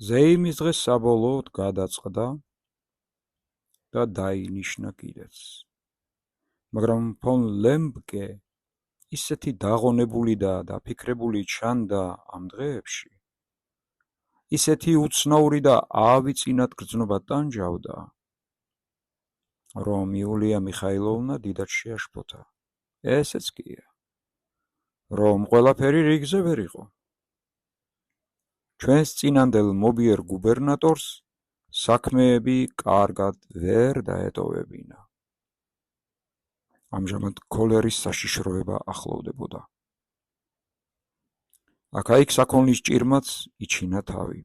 ზეიმის დღეს საბოლოოდ გადაწყდა და დაინიშნა კიდეც. მაგრამ ფონ ლემბკე ისეთი დაღონებული და დაფიქრებული ჩანდა ამ დღეებში, ისეთი უცნაური და ავიწინად გრძნობა ტანჯავდა, რომ იულია მიხაილოვნა დიდად შეაშფოთა. ესეც კია, რომ ყველაფერი რიგზე ვერ იყო. ჩვენს წინანდელ მობიერ გუბერნატორს საქმეები კარგად ვერ დაეტოვებინა. ამჟამად ქოლერის საშიშროება ახლოვდებოდა. აქა-იქ საქონლის ჭირმაც იჩინა თავი.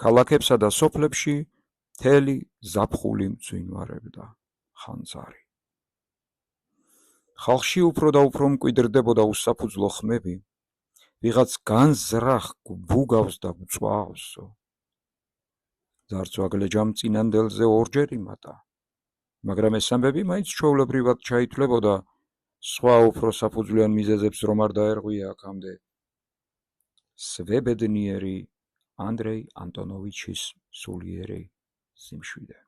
ქალაქებსა და სოფლებში მთელი ზაფხული მძვინვარებდა ხანძარი. ხალხში უფრო და უფრო მკვიდრდებოდა უსაფუძვლო ხმები, ვიღაც განზრახ ბუგავს და გვწვავსო. ძარცვაგლეჯამ წინანდელზე ორჯერ იმატა, მაგრამ ეს ამბები მაინც ჩვეულებრივად ჩაითვლებოდა, სხვა უფრო საფუძვლიან მიზეზებს რომ არ დაერღვია აქამდე სვებედნიერი ანდრეი ანტონოვიჩის სულიერი სიმშვიდე.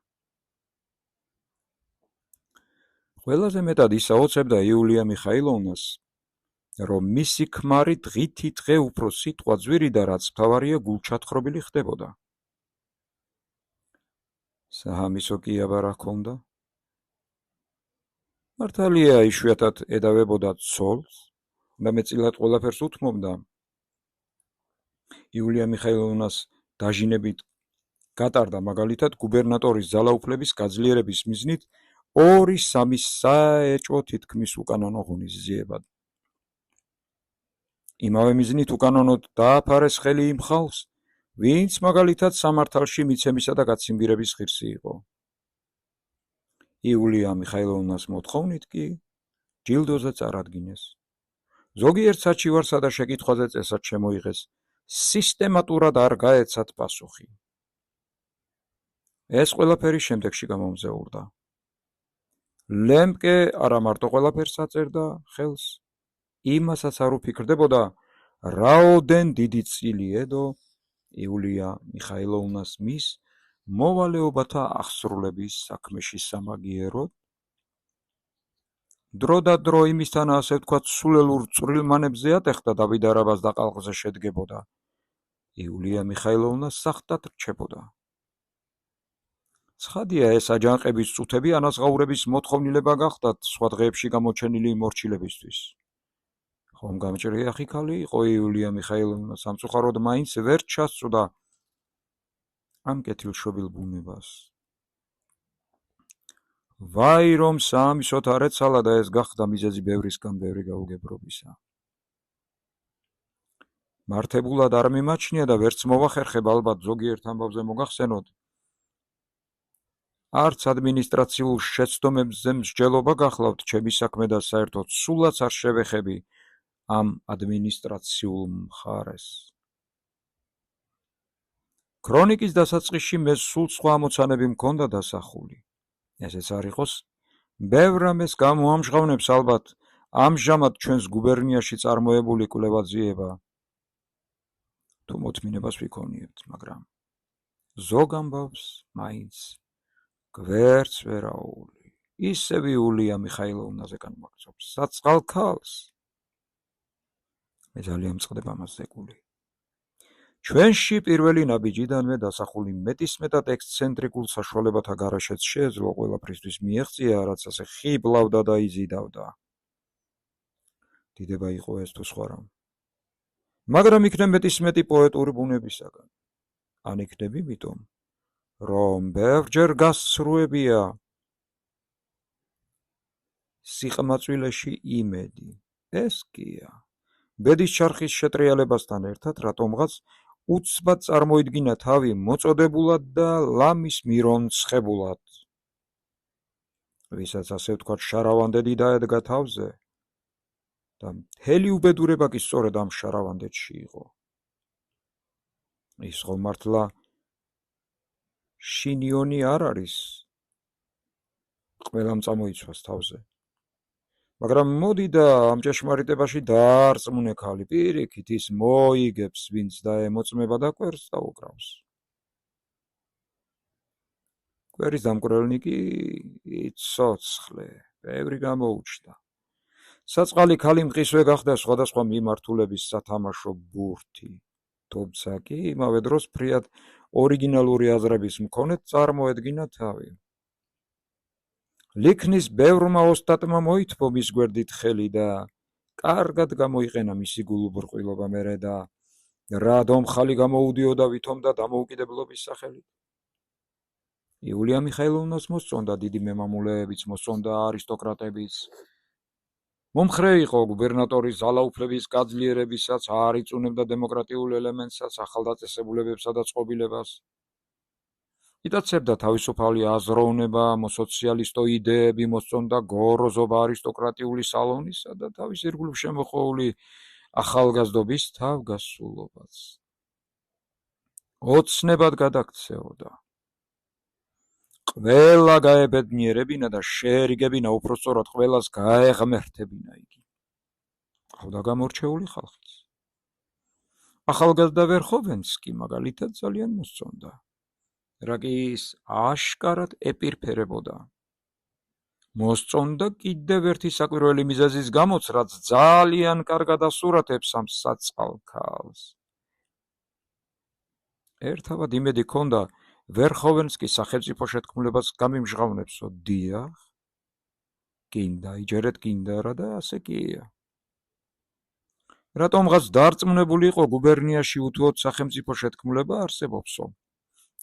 ყველაზე მეტად ისაოცებდა იულია მიხაილოვნას, რომ მისი ქმარი დღითი დღე უფრო სიტყვა ძვირი და რაც მთავარია გულჩათხრობილი ხდებოდა. საჰამისო კი აბარა ჰქონდა. მართალია იშვიათად ედავებოდა ცოლს და მეტწილად ყველაფერს უთმობდა. იულია მიხაილოვნას დაჟინებით გატარდა მაგალითად გუბერნატორის ძალაუფლების გაძლიერების მიზნით 2-3 საეჭვო თითქმის უკანონო ღონისძიება. იმავე მიზნით უკანონოდ დააფარეს ხელი იმ ხალხს, ვინც მაგალითად სამართალში მიცემისა და გაციმბირების ღირსი იყო. იულია მიხაილოვნას მოთხოვნით კი ჯილდოზე წარადგინეს. ზოგიერთ საჩივარსა და შეკითხვაზე წესად შემოიღეს, სისტემატურად არ გაეცათ პასუხი. ეს ყველაფერი შემდეგში გამომზეურდა. ლემბკე არა მარტო ყველაფერს აწერდა ხელს, იმასაც არ უფიქრდებოდა, რაოდენ დიდი წილი ედო იულია მიხაილოვნას მის მოვალეობათა აღსრულების საქმეში სამაგიეროდ, დრო და დრო იმისთან ასე ვთქვათ სულელურ წვრილმანებზე ატეხდა დავიდარებას და ყალყზე შედგებოდა. იულია მიხაილოვნა სახტად რჩებოდა. ცხადია, ეს აჯანყების წუთები ანაზღაურების მოთხოვნილება გახდათ სხვა დღეებში გამოჩენილი მორჩილებისთვის. ხომ გამჭრია ხიქალი იყო იულია მიხაილოვნა, სამწუხაროდ მაინც ვერ ჩასწვდა ამ კეთილშობილ ბუნებას. ვაი რომ საამისოთ არ ეცალა და ეს გახდა მიზეზი ბევრისგან ბევრი გაუგებრობისა. მართებულად არ მიმაჩნია და ვერც მოვახერხებ ალბათ ზოგიერთ ამბავზე მოგახსენოთ. არც ადმინისტრაციულ შეცდომებზე მსჯელობა გახლავთ ჩემი საქმე და საერთოდ სულაც არ შევეხები ამ ადმინისტრაციულ მხარეს. ქრონიკის დასაწყისში მე სულ სხვა ამოცანები მქონდა დასახული. ესეც არ იყოს, ბევრ რამეს გამოამჟღავნებს ალბათ ამჟამად ჩვენს გუბერნიაში წარმოებული კვლევა-ძიება. თუ მოთმინებას ვიქონიებთ, მაგრამ ზოგ ამბავს მაინც გვერდს ვერ აუვლი. ისევ იულია მიხაილოვნაზე განმაგრძობს საწყალ ქალს. მე ძალიან მწყდება ამას ზეგული. ჩვენში პირველი ნაბიჯიდანვე დასახული მეტისმეტად ექსცენტრიკულ საშუალებათა გარაშეც შეეძლო ყველაფრისთვის მიეღწია, რაც ასე ხიბლავდა და იზიდავდა. დიდება იყო ეს თუ სხვა რამ. მაგრამ იქნებ მეტისმეტი პოეტური ბუნებისაგან. ან იქნებ იმიტომ, რომ ბევრჯერ გასცრუებია სიყმაწვილეში იმედი. ეს კია. ბედის ჩარხის შეტრიალებასთან ერთად, რატომღაც უცბად წარმოიდგინა თავი მოწოდებულად და ლამის მირონცხებულად. ვისაც ასე ვთქვათ შარავანდედი დაედგა თავზე და მთელი უბედურება კი სწორედ ამ შარავანდედში იყო. ის ხომ მართლა შინიონი არ არის ყველამ წამოიცვას თავზე, მაგრამ მოდი და ამ ჭეშმარიტებაში დაარწმუნე ქალი, პირიქით ის მოიგებს, ვინც დაემოწმება და კვერს დაუკრავს. კვერის დამკვრელნი კი იცოცხლე, ბევრი გამოუჩნდა. საწყალი ქალი მყისვე გახდა სხვადასხვა მიმართულების სათამაშო ბურთი, თუმცა კი იმავე დროს ფრიად ორიგინალური აზრების მქონედ წარმოედგინა თავი. ლიქნის ბევრმა ოსტატმა მოითმო მის გვერდით ხელი და კარგად გამოიყენა მისი გულუბრყვილობა მერე და რა დომხალი გამოუდიოდა ვითომ და დამოუკიდებლობის სახელით. იულია მიხაილოვნას მოსწონდა დიდი მემამულეებიც, მოსწონდა არისტოკრატებიც. მომხრე იყო გუბერნატორის ძალაუფლების გაძლიერებისაც, არ იწუნებდა დემოკრატიულ ელემენტსაც, ახალდაწესებულებებსა და წყობილებას. იტაცებდა თავისუფალი აზროვნება, მოსოციალისტო იდეები, მოსწონდა გოროზობა არისტოკრატიული სალონისა და თავის ირგვლივ შემოხვეული ახალგაზრდობის თავგასულობაც. ოცნებად გადაქცეოდა. ყველა გაებედნიერებინა და შეერიგებინა, უпростоრად ყველას გაეღმერთებინა იგი. ყავდა გამორჩეული ხალხიც. ახალგაზრდა ვერხოვენსკი მაგალითად ძალიან მოსწონდა. რა კი ის აშკარად ეპირფერებოდა. მოსწონდა კიდევ ერთი საკვირველი მიზეზის გამოც, რაც ძალიან კარგად ასურათებს ამ საწყალ ქალს. ერთავად იმედი ჰქონდა ვერხოვენსკის სახელმწიფო შეთქმულებას გამიმჟღავნებსო, დიახ, კიდა იჯერეთ კიდა რა და ასე კია. რატომღაც დარწმუნებული იყო გუბერნიაში უთუოდ სახელმწიფო შეთქმულება არსებობსო.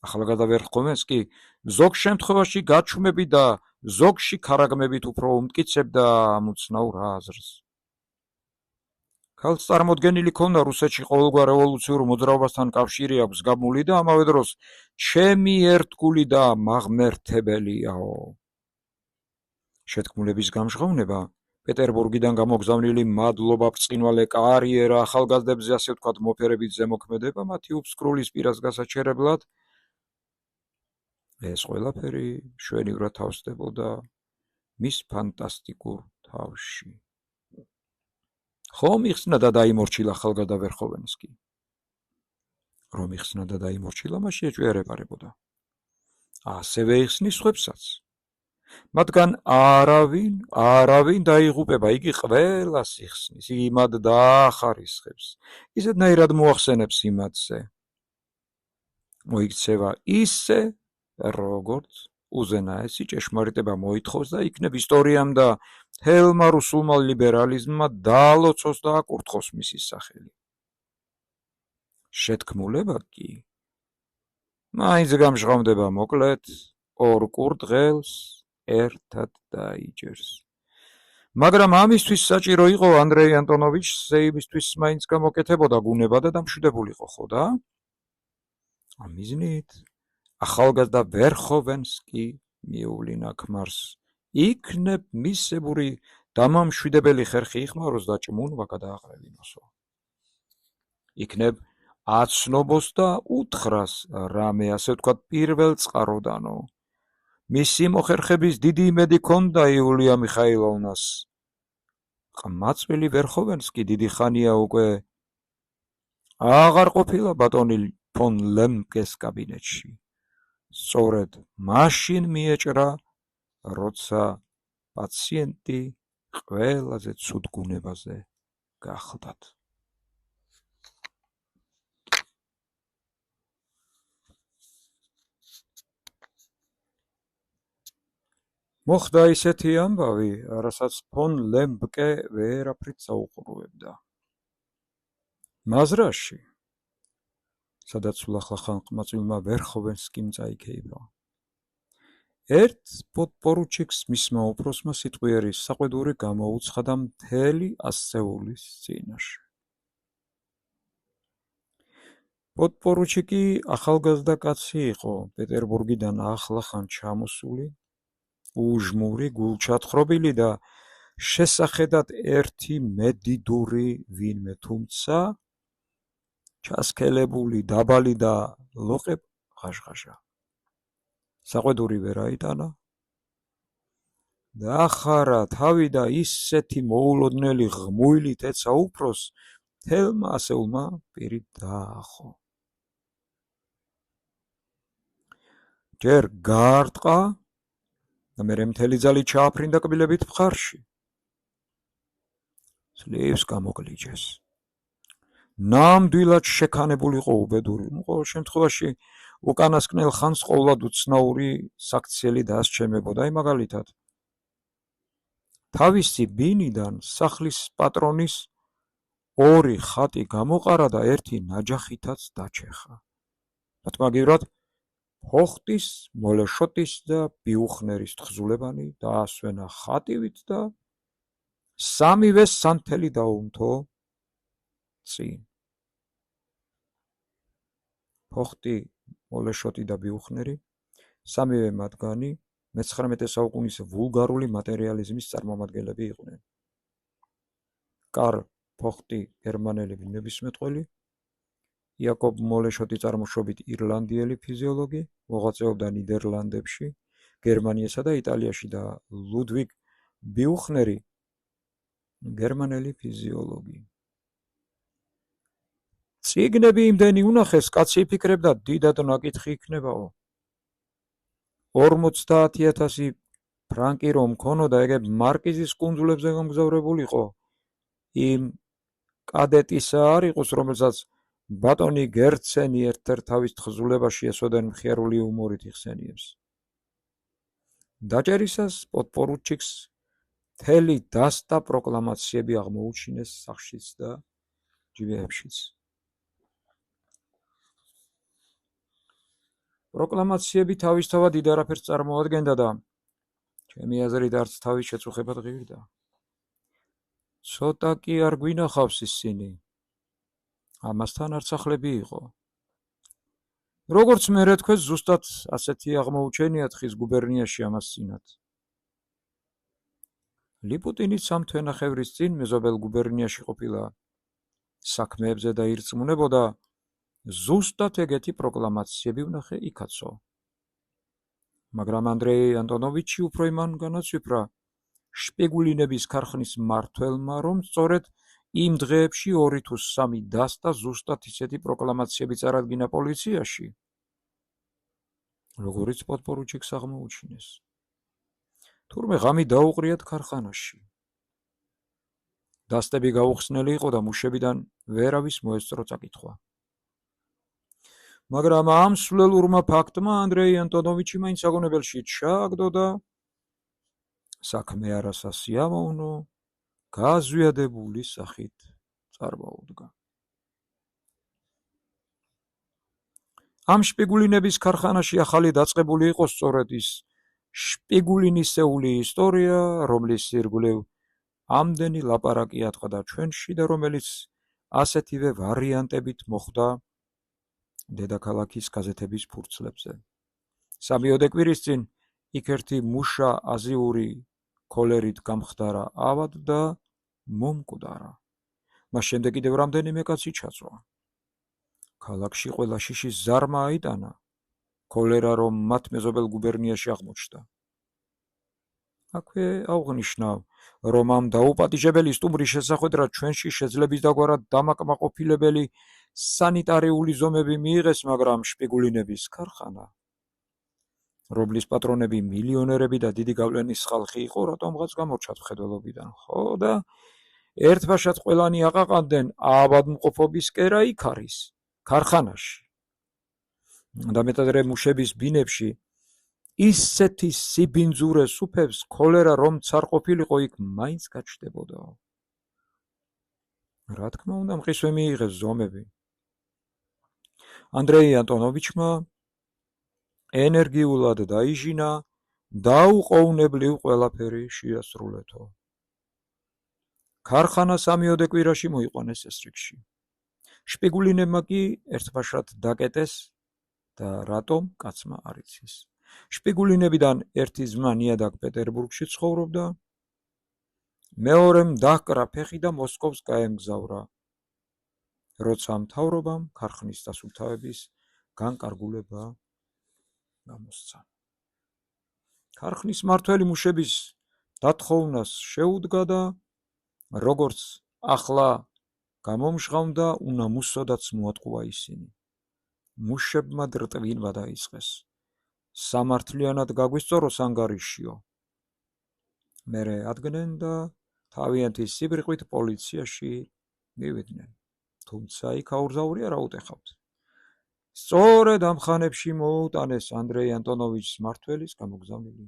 ახალგაზრდა ვერხოვენსკი ზოგ შემთხვევაში გაჩუმები და ზოგში ქარაგმებით უფრო უმტკიცებდა ამ უცნაურ აზრს. ქალს წარმოდგენილი ჰქონდა რუსეთში ყოველგვარ რევოლუციურ მოძრაობასთან კავშირი აქვს გამული და ამავე დროს ჩემი ერთგული და მაღმერთებელიაო. შეთქმულების გამჟღავნება, პეტერბურგიდან გამოგზავნილი მადლობა, ბრწყინვალე კარიერა, ახალგაზრდებზე ასე ვთქვათ მოფერებით ზემოქმედება, მათი უფსკრულის პირას გასაჩერებლად, ეს ყველაფერი შვენივრად თავსდებოდა მის ფანტასტიკურ თავში. ხომ იხსნა და დაიმორჩილა ახალგაზრდა ვერხოვენსკი? რომ იხსნა და დაიმორჩილა, მაშინ ეჭვიარებარებოდა. ასევე იხსნის სხვებსაც. მათგან არავინ დაიღუპება, იგი ყველას იხსნის, იგი მათ დაახარისხებს, ისეთნაირად მოახსენებს იმათზე. მოიქცევა ისე, როგორც უზენაესი ჭეშმარიტება მოითხოვს და იქნებ ისტორიამ და მთელმა რუსულმა ლიბერალიზმმა დაალოცოს და აკურთხოს მისი სახელი. შეთქმულება კი მაინც გამჟღავნდება, მოკლედ, ორ კურდღელს ერთად დაიჯერს. მაგრამ ამისთვის საჭირო იყო ანდრეი ანტონოვიჩს იმისთვის მაინც გამოკეთებოდა გუნება და დამშვიდებულიყო, ხო და? ამ მიზნით ახალგაზრდა ვერხოვენსკი მიუვლინა ქმარს, იქნებ მისებური დამამშვიდებელი ხერხი იხმაროს და ჭმუნვა გადააყრევინოსო. იქნებ აცნობოს და უთხრას რამე, ასე ვთქვათ, პირველ წყაროდანო. მისი მოხერხების დიდი იმედი ჰქონდა იულია მიხაილოვნას. ყმაწვილი ვერხოვენსკი დიდი ხანია უკვე აღარ ყოფილა ბატონი ფონ ლემკეს კაბინეტში. სწორედ მაშინ მიეჭრა, როცა პაციენტი ყველაზე ცუდ გუნებაზე გახლდათ. მოხდა ისეთი ამბავი, რასაც ფონ ლემკე ვერაფრით საუყუროებდა. მაზრაში, სადაც ულახლა ყმაწვილმა ვერხოვენსკიმ წაიქეიბა. ერთ პოდპორუჩიკს მისმა უფროსმა სიტყვიერი საყვედური გამოუცხადა მთელი ასეულის წინაშე. პოდპორუჩიკი ახალგაზრდა კაცი იყო, პეტერბურგიდან ახლახან ჩამოსული, უჟმური, გულჩათხრობილი და შესახედად ერთი მედიდური ვინმე, თუმცა ჩასქელებული, დაბალი და ლოყებ ღაშღაშა. საყვედური ვერ აიტანა. დაახარა თავი და ისეთი მოულოდნელი ღმუილით ეცა უფროს, მთელმა ასეულმა პირით დაახო. ჯერ გაარტყა და მერე მთელი ძალით ჩააფრინდა კბილებით მხარში. ძლივს გამოგლიჯეს. ნამდვილად შექანებულიყო უბედური, ყოველ შემთხვევაში უკანასკნელ ხანს ყოვლად უცნაური საქციელი დასჩემებოდა. აი მაგალითად, თავისი ბინიდან სახლის პატრონის 2 ხატი გამოყარა და 1 ნაჯახითაც დაჩეხა. მათმაგივრად ფოხტის, მოლეშოტის და ბიუხნერის თხზულებანი დაასვენა ხატივით და სამივე სანთელი დაუმთო წინ. ფოხტი, მოლეშოტი და ბიუხნერი, სამივე მათგანი მე-19 საუკუნის ვულგარული მატერიალიზმის წარმომადგენლები იყვნენ. კარლ ფოხტი გერმანელი ბუნებისმეტყველი, იაკობ მოლეშოტი წარმოშობით ირლანდიელი ფიზიოლოგი, მოღვაწეობდა ნიდერლანდებში, გერმანიასა და იტალიაში და ლუდვიგ ბიუხნერი გერმანელი ფიზიოლოგი. წიგნები იმდენი უნახეს, კაცი იფიქრებდა, დიდად ნაკითხი იქნებაო. 50,000 ფრანკი რომ მქონოდა, ეგ მარკიზის კუნძულებზე გამგზავრებულიყო. იმ კადეტისა არ იყოს, რომელსაც ბატონი გერცენი ერთ-ერთ თავის თხზულებაში ესოდენ მხიარული იუმორით იხსენიებს. დაჭერისას პოდპორუჩიკს მთელი დასტა პროკლამაციები აღმოუჩინეს სახშიც და ჯვიებშიც. პროკლამაციები თავისთავად დიდ არაფერს წარმოადგენდა და ჩემი აზრით არც თავის შეწუხებად ღირდა. ცოტა კი არ გვინახავს ისინი. ამასთან არც ახლები იყო. როგორც მე რთქვეს, ზუსტად ასეთი აღმოუჩენია თხის გუბერნიაში ამას წინათ. ლიპუტინიც ამ თვენახევრის წინ მეზობელ გუბერნიაში ყოფილა საქმეებზე და ირწმუნებოდა, ზუსტად ეგეთი პროკლამაციები ვნახე იქაცო. მაგრამ ანდრეი ანტონოვიჩი უფრო იმან განაცვიფრა შპიგულინების ქარხნის მმართველმა, რომ სწორედ იმ დღეებში 2 თუ 3 დასტა ზუსტად ისეთი პროკლამაციები წარადგინა პოლიციაში, როგორიც პოდპორუჩიკს აღმოუჩინეს. თურმე ღამი დაუყრიათ ქარხანაში. დასტები გაუხსნელი იყო და მუშებიდან ვერავის მოესწრო წაკითხვა. მაგრამ ამ სულელურმა ფაქტმა ანდრეი ანტონოვიჩი მაინც საგონებელში ჩააგდო და საქმე არასასიამოვნო, გაზვიადებული სახით წარმოუდგა. ამ შპიგულინების ქარხანაში ახალი დაწყებული იყო სწორედ ის შპიგულინისეული ისტორია, რომლის ირგვლივ ამდენი ლაპარაკი ატყდა ჩვენში და რომელიც ასეთივე ვარიანტებით მოხვდა დედაქალაქის გაზეთების ფურცლებზე. 3 კვირის წინ იქ ერთი მუშა აზიური ქოლერით გამხდარა ავად და მომკვდარა. მას შემდეგ კიდევ რამდენიმე კაცი ჩაწვა. ქალაქში ყველა შიშის ზარმა აიტანა, ქოლერა რომ მათ მეზობელ გუბერნიაში აღმოჩნდა. აქვე აუღნიშნავ, რომ ამ დაუპატიჟებელი სტუმრის შესახვედრად ჩვენში შეძლების დაგვარად დამაკმაყოფილებელი სანიტარიული ზომები მიიღეს, მაგრამ შპიგულინების ქარხანა, რომლის პატრონები მილიონერები და დიდი გავლენის ხალხი იყო, რატომღაც გამორჩათ მხედველობიდან. ხო და ერთბაშად ყველანი აყაყანდნენ, ავადმყოფობის კერა იქ არის, ქარხანაში. და მეტადრე მუშების ბინებში ისეთი სიბინძურე სუფევს ქოლერა რომ ცარ ყოფილიყო, იქ მაინც გაჩნდებოდაო. რა თქმა უნდა, მყისვე მიიღეს ზომები. ანდრეი ანტონოვიჩმა ენერგიულად დაიჟინა, დაუყოვნებლივ ყველაფერი შეასრულეთო. ქარხანა 3 კვირაში მოიყვანეს ესრიგში. შპიგულინებმა კი ერთბაშად დაკეტეს და რატომ კაცმა არ იცის. შპიგულინებიდან ერთი ძმა ნიადაგ პეტერბურგში ცხოვრობდა, მეორემ დაჰკრა ფეხი და მოსკოვს გაემგზავრა, როცა მთავრობამ ქარხნის დასუფთავების განკარგულება გამოსცა. ქარხნის მმართველი მუშების დათხოვნას შეუდგა და როგორც ახლა გამომჟღავნდა, უნამუსოდაც მოატყუა ისინი. მუშებმა დრტვინვა დაიწყეს. სამართლიანად გაგვისწოროს ანგარიშიო. მერე ადგნენ და თავიანთი სიბრყვით პოლიციაში მივიდნენ. თუმცა იქ აურზაური არ აუტეხავთ. სწორედ ამ ხანებში მოუტანეს ანდრეი ანტონოვიჩის მმართველის გამოგზავნილი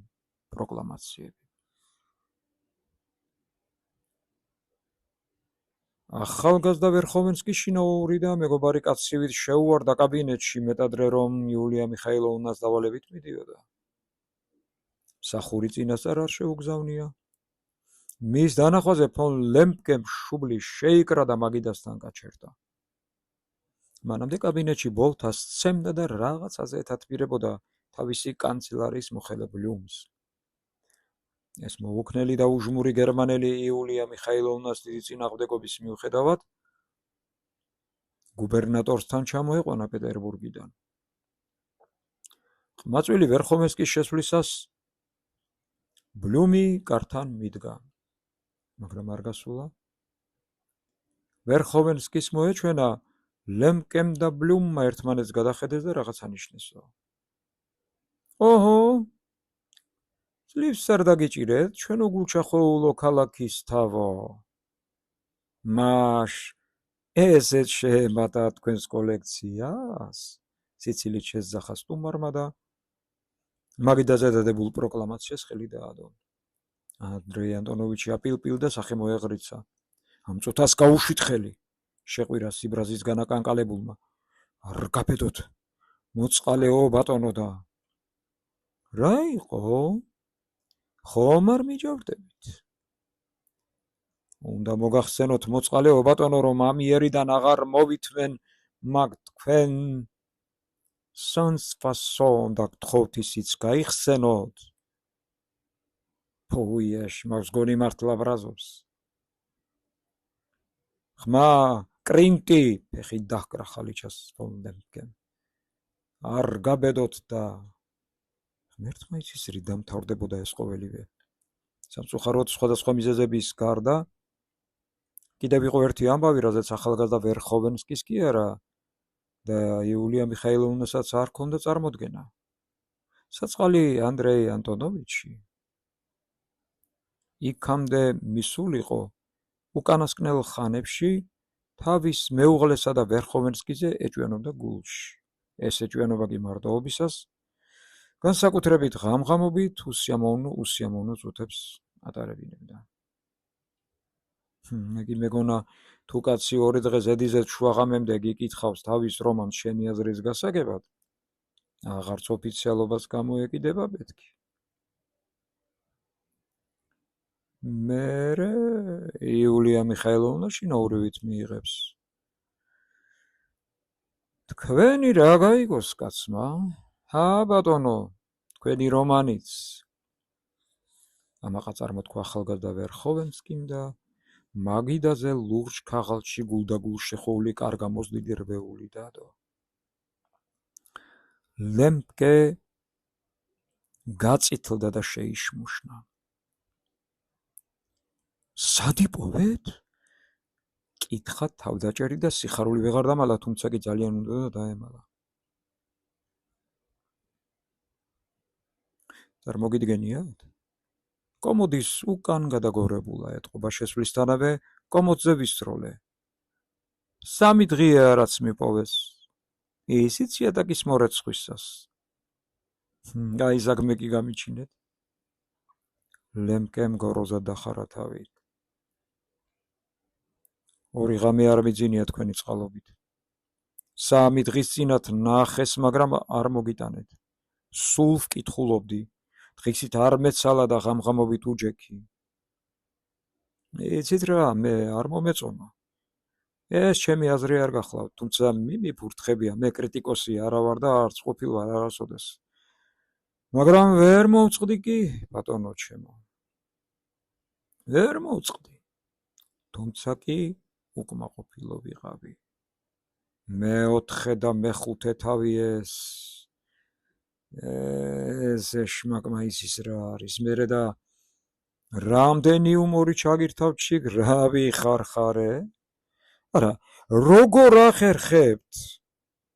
პროკლამაციები. ახალგაზრდა ვერხოვენსკი შინაური და მეგობარი კაცივით შეუვარდა კაბინეტში, მეტადრე რომ იულია მიხაილოვნას დავალებით მიდიოდა. მსახური წინასწარ არ შეუგზავნია. მის დანახვაზე ფონ ლემპკემ შუბლი შეიკრა და მაგიდასთან გაჩერდა. მანამდე კაბინეტში ბოლთას სცემდა და რაღაცაზე ეთათბირებოდა თავისი კანცელარიის მოხელე ბლუმს. ეს მოუქნელი და უჟმური გერმანელი იულია მიხაილოვნას დიდი წინააღმდეგობის მიუხედავად გუბერნატორთან ჩამოეყვანა პეტერბურგიდან. ყმაწვილი ვერხოვენსკის შესვლისას ბლუმი კართან მიდგა, მაგრამ არ გასულა. ვერხოვენსკის მოეჩვენა ლემპკემ და ბლუმმა ერთმანეთს გადახედეს და რაღაცა ნიშნესო. ოჰო, ძლივს არ დაგიჭირეთ, ჩვენო გულჩახოვულო ქალაქის თავო. მაშ ესეც შეემატა თქვენს კოლექციას? სიცილით შესძახა სტუმარმა და მაგიდაზე დადებულ პროკლამაციას ხელი დაადო. ანდრეი ანტონოვიჩი აპილპილდა, სახე მოეღრიცა. ამ წუთას გაუშვით ხელი, შეყვირა სიბრაზისგან აკანკალებულმა. არ გაბედოთ, მოწყალეო ბატონო და. რა იყო? ხომ არ მიჯავრდებით? უნდა მოგახსენოთ მოწყალეო ბატონო, რომ ამ იერიდან აღარ მოვითმენ მაგ თქვენ სანსფასონ და გთხოვთ ისიც გაიხსენოთ. ფუიეშ, მას გონი მართლა ბრაზობს. ხმა, კრინტი, ფეხი დაჰკრა ხალიჩას ფონ ლემპკემ. არ გაბედოთ და ღმერთმა იცის რით დამთავრდებოდა ეს ყოველივე. სამწუხაროდ სხვადასხვა მიზეზების გარდა კიდევ იყო ერთი ამბავი, რაზეც ახალგაზრდა ვერხოვენსკის კი არა და იულია მიხაილოვნასაც არ ჰქონდა წარმოდგენა. საწყალი ანდრეი ანტონოვიჩი იქამდე მისულიყო უკანასკნელ ხანებში თავის მეუღლესა და ვერხოვენსკიზე ეჭვიანობდა გულში. ეს ეჭვიანობა კი მარტოობისას განსაკუთრებით ღამღამობით უსიამოვნო წუთებს ატარებინებდა. იგი მეგონა თუ კაცი 2 დღე ზედიზედ შუაღამემდე გიკითხავს თავის რომანს შენი აზრის გასაგებად, აღარც ოფიციალობას გამოეკიდება მეთქი. მერე იულია მიხაილოვნა შინაურივით მიიღებს. თქვენი რა გაიგოს კაცმა? ჰა ბატონო, თქვენი რომანიც. ამაყა წარმოთქვა ახალგაზრდა ვერხოვენსკიმ და მაგიდაზე ლურჯ ქაღალდში გულდაგულ შეხოვული კარგამოზლილი რვეული დადო. ლემპკე გაწითლდა და შეიშმუშნა. სად იპოვეთ? კითხა თავდაჭერი და სიხარული ვეღარ დამალა, თუმცა კი ძალიან უნდა და დაემალა. წარმოგიდგენიათ? კომოდის უკან გადაგორებულა ეტყობა შესვლისთანავე კომოდზე ვისროლე. 3 დღეა რაც მიპოვეს. ისიც იატაკის მორეცხვისას. აი ზაგმე კი გამიჩინეთ. ლემპკემ გოროზად დახარა თავი. 2 ღამე არ მიძინია თქვენი წყალობით. 3 დღის წინათ ნახეს, მაგრამ არ მოგიტანეთ. სულ ვკითხულობდი. დღისით არ მეცალა და ღამღამობით უჯექი. იცით რა, მე არ მომეწონა. ეს ჩემი აზრი არ გახლავთ, თუმცა მიმიფურთხებია, მე კრიტიკოსი არა ვარ და არც ყოფილ ვარ არასოდეს. მაგრამ ვერ მოვწყდი კი, ბატონო ჩემო. ვერ მოვწყდი. თუმცა კი უკმაყოფილო ვიყავი. მე-4 და მე-5 თავი ეს შმაკმა ისის რა არის. მერე და რამდენი უმორი ჩაგირთავთ შიგ, რა ვიხარხარე? არა, როგორ ახერხებთ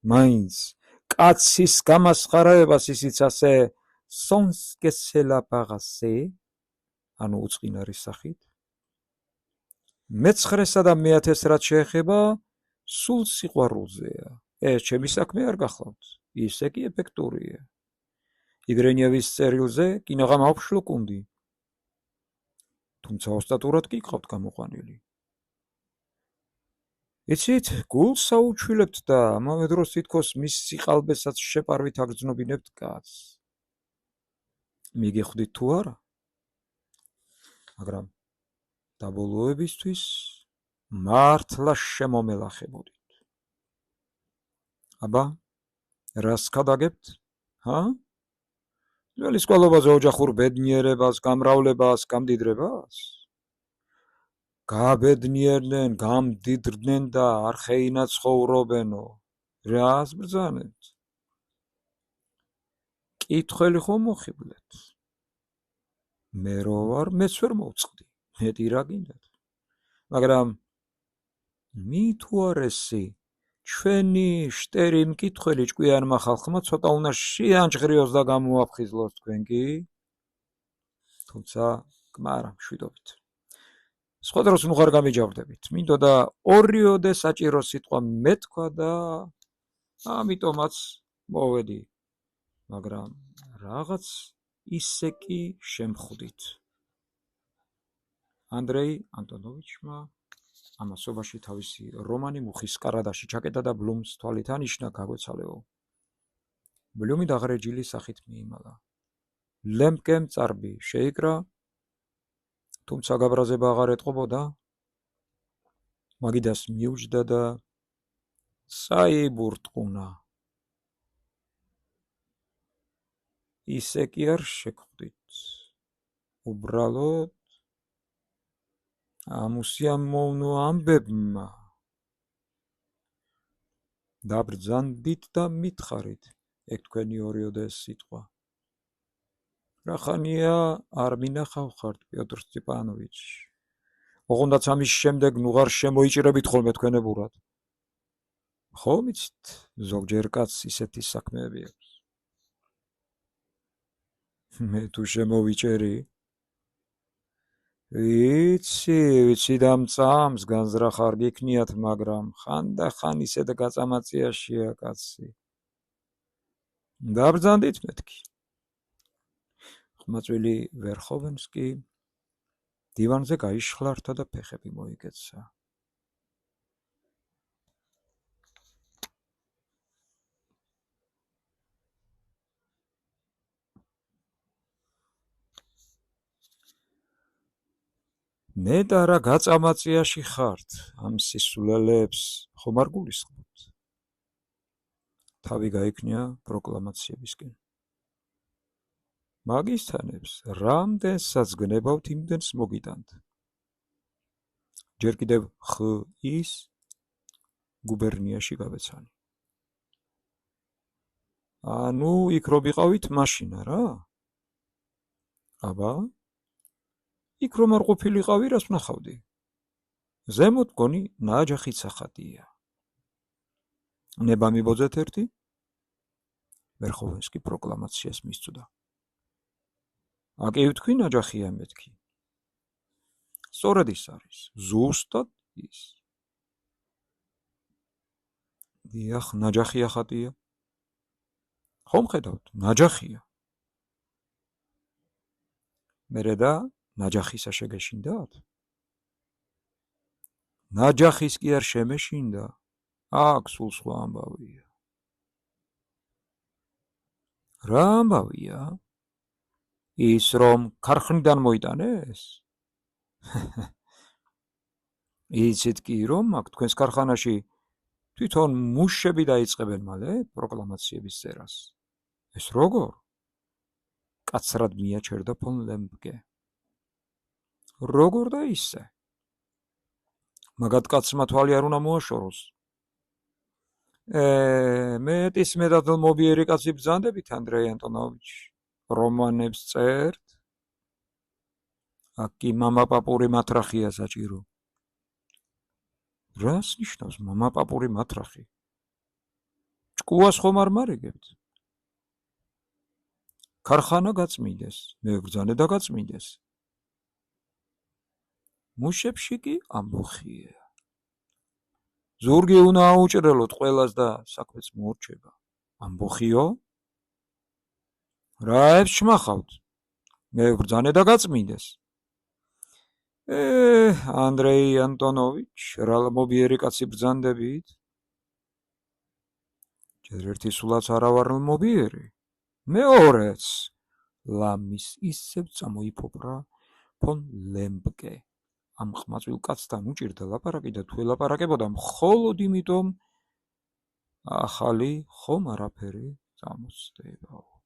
მაინც კაცის გამასხარაებას, ისიც ასე სონსკესელაპაღასე, ანუ უწყინარის სახით. მეცხრესა და მეათეს რაც შეეხება, სულ სიყვარულზეა. ჩემი საქმე არ გახლავთ, ისე კი ეფექტურია. იგრენიევის წერილზე კინაღამ ავშლოკუნდი. თუმცა ოსტატურად კი გყავთ გამოყვანილი. იცით, გულს საუჩვილებთ და ამავე დროს თითქოს მის სიყალბესაც შეპარვით აგრძნობინებთ კაცს. მიგეხვდით თუ არა? მაგრამ დაბოლოებისთვის მართლა შემომელახებოდით. აბა, რას ქადაგებთ? ძველი სკოლობაზე ოჯახურ ბედნიერებას, გამრავლებას, გამდიდრებას? გაბედნიერდნენ, გამდიდრდნენ და არხეინა ცხოვრობენო. რას ბრძანებთ? კითხველი ხომ მოხიბლეთ? მე რო ვარ, მეც ვერ მოვწყდი. მეტი რა გინდათ? მაგრამ მითუარესი ჩვენი შტერი მკითხველი ჭკვიანმა ხალხმა ცოტა უნდა შეანჭღრიოს და გამოაფხიზლოს თქვენ კი? თუმცა კმარა მშვიდობით. სხვა დროს უღარ გამიჯავდებით. მინდოდა ორიოდე საჭირო სიტყვა მეთქვა და ამიტომაც მოვედი. მაგრამ რაღაც ისე კი შემხვდით. ანდრეი ანტონოვიჩმა ამასობაში თავისი რომანი მუხის კარადაში ჩაკეტა და ბლუმს თვალით ანიშნა, გაგვეცალეო. ბლუმი დაღრეჯილი სახით მიიმალა. ლემპკემ წარბი შეიკრა, თუმცა გაბრაზება აღარ ეტყობოდა. მაგიდას მიუჯდა და საიბურტყუნა. ისე კი არ შეგხვდით. უბრალოდ ამუსიამოვნო ამბებმა დაბრძანდით და მითხარით, ეგ თქვენი ორიოდე სიტყვა. რახანია არ მინახავხართ, პიოტრ სტეპანოვიჩ. ოღონდაც ამის შემდეგ ნუღარ შემოიჭრებით ხოლმე თქვენებურად. ხომ იცით, ზოგჯერ კაცს ისეთი საქმეები აქვს. მე თუ შემოვიჭერი? ვიცი და მწამს განზრახ არ გიქნიათ, მაგრამ ხანდახან ისეთ გაწამაწიაშია კაცი. დაბრძანდით მეთქი. ხმაწვილი ვერხოვენსკი დივანზე გაიშხლართა და ფეხები მოიკეცა. ნეტა რა გაწამაწიაში ხართ, ამ სისულელეებს ხომ არ გულისხმობთ? თავი გაიქნია პროკლამაციებისკენ. მაგისთანებს რამდენსაც გნებავთ, იმდენს მოგიტანთ. ჯერ კიდევ ხ-ის გუბერნიაში გავეცანი. ანუ იქ რო ვიყავით მაშინა რა? აბა? იქ რომ არ ყოფილიყავი, რას ვნახავდი? ზემოთ მგონი ნაჯახის სახადია. ნება მიბოძეთ ერთი? ვერხოვენსკი პროკლამაციას მისწვდა. აკი ვთქვი ნაჯახია მეთქი. სწორედ ის არის, ზუსტად ის. დიახ, ნაჯახია ხატია. ხომ ხედავთ, ნაჯახია. მერე და ნაჯახისა შეგეშინდათ? ნაჯახის კი არ შემეშინდა, აქ სულ სხვა ამბავია. რა ამბავია? ის რომ ქარხნიდან მოიტანეს? იცით კი რომ აქ თქვენს ქარხანაში თვითონ მუშები დაიწყებენ მალე პროკლამაციების წერას. ეს როგორ? კაცრად მიაჩერდა ფონ ლემპკე. როგორ და ისე? მაგათ კაცმა თვალი არ უნდა მოაშოროს. მეტის მეტად მობიერი კაცი ბრძანდებით, ანდრეი ანტონოვიჩ. რომანებს წერთ? აქ კი მამაპაპური მათრახია საჭირო. რას ნიშნავს მამაპაპური მათრახი? ჭკუას ხომ არ მარიგებთ? ქარხანა გაწმინდეს, მებრძანე და გაწმინდეს. მუშებში კი ამბოხია. ზურგი უნდა აუჭრელოთ ყველას და საქმეც მოურჩება. ამბოხიო? რაებს შმახავთ? მებრძანე და გაწმინდეს. ანდრეი ანტონოვიჩ, რა მობიერი კაცი ბრძანდებით? ჯერ ერთი სულაც არა ვარ მობიერი. მეორეც ლამის ისევ წამოიფოფრა ფონ ლემბკე. ამ ყმაწვილ კაცთან უჭირდა ლაპარაკი და თუ ელაპარაკებოდა მხოლოდ იმიტომ ახალი ხომ არაფერი წამოსდება.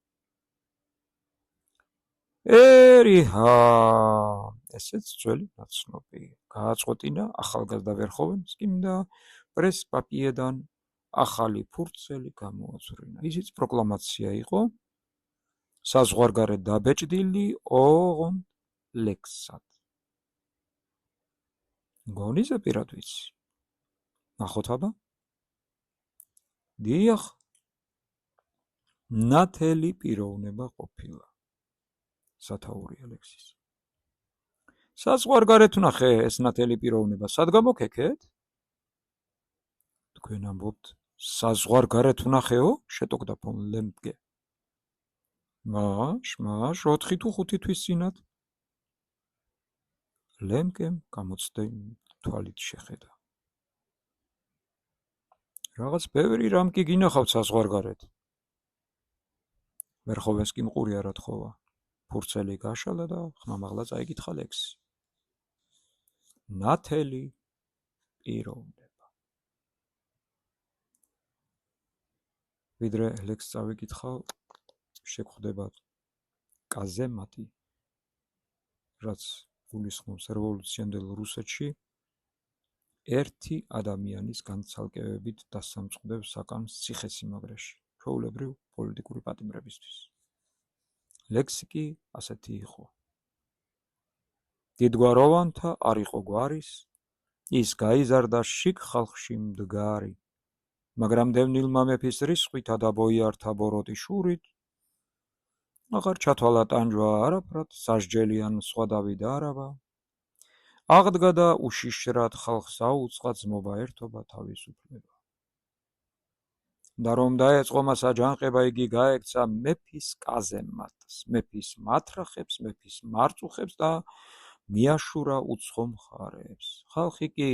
ერიჰა, ესეც ძველი ნაცნობი. გააწყვეტინა ახალგაზრდა ვერხოვენსკიმ და პრეს-პაპიედან ახალი ფურცელი გამოაწვრივნა. ისიც პროკლამაცია იყო, საზღვარგარეთ დაბეჭდილი ოღონდ ლექსად. გონი ზეპირად ვიცი. ნახოთ აბა. დიახ, ნათელი პიროვნება ყოფილა. სათაური ალექსის. საზღვარგარეთ ვნახე ეს ნათელი პიროვნება, სად გამოგექეთ? თქვენ ამბობთ, საზღვარგარეთ ვნახეო? შეტოკდა ფონ ლემბკე. მაშ 4 თუ 5 თვის წინათ. ლემბკემ გამოცდენ თვალით შეხედა. რაღაც ბევრი რამ კი გინახავთ საზღვარგარეთ. ვერხოვენსკიმ ყური არ ათხოვა. ფურცელი გაშალა და ხმამაღლა წაიკითხა ლექსი. ნათელი პიროვნება. ვიდრე ლექსს წავიკითხავ, შეგხვდება კაზემატი, რაც გულისხმობს რევოლუციამდელ რუსეთში ერთი ადამიანის განცალკევებით დასამწყდებს საკანს ციხესიმაგრეში, ჩვეულებრივ პოლიტიკური პატიმრებისთვის. ლექსი კი ასეთი იყო. დიდგვაროვანთა არ იყო გვარის, ის გაიზარდა შიგ ხალხში მდგარი, მაგრამ დევნილმა მეფის რისხვით და ბოიართა ბოროტი შურით, აღარ ჩათვალა ტანჯვა არაფრად, სასჯელი ან სხვა დავიდა არავა, აღდგა და უშიშრად ხალხს აუწყა ძმობა ერთობა თავისუფლება. და რომ დაეწყო მას აჯანყება, იგი გაექცა მეფის კაზემატს, მეფის მათრახებს, მეფის მარწუხებს და მიაშურა უცხო მხარეებს. ხალხი კი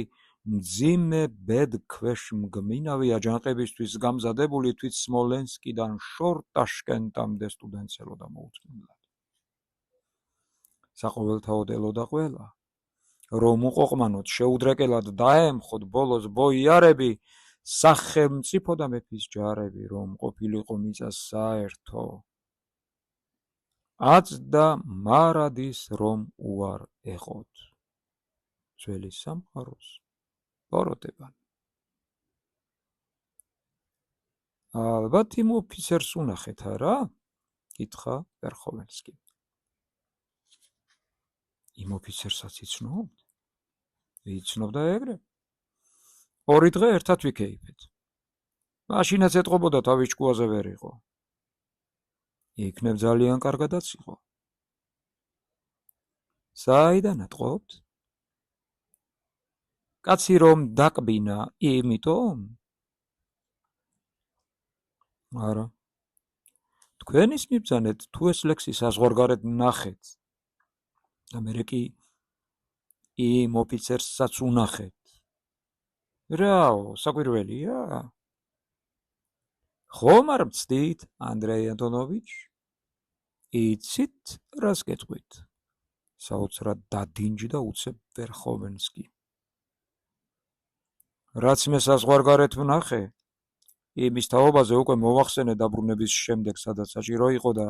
მძიმე ბედქვეშ მგმინავი აჯანყებისთვის გამზადებული თვით სმოლენსკიდან შორ ტაშკენტამდე სტუდენტს ელოდა მოუთმენლად. საყოველთაოდ ელოდა ყველა, რომ უყოყმანოთ, შეუდრეკელად დაემხოთ ბოლოს ბოიარები, სახელმწიფო და მეფის ჯარები, რომ ყოფილიყო მიწა საერთო. აწდა მარადის რომ უარ ეყოთ. ძველი სამყაროს ბოროტებან. ალბათ იმ ოფიცერს უნახეთ არა? კითხა ვერხოვენსკი. იმ ოფიცერსაც იცნობთ? იცნობდა ეგრე. 2 დღე ერთად ვიქეიფეთ. მაშინაც ეტყობოდა თავის ჭკუაზე ვერ იყო. იქნებ ძალიან კარგადაც იყო. საიდან ატყობთ? კაცი რომ დაკბინა, იმიტომ? არა. თქვენის მიბრძანეთ, თუ ეს ლექსი საზღვარგარეთ ნახეთ. და მერე კი იმ ოფიცერსაც უნახეთ. რაო, საკვირველია? ხომ არ მცდით, ანდრეი ანტონოვიჩ? იცით, რას გეტყვით? საოცრად დადინჯდა უცებ ვერხოვენსკი. რაც მე საზღვარგარეთ ვნახე, იმის თაობაზე უკვე მოვახსენე დაბრუნების შემდეგ, სადაც საჭირო იყო და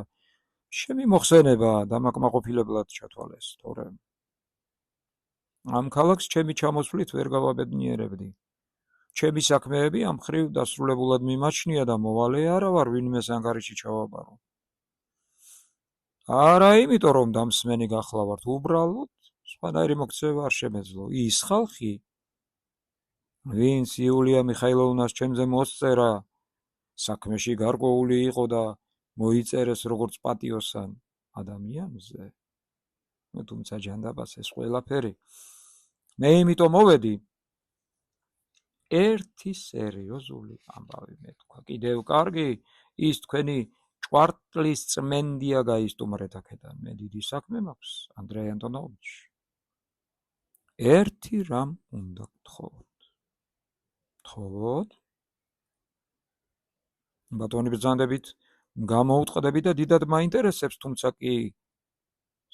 ჩემი მოხსენება დამაკმაყოფილებლად ჩათვალეს, თორემ ამ ქალაქს ჩემი ჩამოსვლით ვერ გავაბედნიერებდი. ჩემი საქმეები ამ ხრივ დასრულებულად მიმაჩნია და მოვალე არა ვარ ვინმეს ანგარიში ჩავაბარო. არა იმიტომ რომ დამსმენი გახლავართ, უბრალოდ სხვანაირი მოქცევა არ შემეძლო. ის ხალხი, ვინც იულია მიხაილოვნას ჩემზე მოსწერა, საქმეში გარკვეული იყო და მოიწერეს როგორც პატიოსან ადამიანზე, თუმცა ჯანდაბას ეს ყველაფერი, მე იმიტომ მოვედი, ერთი სერიოზული ამბავი მეთქვა. კიდევ კარგი, ის თქვენი ჭვარტლის წმენდია გაისტუმრეთ აქედან. მე დიდი საქმე მაქვს, ანდრეი ანტონოვიჩ. ერთი რამ უნდა გთხოვოთ. გთხოვოთ? ბატონი ბრძანდებით, გამოუტყდები და დიდად მაინტერესებს, თუმცა კი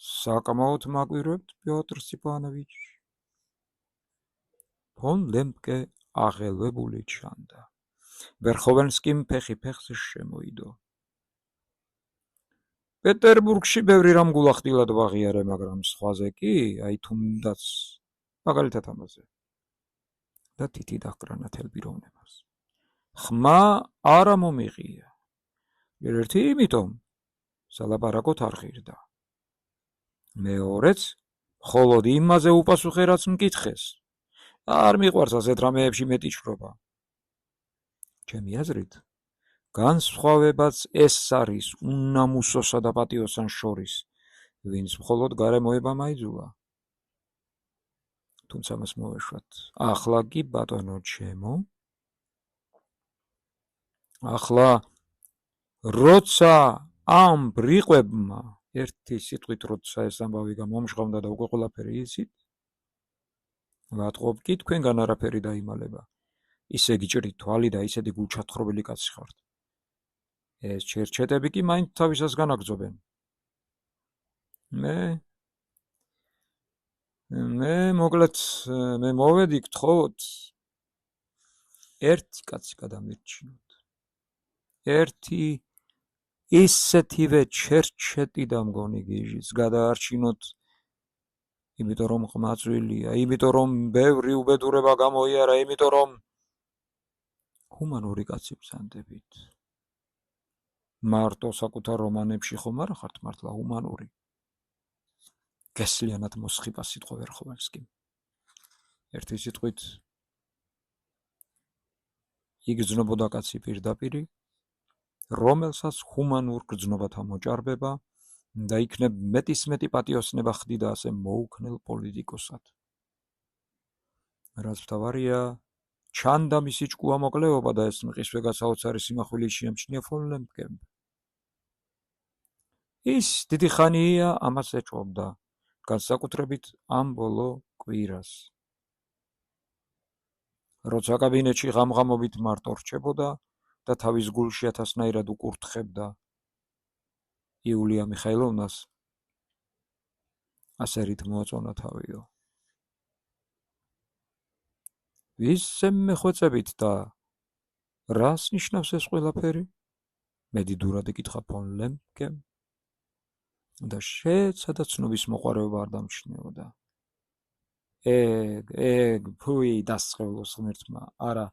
საკმაოდ მაკვირვებთ, პიოტრ სტეპანოვიჩ. ფონ ლემპკე აღელვებული ჩანდა. ვერხოვენსკიმ ფეხი ფეხს შემოიდო. პეტერბურგში ბევრი რამ გულახდილად ვაღიარე, მაგრამ სხვაზე კი, აი თუნდაც მაგალითად ამაზე. და თითი დაჰკრანა თელ პიროვნებას. ხმა არა მომიღია. ერთი იმიტომ, სალაპარაკოთ არ ღირდა. მეორეც, მხოლოდ იმაზე უპასუხე, რაც მკითხეს. არ მიყვარს ასეთ რამეებში მეტი ჭრობა. ჩემი აზრით, განსხვავებაც ეს არის უნამუსოსა და პატიოსან შორის, ვინც მხოლოდ გარემოება მაიძულა. თუმცა მას მოვეშვათ. ახლა კი ბატონო ჩემო, ახლა როცა ამ ბრიყვებმა ერთი სიტყვით როცა ეს ამბავი გამომჟღავნდა და უკვე ყველაფერი იცით, ვატყობ კი თქვენგან არაფერი დაიმალება. ისე გიჭრით თვალი და ისეთი გულჩათხრობილი კაცი ხართ. ეს ჩერჩეტები კი მაინც თავისას განაგრძობენ. მე მოკლედ მე მოვედი გთხოვოთ, ერთი კაცი გადამირჩიოთ. ერთი ისეთივე ჩერჩეტი და მგონი გიჟის გადაარჩინოთ, იმიტომ რომ ყმაწვილია, იმიტომ რომ ბევრი უბედურება გამოიარა, იმიტომ რომ ჰუმანური კაცი ბრძანდებით. მარტო საკუთარ რომანებში ხომ არა ხართ მართლა ჰუმანური. გესლიანად მოსხიბა სიტყვა ვერხოვენსკიმ. ერთი სიტყვით იგრძნობოდა კაცი პირდაპირი, რომელსაც ჰუმანურ გრძნობათა მოჭარბება და იქნებ მეტისმეტი პატიოსნება ხდიდა ასე მოუქნელ პოლიტიკოსად. რაც მთავარია, ჩანდა მისი ჭკუა მოკლეობა და ეს მყისვე გასაოცარი სიმახვილით შეამჩნია ფონ ლემპკემ. ის დიდი ხანია ამას ეჭვობდა, განსაკუთრებით ამ ბოლო კვირას. როცა კაბინეტში ღამღამობით მარტო რჩებოდა და თავის გულში ათასნაირად უკურთხებდა იულია მიხაილოვნას, ასე რით მოაწონა თავიო. ვისზე მეხვეწებით და რას ნიშნავს ეს ყველაფერი? მე დიდურად ეკითხა ფონ ლემპკემ და შეეცადა ცნობის მოყვარეობა არ დამჩნეოდა. ფუი დასწყევლოს ღმერთმა, არა,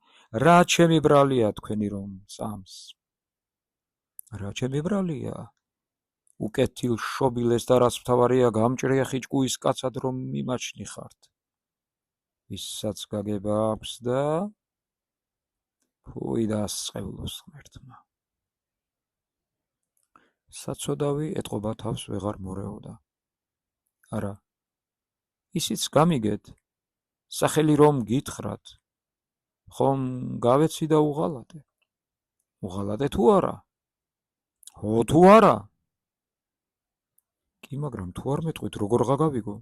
რა ჩემი ბრალია თქვენი რომ წამს. რა ჩემი ბრალია? უკეთილ შობილეს და რაც მთავარია გამჭრია ხიჭკუის კაცად რომ მიმაჩნი ხართ. ვისაც გაგება აქვს და ფუი დასწყევლოს ღმერთმა. საცოდავი ეტყობა თავს ვეღარ მორეოდა. არა, ისიც გამიგეთ, სახელი რომ გითხრათ, ხომ გავეცი და უღალატე. უღალატე თუ არა? ხო თუ არა? კი, მაგრამ თუ არ მეტყვით, როგორ ღაგავიგო?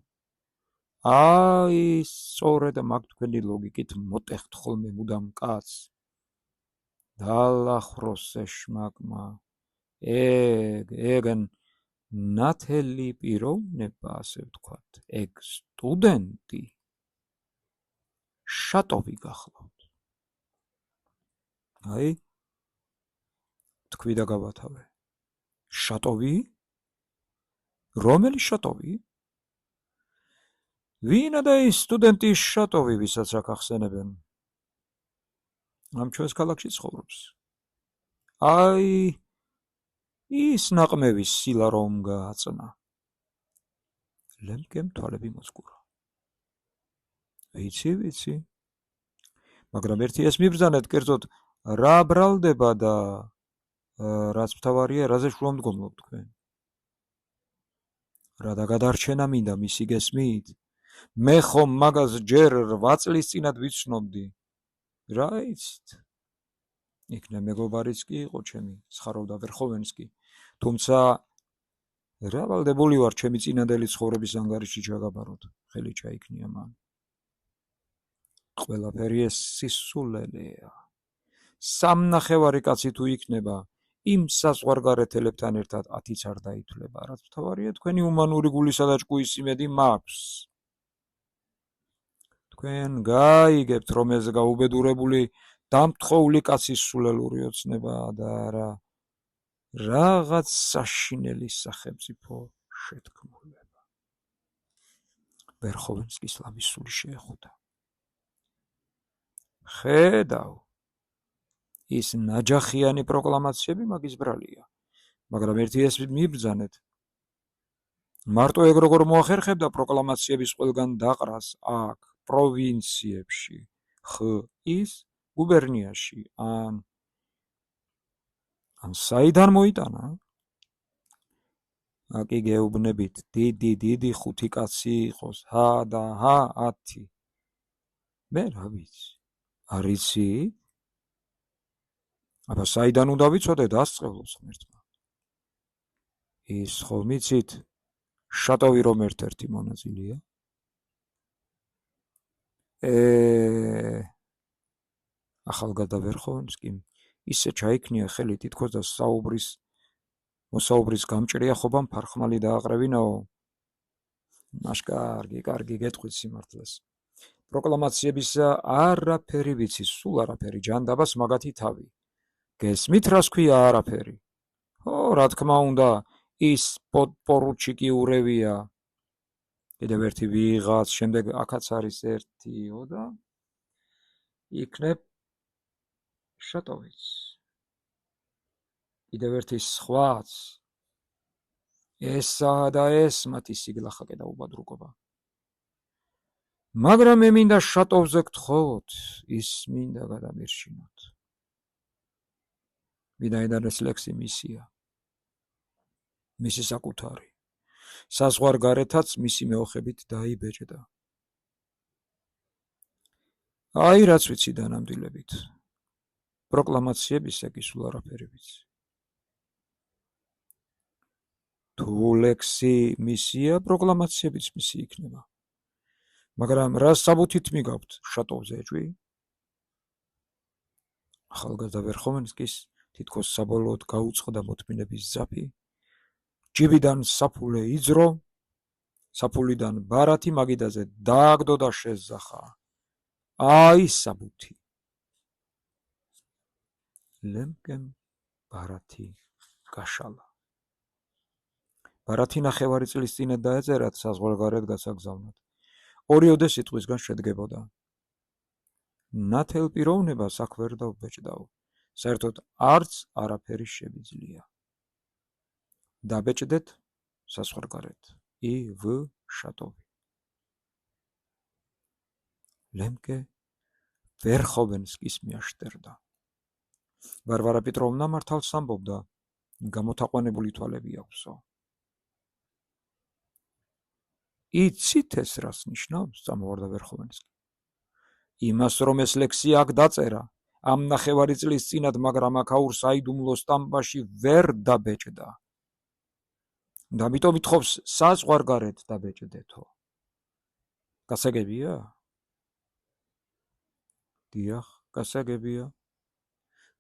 აი, სწორედ მაგ თქვენი ლოგიკით მოტეხთ ხოლმე მუდამ კაცს. დაალახროს ეშმაკმა. ეგ ნათელი პიროვნება, ასე ვთქვათ, ეგ სტუდენტი შატოვი გახლავთ. აი, თქვი და გავათავე. შატოვი? რომელი შატოვი? ვინა და ის სტუდენტი შატოვი, ვისაც აქ ახსენებენ? ამ ჩვენს ქალაქში ცხოვრობს. აი, ის ნაყმევის სილა რომ გააწნა. ლემკემ თვალები მოწყურა. ვიცი, მაგრამ ერთი ეს მიბრძანეთ, კერძოდ რა ბრალდება და რაც მთავარია, რაზე შუამდგომლობ თქვენ? რა დაგადარჩენა მინდა მისი გესმით? მე ხომ მაგას ჯერ 8 წლის წინათ ვიცნობდი. რა იცით? იქნებ მეგობარიც კი იყო ჩემი, სხარობდა ვერხოვენსკი. თუმცა რა ვალდებული ვარ ჩემი წინადელი ცხოვრების ანგარიში ჩაგაბაროთ, ხელი ჩაიქნია მან. ყველაფერი ეს სისულელეა. სამნახევარი კაცი თუ იქნება, იმ საზღვარგარეთელებთან ერთად 10-იც არ დაითვლება, რაც მთავარია თქვენი უმანური გულისა და ჭკუის იმედი მაქვს. თქვენ გაიგებთ, რომ ეს გაუბედურებული დამთხოვლი კაცის სულელური ოცნებაა და არა რაღაც საშინელი სახელმწიფო შეთქმულება. ვერხოვენსკის ლამისული შეეხუდა. ხედავ, ის ნაჯახიანი პროკლამაციები მაგის ბრალია, მაგრამ ერთი ეს მიბრძანეთ. მარტო ეგ როგორ მოახერხებდა პროკლამაციების ყველგან დაყრას აქ, პროვინციებში, ის გუბერნიაში, ან საიდან მოიტანა? აკი გეუბნებით, დიდი 5 კაცი იყოს, ჰა და ჰა 10. მე რა ვიცი? არ იცი? აბა საიდან უნდა ვიცოდე, დასწყევლოს ღმერთმა. ის ხომ იცით, შატოვი რომ ერთ-ერთი მონაწილეა? ახალგაზრდა ვერხოვენსკიმ ისე ჩაიქნია ხელი, თითქოს და მოსაუბრის გამჭრია ხობამ ფარხმალი დააყრევინაო. კარგი გეტყვით სიმართლეს. პროკლამაციებისა არაფერი ვიცი, სულ არაფერი, ჯანდაბას მაგათი თავი. გესმით რას ქვია არაფერი? რა თქმა უნდა, ის პორუჩიკი ურევია. კიდევ ერთი ვიღაც, შემდეგ აქაც არის ერთიო და იქნებ შატოვიც. კიდევ ერთი სხვაც. ესა და ეს მათი სიგლახაკე და უბადრუკობა. მაგრამ მე მინდა შატოვზე გთხოვოთ, ის მინდა გადამირშინოთ. ვინაიდან ეს ლექსი მისია, მისი საკუთარი. საზღვარგარეთაც მისი მეოხებით დაიბეჭდა. აი რაც ვიცი დანამდვილებით. პროკლამაციებისა კი სულ არაფერი ვიცი. თუ ლექსი მისია, პროკლამაციებიც მისი იქნება. მაგრამ რა საბუთით მიგავთ შატოვზე ეჭვი? ახალგაზრდა ვერხოვენსკის თითქოს საბოლოოდ გაუწყდა მოთმინების ძაფი. ჯიბიდან საფულე იძრო, საფულიდან ბარათი მაგიდაზე დააგდო და შეზახა. აი საბუთი. ლემკემ ბარათი გაშალა. ბარათი 9 წლის წინათ დაეწერათ საზღვარგარეთ გასაგზავნად. 2 სიტყვისგან შედგებოდა. ნათელ პიროვნებას აქ ვერ დავბეჭდავ, საერთოდ არც არაფერი შევიძლია. დაბეჭდეთ საზღვარგარეთ. I.V. შატოვი. ლემკე ვერხოვენსკის მიაშტერდა. ვარვარა პეტროვნა მართალს ამბობდა, გამოთაყვანებული თვალები აქვსო. იცით ეს რას ნიშნავს? წამოვარდა ვერხოვენსკი. იმას, რომ ეს ლექსი აქ დაწერა, ამ 9 წლის წინათ, მაგრამ აქაურ საიდუმლო სტამბაში ვერ დაბეჭდა. და ამიტომ ითხოვს საზღვარგარეთ დაბეჭდეთო. გასაგებია? დიახ, გასაგებია.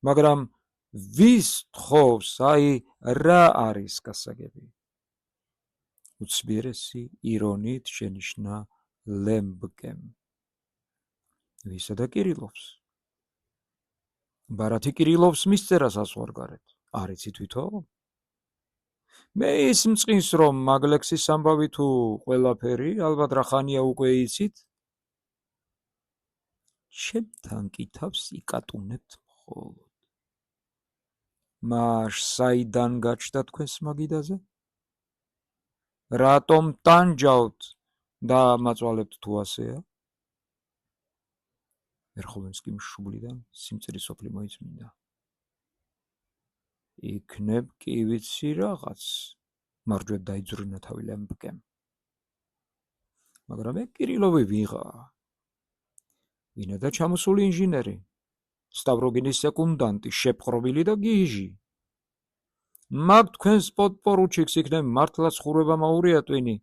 მაგრამ ვის თხოვს, აი რა არის გასაგები? უცბიერესი ირონიით შენიშნა ლემკემ. ვისა და კირილოვს. ბარათი კირილოვს მისწერა საზღვარგარეთ. არ იცით ვითომ? მე ის მწყინს, რომ მაგ ლექსის ამბავი თუ ყველაფერი, ალბათ რა ხანია უკვე იცით? ჩემთან კი თავს იკატუნებთ მხოლოდ. მაშ საიდან გაჩნდა თქვენს მაგიდაზე? რატომ ტანჯავთ და მაწვალებთ თუ ასეა? ვერხოვენსკიმ შუბლიდან სიმწირის სოფლი მოიწმინდა. იქნებ კი ვიცი რაღაც, მარჯვედ დაიძვრინა თავი ლემპკემ. მაგრამ ეგ კირილოვი ვიღაა. ვინადა ჩამოსული ინჟინერი, სტავროგინის სეკუნდანტი, შეპყრობილი და გიჟი. მაგ თქვენს პოდპორუჩიკს იქნებ მართლაც ხურება მაურია ტვინი,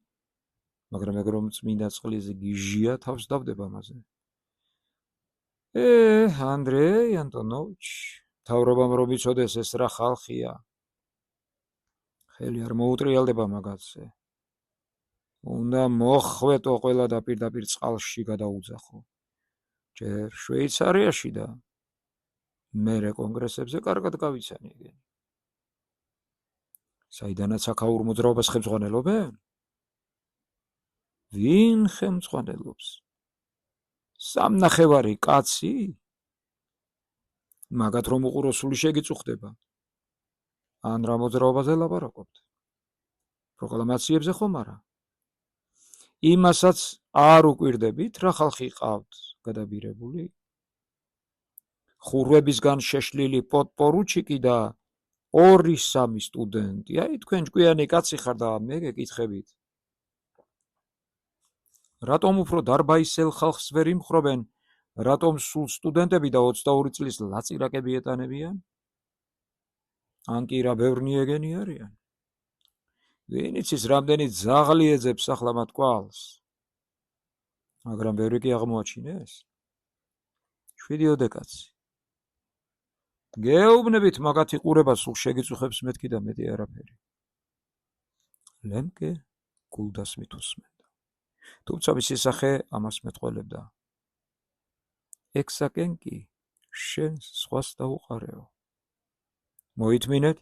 მაგრამ ეგ რომ წმინდა წყლის გიჟია, თავს დავდება ამაზე. ანდრეი ანტონოვიჩ, თავრობამ რომ იცოდეს ეს რა ხალხია, ხელი არ მოუტრიალდება მაგაზე. უნდა მოხვეტო ყველა და პირდაპირ წყალში გადაუძახო. ჯერ შვეიცარიაში და მერე კონგრესებზე კარგად გავიცანიებენ. საიდანაც აქაურ მოძრაობას ხელმძღვანელობენ? ვინ ხელმძღვანელობს? სამნახევარი კაცი? მაგათ რომ უყურო სული შეგიწუხდება. ან რა მოძრაობაზე ლაპარაკობთ? პროკლამაციებზე ხომ არა? იმასაც არ უკვირდებით, რა ხალხი ყავთ გადაბირებული? ხურვებისგან შეშლილი პოდპორუჩიკი და 2-3 სტუდენტი. აი თქვენ ჭკვიანი კაცი ხარ და მე გეკითხებით. რატომ უფრო დარბაისელ ხალხს ვერ იმხრობენ, რატომ სულ სტუდენტები და 22 წლის ლაწირაკები ეტანებიან? ან კი რა ბევრნი ეგენი არიან? ვინ იცის რამდენი ძაღლი ეძებს ახლა მათ კვალს? მაგრამ ბევრი კი აღმოაჩინეს? 7 კაცი. გეუბნებით მაგათი ყურება სულ შეგიწუხებს მეთქი და მეტი არაფერი. ლემკე გულდასმით უსმენდა. თუმცა მისი სახე ამას მეტყველებდა. ექსაკენ კი შენს სხვას დაუყარეო. მოითმინეთ?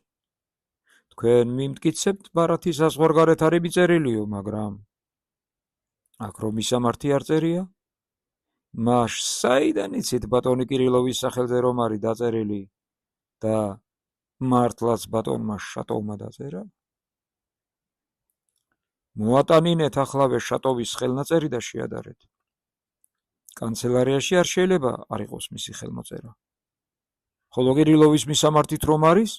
თქვენ მიმტკიცებთ ბარათის საზღვარგარეთ არის მიწერილიო, მაგრამ აქ რომ მისამართი არ წერია? მაშ საიდან იცით ბატონი კირილოვის სახელზე რომ არის დაწერილი და მართლაც ბატონმა შატოვმა დაწერა? მოატანინეთ ახლავე შატოვის ხელნაწერი და შეადარეთ. კანცელარიაში არ შეიძლება არ იყოს მისი ხელმოწერა. ხოლო კირილოვის მისამართით რომ არის?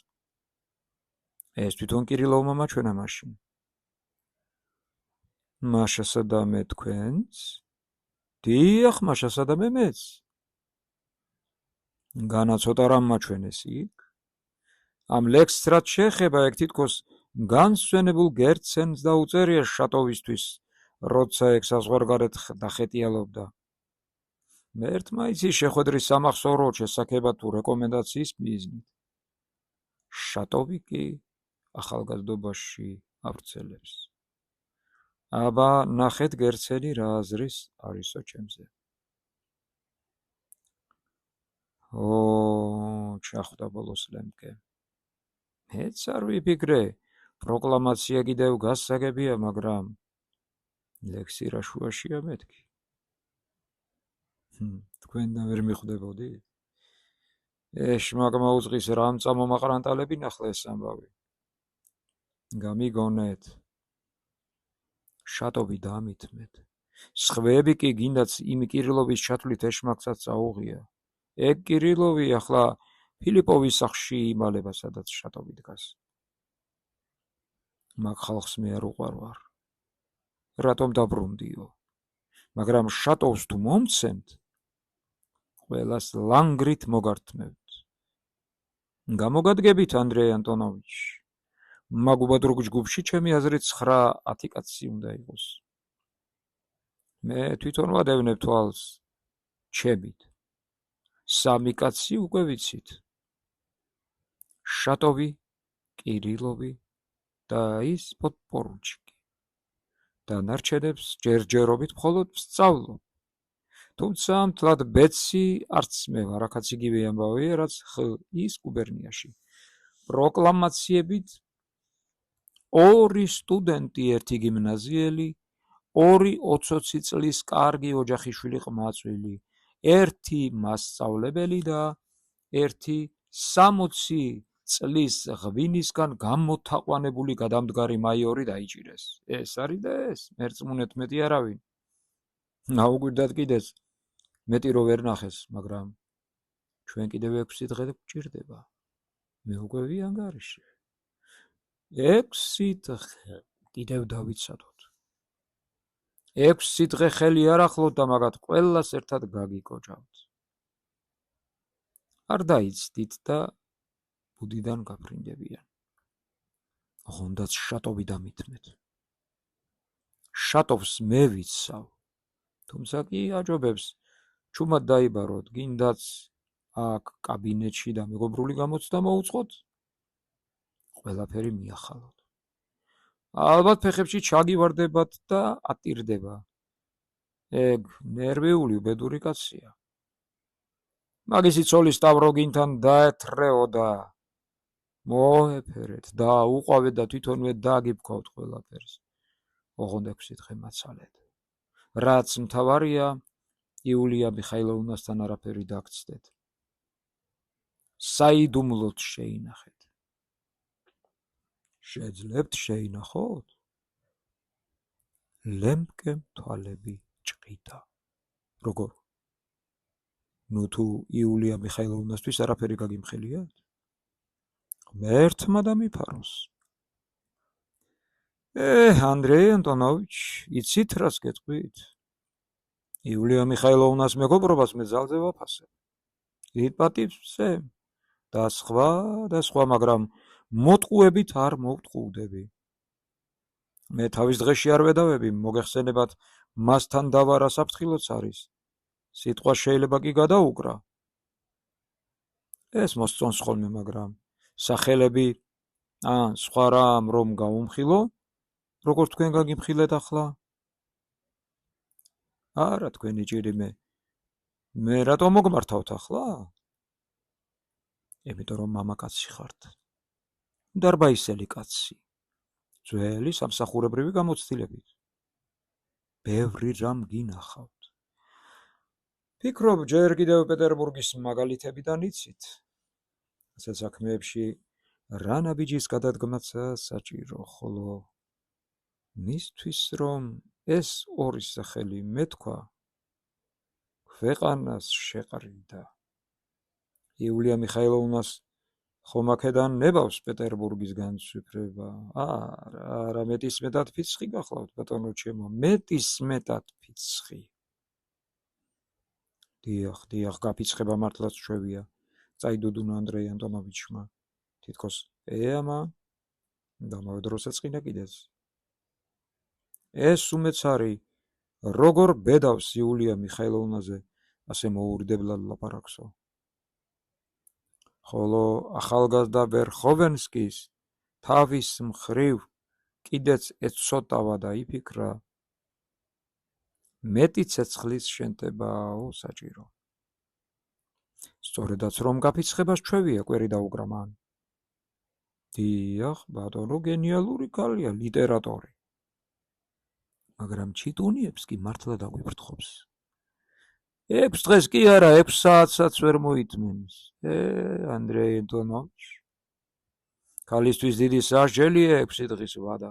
ეს თვითონ კირილოვმა მაჩვენა მაშინ. მაშასა და მე თქვენს? დიახ, მაშასა და მე მეც. განა ცოტა რამ მაჩვენეს იქ? ამ ლექსს რაც შეეხება, ეგ თითქოს განსვენებულ გერცენს დაუწერია შატოვისთვის, როცა ეგ საზღვარგარეთ დახეტიალობდა. მე ერთმა იცი შეხვედრის სამახსოვრო შესაქება თუ რეკომენდაციის მიზნით. შატოვი კი ახალგაზრდობაში ავრცელებს. აბა ნახეთ გერცენი რა აზრის არისო ჩემზე. ჩახვდა ბოლოს ლემკე. მეც არ ვიფიქრე, პროკლამაცია კიდევ გასაგებია, მაგრამ ლექსი რა შუაშია მეთქი. თქვენ და ვერ მიხვდებოდი? შმაგმა უძღის რამ წამომაყრანტალები ნახლა ეს ამბავი. გამიგონეთ. შატოვი დამითმეთ. სხვები კი გინდაც იმ კირილოვის ჩათვლით ეშმაკსაც აუღია. ეგ კირილოვი ახლა ფილიპოვის სახლში იმალება, სადაც შატოვი დგას. მაგ ხალხს მე არ უყვარვარ. რატომ დაბრუნდიო? მაგრამ შატოვს თუ მომცემთ, ყველას ლანგრით მოგართმევთ. გამოგადგებით, ანდრეი ანტონოვიჩ. მაგ უბადროგ ჯგუფში ჩემი აზრით 9-10 კაცი უნდა იყოს. მე თვითონ ვადევნებ თვალს ჩემით. 3 კაცი უკვე ვიცით. შატოვი, კირილოვი და ის პოდპორუჩიკი. დანარჩენებს ჯერჯერობით მხოლოდ ვსწავლობ. თუმცა მთლად ბეცი არც მე ვარ, აქაც იგივე ამბავია, რაც ის გუბერნიაში. პროკლამაციებით 2 სტუდენტი, 1 გიმნაზიელი, 2 20 წლის კარგი ოჯახიშვილი ყმაწვილი, 1 მასწავლებელი და 1 60 წლის ღვინისგან გამოთაყვანებული გადამდგარი მაიორი დაიჭირეს. ეს არის და ეს, მერწმუნეთ მეტი არავინ. აუგვირდათ კიდეც, მეტი რო ვერ ნახეს, მაგრამ ჩვენ კიდევ 6 დღე გვჭირდება. მე უკვე ვიანგარიშე. 6 დღე კიდევ დავიცადოთ. 6 დღე ხელი არ ახლოთ და მაგათ ყველას ერთად გაგიკოჭავთ. არ დაიცდით და ბუდიდან გაფრინდებიან. ოღონდაც შატოვი დამითმეთ. შატოვს მე ვიცავ. თუმცა კი აჯობებს, ჩუმად დაიბაროთ, გინდაც აქ კაბინეტში და მეგობრული გამოცდა მოუწყოთ. ყველაფერი მიახალოთ. ალბათ ფეხებში ჩაგივარდებათ და ატირდება. ეგ ნერვიული ბედური კაცია. მაგისი ცოლი სტავროგინთან დაეთრეო და მოეფერეთ და უყვავეთ და თვითონვე დაგიფქვავთ ყველაფერს. ოღონდ 6 დღე მაცალეთ. რაც მთავარია, იულია მიხაილოვნასთან არაფერი დაგცდეთ. საიდუმლოდ შეინახეთ. შეძლებთ შეინახოთ? ლემკემ თვალები ჭყიდა. როგორ? ნუ თუ იულია მიხაილოვნასთვის არაფერი გაგიმხელიათ? ღმერთმა დამიფაროს. ანდრეი ანტონოვიჩ, იცით რას გეტყვით? იულია მიხაილოვნას მეგობრობას მე ძალზე ვაფასებ. დიდ პატივზე და სხვა, მაგრამ მოტყუებით არ მოვტყუდები. მე თავის დღეში არ ვედავები, მოგეხსენებათ, მასთან დავარა საფრთხილოც არის. სიტყვა შეიძლება კი გადაუკრა. ეს მოსწონს ხოლმე, მაგრამ სახელები, სხვა რამ რომ გაუმხილო, როგორ თქვენ გაგიმხილეთ ახლა? არა, თქვენი ჭირი მე რატომ მოგმართავთ ახლა? იმიტომ რომ მამაკაცი ხართ. დარბაისელი კაცი. ძველი სამსახურებრივი გამოცდილებით. ბევრი რამ გინახავთ. ფიქრობ, ჯერ კიდევ პეტერბურგის მაგალითებიდან იცით. ასე საქმეებში რა ნაბიჯის გადადგმაცა საჭირო, ხოლო მისთვის რომ ეს ორი სახელი მეთქვა, ქვეყანას შეყრიდა. იულია მიხაილოვნას ხომ აქედან ნებავს პეტერბურგის განცვიფრება? არა, მეტისმეტად ფიცხი გახლავთ, ბატონო ჩემო, მეტისმეტად ფიცხი. დიახ, გაფიცხება მართლაც ჩვევია, წაიდუდუნა ანდრეი ანტონოვიჩმა. თითქოს ეამა და ამავე დროს ეწყინა კიდეც. ეს უმეც არის, როგორ ბედავს იულია მიხაილოვნაზე ასე მოურიდებლად ლაპარაკსო. ხოლო ახალგაზრდა ვერხოვენსკის თავის მხრივ კიდეც ეცოტავა და იფიქრა, მეტი ცეცხლის შენთებაო საჭირო. სწორედაც რომ გაფიცხებას ჩვევია, კვერი დაუკრა მან. დიახ, ბატონო, გენიალური ქალია, ლიტერატორი. მაგრამ ჩიტუნიებს კი მართლა დაგვიფრთხობს. 6 დღეს კი არა, 6 საათსაც ვერ მოითმენს. ანდრეი ანტონოვიჩ, ქალისთვის დიდი სასჯელია 6 დღის ვადა.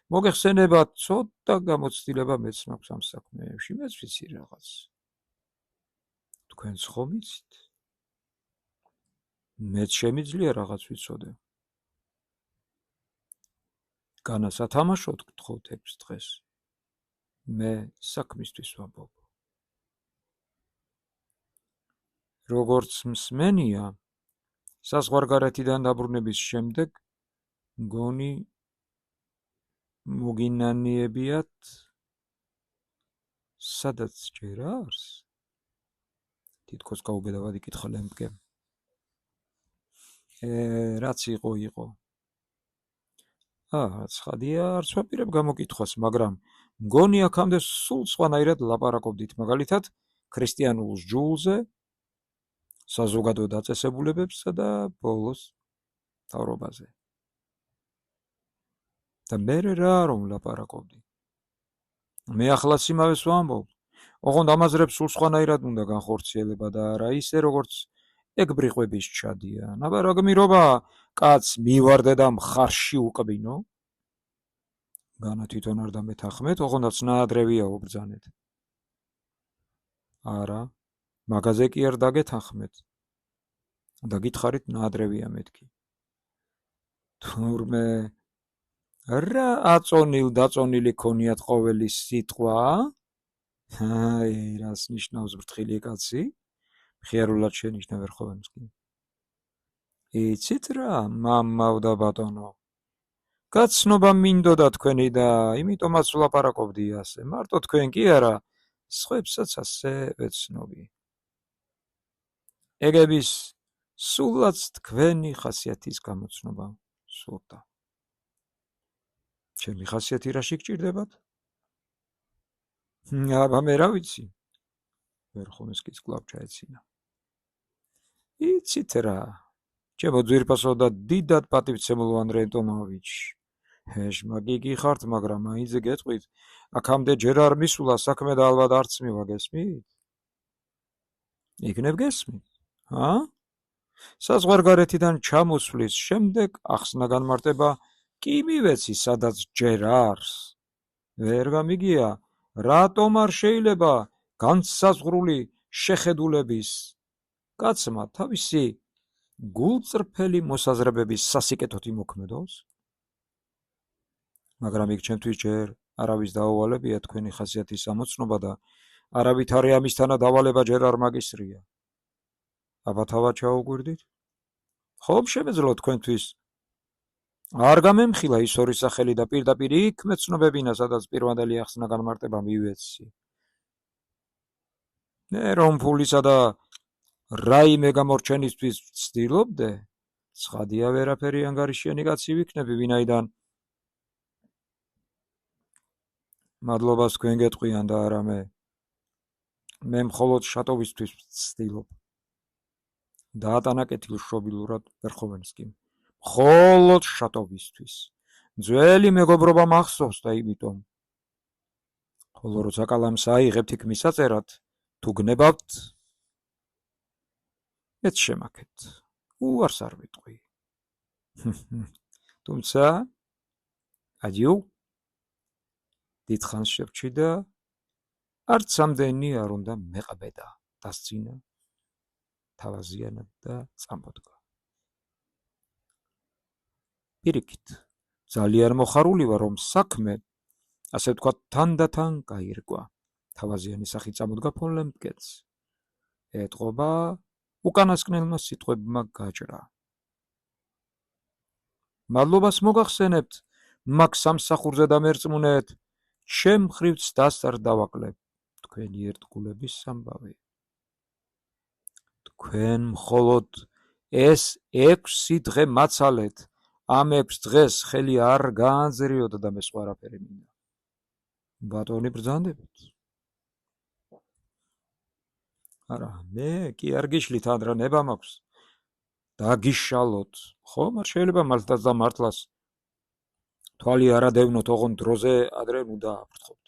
მოგეხსენებათ, ცოტა გამოცდილება მეც მაქვს ამ საქმეებში, მეც ვიცი რაღაც. თქვენც ხომ იცით? მეც შემიძლია რაღაც ვიცოდე. განასათამაშოთ გთხოვთ 6 დღეს. მე საქმისთვის ვამბობ. როგორც მსმენია, საზღვარგარეთიდან დაბრუნების შემდეგ მგონი მოგინანიებიათ სადაც ჯერ არს? თითქოს გაუბედავად იკითხა ლემკემ. რაც იყო. ცხადია, არც ვაპირებ გამოკითხვას, მაგრამ მგონი აქამდე სულ სხვანაირად ლაპარაკობდით, მაგალითად, ქრისტიანულ სჯულზე, საზოგადო დაწესებულებებსა და ბოლოს მთავრობაზე. და მე რა რომ ლაპარაკობდი? მე ახლაც იმავეს ვამბობ. ოღონდ ამაზრებს სულ სხვანაირად უნდა განხორციელება და არა ისე, როგორც ეგ ბრიყვების ჩადიან. აბა რა გმირობა, კაც მივარდე და მხარში უყბინო. განა თვითონ არ დამეთანხმეთ, ოღონდაც ნაადრევია უბრძანეთ. არა, მაგაზე კი არ დაგეთანხმეთ. და გითხარით ნაადრევია მეთქი. თურმე რა აწონილ-დაწონილი ქონიათ ყოველი სიტყვა? აი, რას ნიშნავს ბრთხილი კაცი? მხიარულად შენიშნა ვერხოვენსკი. იცით რა, მამაო და ბატონო. გაცნობა მინდოდა თქვენი და იმიტომაც ვლაპარაკობდი ასე. მარტო თქვენ კი არა, სხვებსაც ასე ვეცნობი. ეგების სულაც თქვენი ხასიათის გამოცნობა სურდა. ჩემი ხასიათი რაში გჭირდებათ? აბა მე რა ვიცი? ვერხოვენსკის კვლავ ჩაეცინა. იცით რა, ჩემო ძვირფასო და დიდად პატივცემულო ანდრე ანტონოვიჩ. ჰეშმაგი გიხართ, მაგრამ მაინც გეტყვით, აქამდე ჯერ არ მისულა საქმე და ალბათ არც მივა, გესმით? იქნებ გესმით? საზღვარგარეთიდან ჩამოსვლის შემდეგ ახსნა განმარტება კი მივეცი, სადაც ჯერ არს. ვერ გამიგია, რატომ არ შეიძლება განსაზღვრული შეხედულების კაცმა თავისი გულწრფელი მოსაზრებების სასიკეთოდ იმოქმედოს? მაგრამ იქ ჩემთვის ჯერ არავის დაუვალებია თქვენი ხასიათის ამოცნობა და არავითარი ამისთანა დავალება ჯერ არ მაგისტრია. აბა თავად ჩაუგვირდით? ხომ შემეძლო თქვენთვის არ გამემხილა ის ორი სახელი და პირდაპირ იქ მეცნობებინა, სადაც პირვანდელი ახსნა განმარტება მივეცი. მე რომ ფულისა და რაიმე გამორჩენისთვის ვცდილობდე, ცხადია ვერაფერი ანგარიშიანი კაცი ვიქნები, ვინაიდან მადლობას თქვენ გეტყვიან და არა მე. მე მხოლოდ შატოვისთვის ვცდილობ. დაატანა კეთილ შობილურად ვერხოვენსკიმ. მხოლოდ შატოვისთვის. ძველი მეგობრობა მახსოვს და იმიტომ. ხოლო როცა კალამს აიღებთ იქ მისაწერად, თუ გნებავთ, მეც შემაქეთ. უარს არ ვიტყვი. თუმცა, ადიუ, დიდხანს შევრჩი და არც ამდენი არ უნდა მეყბედა, დასცინა, თავაზიანად და წამოდგა. პირიქით, ძალიან მოხარული ვარ, რომ საქმე, ასე ვთქვათ, თანდათან გაირკვა. თავაზიანი სახით წამოდგა ფონ ლემპკენს. ეტყობა უკანასკნელმა სიტყვებმა გაჭრა. მადლობას მოგახსენებთ, მაგ სამსახურზე დამერწმუნეთ, ჩემ მხრივ ცდას არ დავაკლებ, თქვენი ერთგულების ამბავი. თქვენ მხოლოდ ეს 6 დღე მაცალეთ, ამ 6 დღეს ხელი არ გაანძრიოთ და მე სხვა არაფერი მინდა. ბატონი ბრძანდებით? არა, მე კი არ გიშლით, ანდრა ნება მაქვს. დაგიშალოთ, ხომ არ შეიძლება მართლაც და მართლას თვალი არ ადევნოთ, ოღონდ დროზე ადრე ნუ დააფრთხობთ.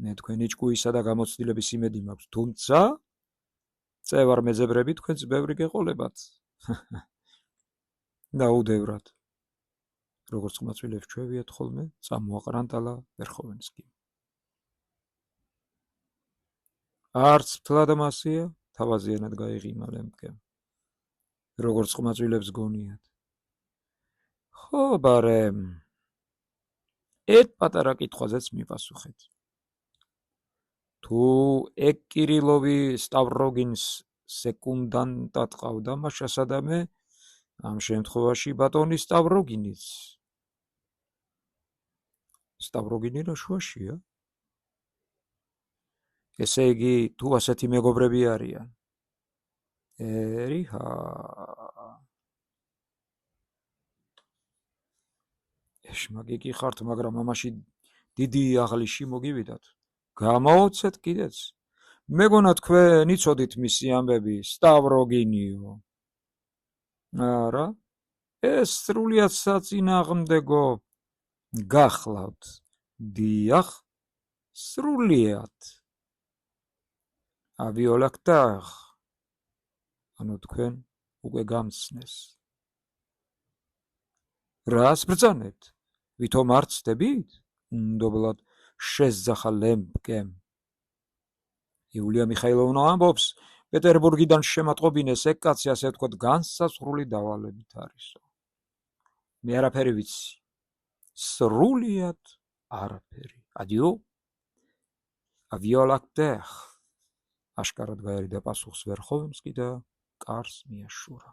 მე თქვენი ჭკუისა და გამოცდილების იმედი მაქვს, თუმცა წევარ მეძებრები თქვენც ბევრი გეყოლებათ. დაუდევრად. როგორც ყმაწვილებს ჩვევიათ ხოლმე, წამოაყრანტალა ვერხოვენსკი. არც თლად მასია, თავაზიანად გაიღიმა ლემპკემ. როგორც ყმაწვილებს გონიათ. ხო, ბარემ, ერთ პატარა კითხვაზეც მიპასუხეთ. თუ ეგ კირილოვი სტავროგინს სეკუნდანტად ყავდა, მაშა სადამე ამ შემთხვევაში ბატონი სტავროგინიც. სტავროგინი რა შუაშია? ესე იგი, თუ ასეთი მეგობრები არიან. ერიჰა. ეშმაგი კი ხართ, მაგრამ ამაში დიდი აღლიში მოგივიდათ. გამოვცეთ კიდეც. მეგონა თქვენ იცოდით მისი ამბები, სტავროგინიო. არა, ეს სრულიად საწინააღმდეგო გახლავთ. დიახ, სრულიად. À violacteur. ანუ თქვენ უკვე გამცნეს. რას ბრძანებთ? ვითომ არ ცდებით? უნდობლად შესძახა ლემპკემ. იულია მიხაილოვნა ამბობს, პეტერბურგიდან შემატყობინეს ეგ კაცი, ასე ვთქვათ, განსაზღვრული დავალებით არისო. მე არაფერი ვიცი. სრულიად არაფერი. ადიო. ავიოლაქტეხ. აშკარად გაერიდა პასუხს ვერხოვენსკი და კარს მიაშურა.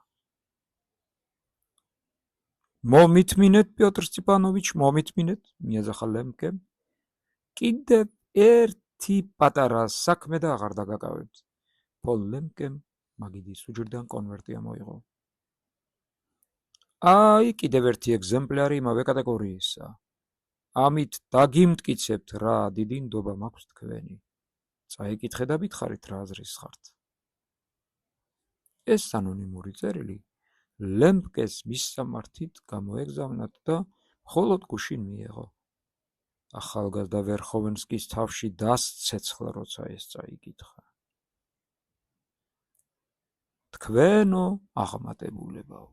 მომითმინეთ, პიოტრ სტეპანოვიჩ, მომითმინეთ, მიაძახა ლემპკემ. კიდევ ერთი პატარა საქმე და აღარ დაგაკავებთ. პოლ ლემპკემ მაგიდის უჯრდან კონვერტი ამოიღო. აი, კიდევ ერთი ეგზემპლარი იმავე კატეგორიისა. ამით დაგიმტკიცებთ, რა დიდი ნდობა მაქვს თქვენი. წაიკითხე და მითხარით, რა აზრის ხართ. ეს ანონიმური წერილი ლემპკეს მისამართით გამოეგზავნათ და მხოლოდ გუშინ მიეღო. ახალგაზრდა ვერხოვენსკის თავში დასცეცხლა, როცა ეს წაიკითხა. თქვენო აღმატებულებაო,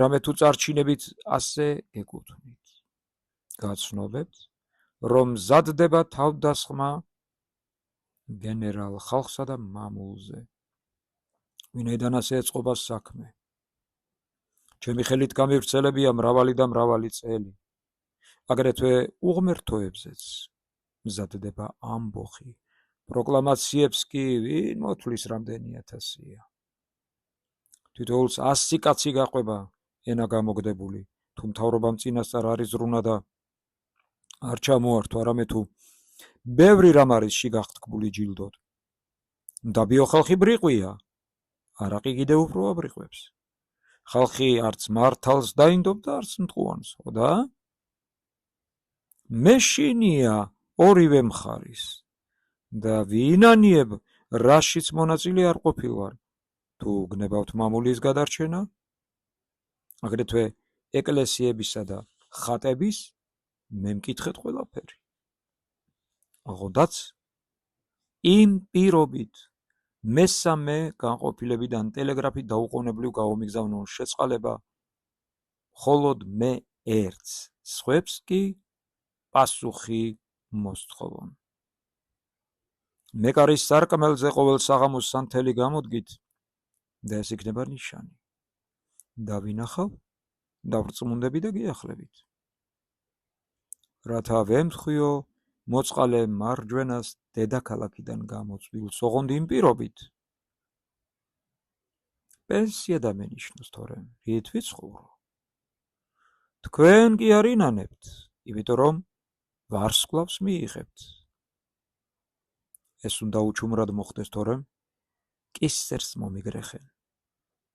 რამე თუ წარჩინებით ასე გეკუთვნით. გაცნობებთ, რომ მზადდება თავდასხმა გენერალ ხალხსა და მამულზე. ვინაიდან ასე ეწყობა საქმე. ჩემი ხელით გამივრცელებია მრავალი და მრავალი წელი. აგრეთვე უღმერთოებზეც მზადდება ამბოხი. პროკლამაციებს კი ვინ მოთვლის რამდენი ათასია. თითოეულს 100 კაცი გაყვება ენა გამოგდებული, თუ მთავრობამ წინასწარ არის ზრუნა და არ ჩამოართვა, არამედ თუ ბევრი რამ არის შიგახტკბული ჯილდოდ. მდაბიო ხალხი ბრიყვია, არაყი კიდევ უფრო აბრიყვებს. ხალხი არც მართალს დაინდობდა, არც მტყუანს, ხოდა? მეშინია ორივე მხარის და ვინანიებ რაშიც მონაწილე არ ყოფილვარ, თუ გნებავთ მამულის გადარჩენა, აგრეთვე ეკლესიებისა და ხატების მე მკითხეთ ყველაფერი. აღოდაც იმ პირობით მესამე განყოფილებიდან ტელეგრაფით დაუყოვნებლივ გაუმიგზავნონ შეწყალება მხოლოდ მე ერთს, სხვებს კი პასუხი მოსთხოვონ. მეკარის სარკმელზე ყოველ საღამოს სანთელი გამოდგით და ეს იქნება ნიშანი. დავინახავ, დავრწმუნდები და გიახლებით. რათა ვემთხვიო მოწყალე მარჯვენას დედაქალაქიდან გამოწვილ ოღონდ იმ პირობით. პენსია დამენიშნოს, თორემ რით ვიცხოვრო. თქვენ კი არ ინანებთ, იმიტომ რომ ვარსკვლავს მიიღებთ. ეს უნდა უჩუმრად მოხდეს, თორემ კისერს მომიგრეხენ.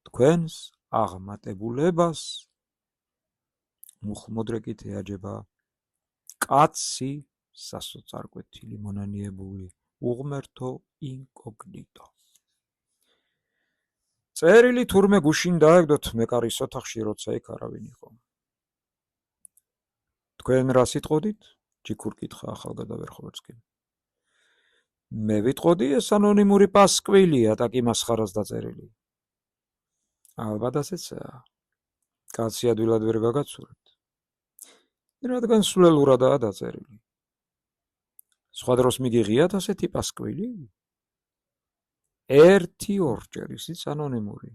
თქვენს აღმატებულებას მუხლმოდრეკით ეაჯება კაცი სასოწარკვეთილი მონანიებული უღმერთო ინკოგნიტო. წერილი თურმე გუშინ დაეგდოთ მეკარის ოთახში, როცა იქ არავინ იყო. თქვენ რა სიტყოდით? ჯიქურ კითხა ახალგაზრდა ვერხოვენსკიმ. მე ვიტყოდი, ეს ანონიმური პასკვილია, ტაკი მასხარას დაწერილი. ალბათ ასეცაა. კაცი ადვილად ვერ გაგაცურებთ. რადგან სულელურადაა დაწერილი. სხვა დროს მიგიღიათ ასეთი პასკვილი? ერთი ორჯერ, ისიც ანონიმური.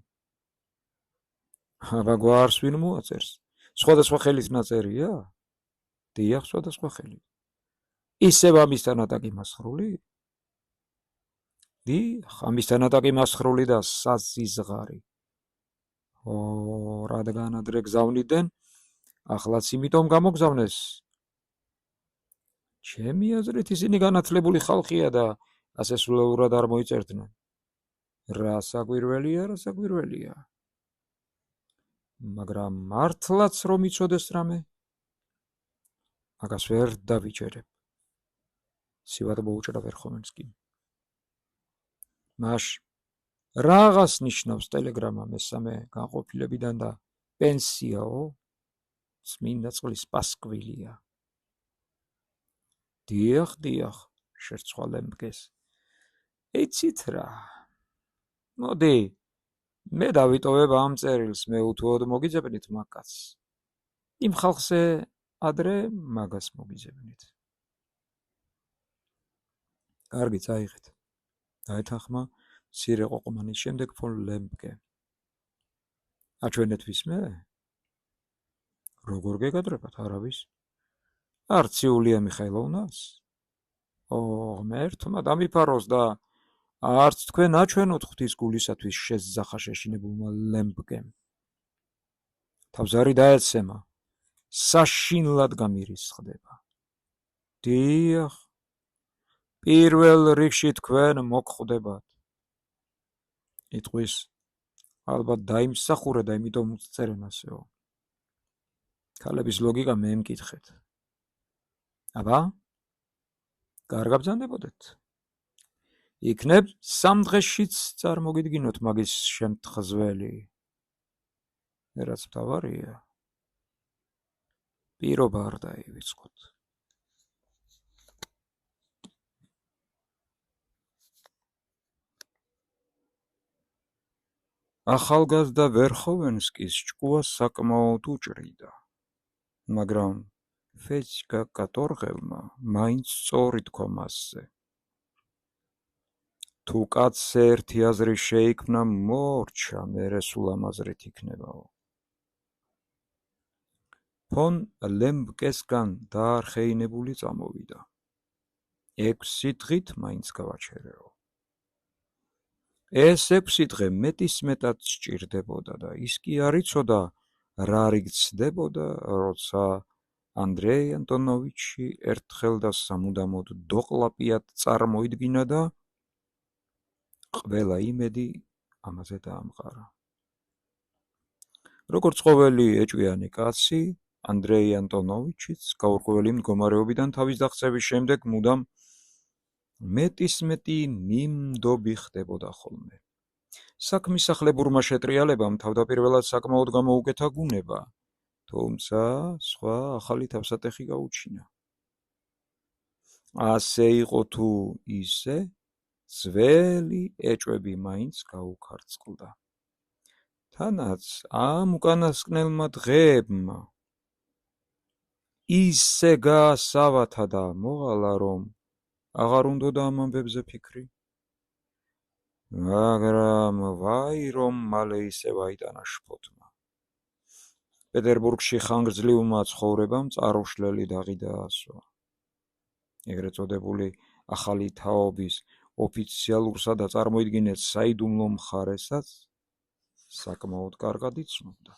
აბა გვარს ვინ მოაწერს? სხვადასხვა ხელით ნაწერია? დიახ, სხვადასხვა ხელით. ისევ ამისთანა ტაკი მასხრული? დიახ, ამისთანა ტაკი მასხრული და საზიზღარი. რადგან ადრე გზავნიდნენ, ახლაც იმიტომ გამოგზავნეს. ჩემი აზრით ისინი განათლებული ხალხია და ასე სულელურად არ მოიწერდნენ. რა საკვირველია, რა საკვირველია. მაგრამ მართლაც რომ იცოდეს რამე, მაგას ვერ დავიჯერებ. სივად მოუჭრა ვერხოვენსკიმ. მაშ რაღაც ნიშნავს ტელეგრამა მესამე განყოფილებიდან და პენსიაო? წმინდა წყლის პასკვილია. დიახ, შერწყვა ლემპკეს. იცით რა. მოდი, მე დავიტოვებ ამ წერილს, მე უთუოდ მოგიძებნით მაგაც. იმ ხალხზე ადრე მაგას მოგიძებნით. კარგი, წაიღეთ. დაეთანხმა მცირე ყოყმანის შემდეგ ფონ ლემბკე. აჩვენეთ ვისმე? როგორ გეკადრებათ, არავის? არც იულია მიხაილოვნას? ღმერთმა დამიფაროს და არც თქვენ აჩვენოთ ღვთის გულისათვის შეზძახა შეშინებულმა ლემბკემ. თავზარი დაეცემა, საშინლად გამირისხდება. დიახ, პირველ რიგში თქვენ მოგხვდებათ. იტყვის, ალბათ დაიმსახურე და იმიტომ წერენ ასეო. ქალების ლოგიკა მე მკითხეთ. აბა? კარგად ბრძანდებოდეთ. იქნებ 3 დღეშიც წარმოგიდგინოთ მაგის შემთხზველი. რაც მთავარია, პირობა არ დაივიწყოთ. ახალგაზრდა ვერხოვენსკის ჭკუა საკმაოდ უჭრიდა, მაგრამ ფეჩკა კატორღელმა მაინც სწორი თქვა მასზე. თუ კაცს ერთი აზრი შეიქმნა, მორჩა, მერე სულ ამ აზრით იქნებაო. ფონ ლემბკესგან დაარხეინებული წამოვიდა. 6 დღით მაინც გავაჩერეო. ეს 6 დღე მეტისმეტად სჭირდებოდა და ის კი არ იცოდა რა რიგცდებოდა, როცა ანდრეი ანტონოვიჩი ერთხელ და სამუდამოდ დოყლაპიად წარმოიდგინა და ყველა იმედი ამაზე დაამყარა. როგორც ყოველი ეჭვიანი კაცი, ანდრეი ანტონოვიჩიც გაურკვეველი მდგომარეობიდან თავის დაღწევის შემდეგ მუდამ მეტისმეტი მიმდობი ხდებოდა ხოლმე. საქმის სახლებურმა შეტრიალებამ თავდაპირველად საკმაოდ გამოუკეთა გუნება, თუმცა სხვა ახალი თავსატეხი გაუჩინა. ასე იყო თუ ისე, ძველი ეჭვები მაინც გაუქარწყლდა. თანაც ამ უკანასკნელმა დღეებმა ისე გაასავათა და მოღალა, რომ აღარ უნდოდა ამ ამბებზე ფიქრი. მაგრამ ვაი რომ მალე ისე ვაიტანა შფოთმა. პეტერბურგში ხანგრძლივმა ცხოვრებამ წარუშლელი დაღი დაასვა. ეგრეთ წოდებული ახალი თაობის ოფიციალურსა და წარმოიდგინეთ საიდუმლო მხარესაც საკმაოდ კარგად იცნობდა.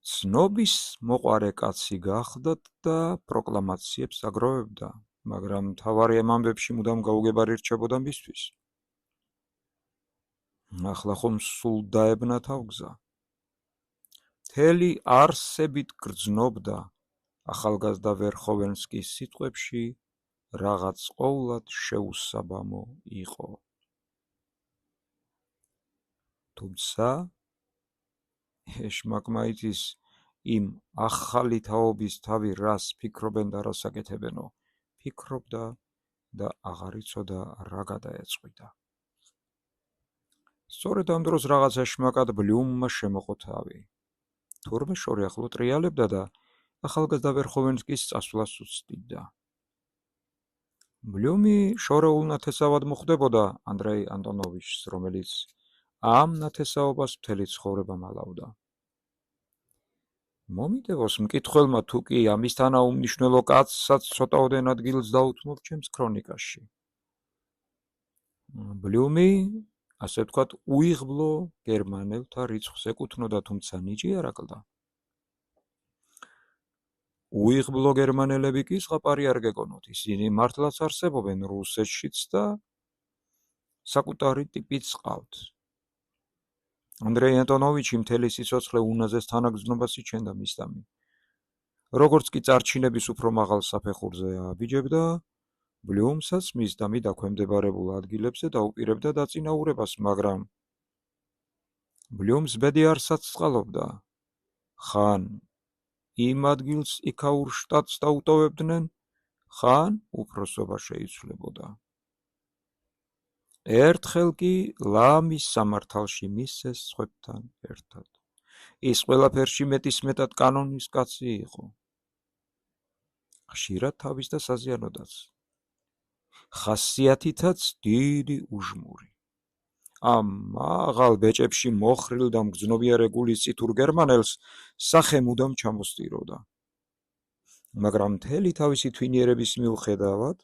ცნობის მოყარე კაცი გახდა და პროკლამაციებს აგროვებდა, მაგრამ მთავარი ამ ამბებში მუდამ გაუგებარი რჩებოდა მისთვის. ახლა ხომ სულ დაებნა თავგზა. მთელი არსებით გრძნობდა ახალგაზრდა ვერხოვენსკის სიტყვებში რაღაც ყოვლად შეუსაბამო იყო. თუმცა ეშმაკმაიცის იმ ახალი თაობის თავი რას ფიქრობენ და რას აკეთებენო, ფიქრობდა და აღარ იცოდა რა გადაეწყვიტა. სწორედ ამ დროს რაღაც ეშმაკად ბლიუმმა შემოყო თავი. თურმე შორი ახლო ტრიალებდა და ახალგაზრდა ვერხოვენსკის წასვლას უცდიდა. ბლიუმი შორეულ ნათესავად მოხვდებოდა ანდრეი ანტონოვიჩს, რომელიც ამ ნათესაობას მთელი ცხოვრება მალავდა. მომიდევოს მკითხველმა თუ კი ამისთანა უმნიშვნელო კაცსაც ცოტაოდენ ადგილს დაუთმობ ჩემს ქრონიკაში. ბლიუმი, ასე ვთქვათ, უიღბლო გერმანელთა რიცხვს ეკუთვნოდა, თუმცა ნიჭი არ აკლდა. უიღბლო გერმანელები კი ზღაპარი არ გეკონოთ, ისინი მართლაც არსებობენ რუსეთშიც და საკუთარი ტიპიც ყავთ. ანდრეი ანტონოვიჩი მთელი სიცოცხლე უნაზეს თანაგრძნობას იჩენდა მისდამი. როგორც კი წარჩინების უფრო მაღალ საფეხურზე ააბიჯებდა, ბლიუმსაც მისდამი დაქვემდებარებულ ადგილებზე დაუპირებდა დაწინაურებას, მაგრამ ბლიუმს ბედი არსაც წყალობდა. ხან იმ ადგილს იქაურ შტატს დაუტოვებდნენ, ხან უფროსობა შეიცვლებოდა. ერთხელ კი ლამის სამართალში მისცეს სხვებთან ერთად. ის ყველაფერში მეტისმეტად კანონის კაცი იყო. ხშირად თავის და საზიანოდაც. ხასიათითაც დიდი უჟმური. ამ მაღალ ბეჭებში მოხრილ და მგრძნობიარე გულის წითურ გერმანელს სახე მუდამ ჩამოსტიროდა. მაგრამ მთელი თავისი თვინიერების მიუხედავად,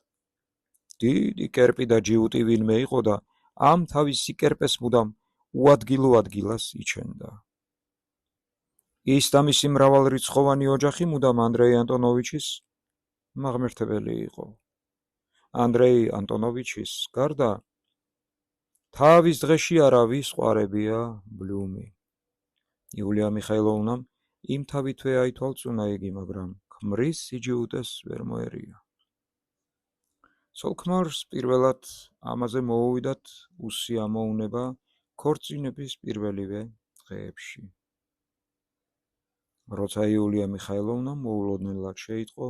დიდი კერპი და ჯიუტი ვინმე იყო და ამ თავის სიკერპეს მუდამ უადგილო ადგილას იჩენდა. ის და მისი მრავალრიცხოვანი ოჯახი მუდამ ანდრეი ანტონოვიჩის მაღმერთებელი იყო. ანდრეი ანტონოვიჩის გარდა თავის დღეში არავის ყვარებია ბლუმი. იულია მიხაილოვნამ იმ თავითვე აითვალწუნა იგი, მაგრამ ქმრის სიჯიუტეს ვერ მოერია. ცოლ-ქმარს პირველად ამაზე მოუვიდათ უსიამო უნება ქორწინების პირველივე დღეებში. როცა იულია მიხაილოვნამ მოულოდნელად შეიტყო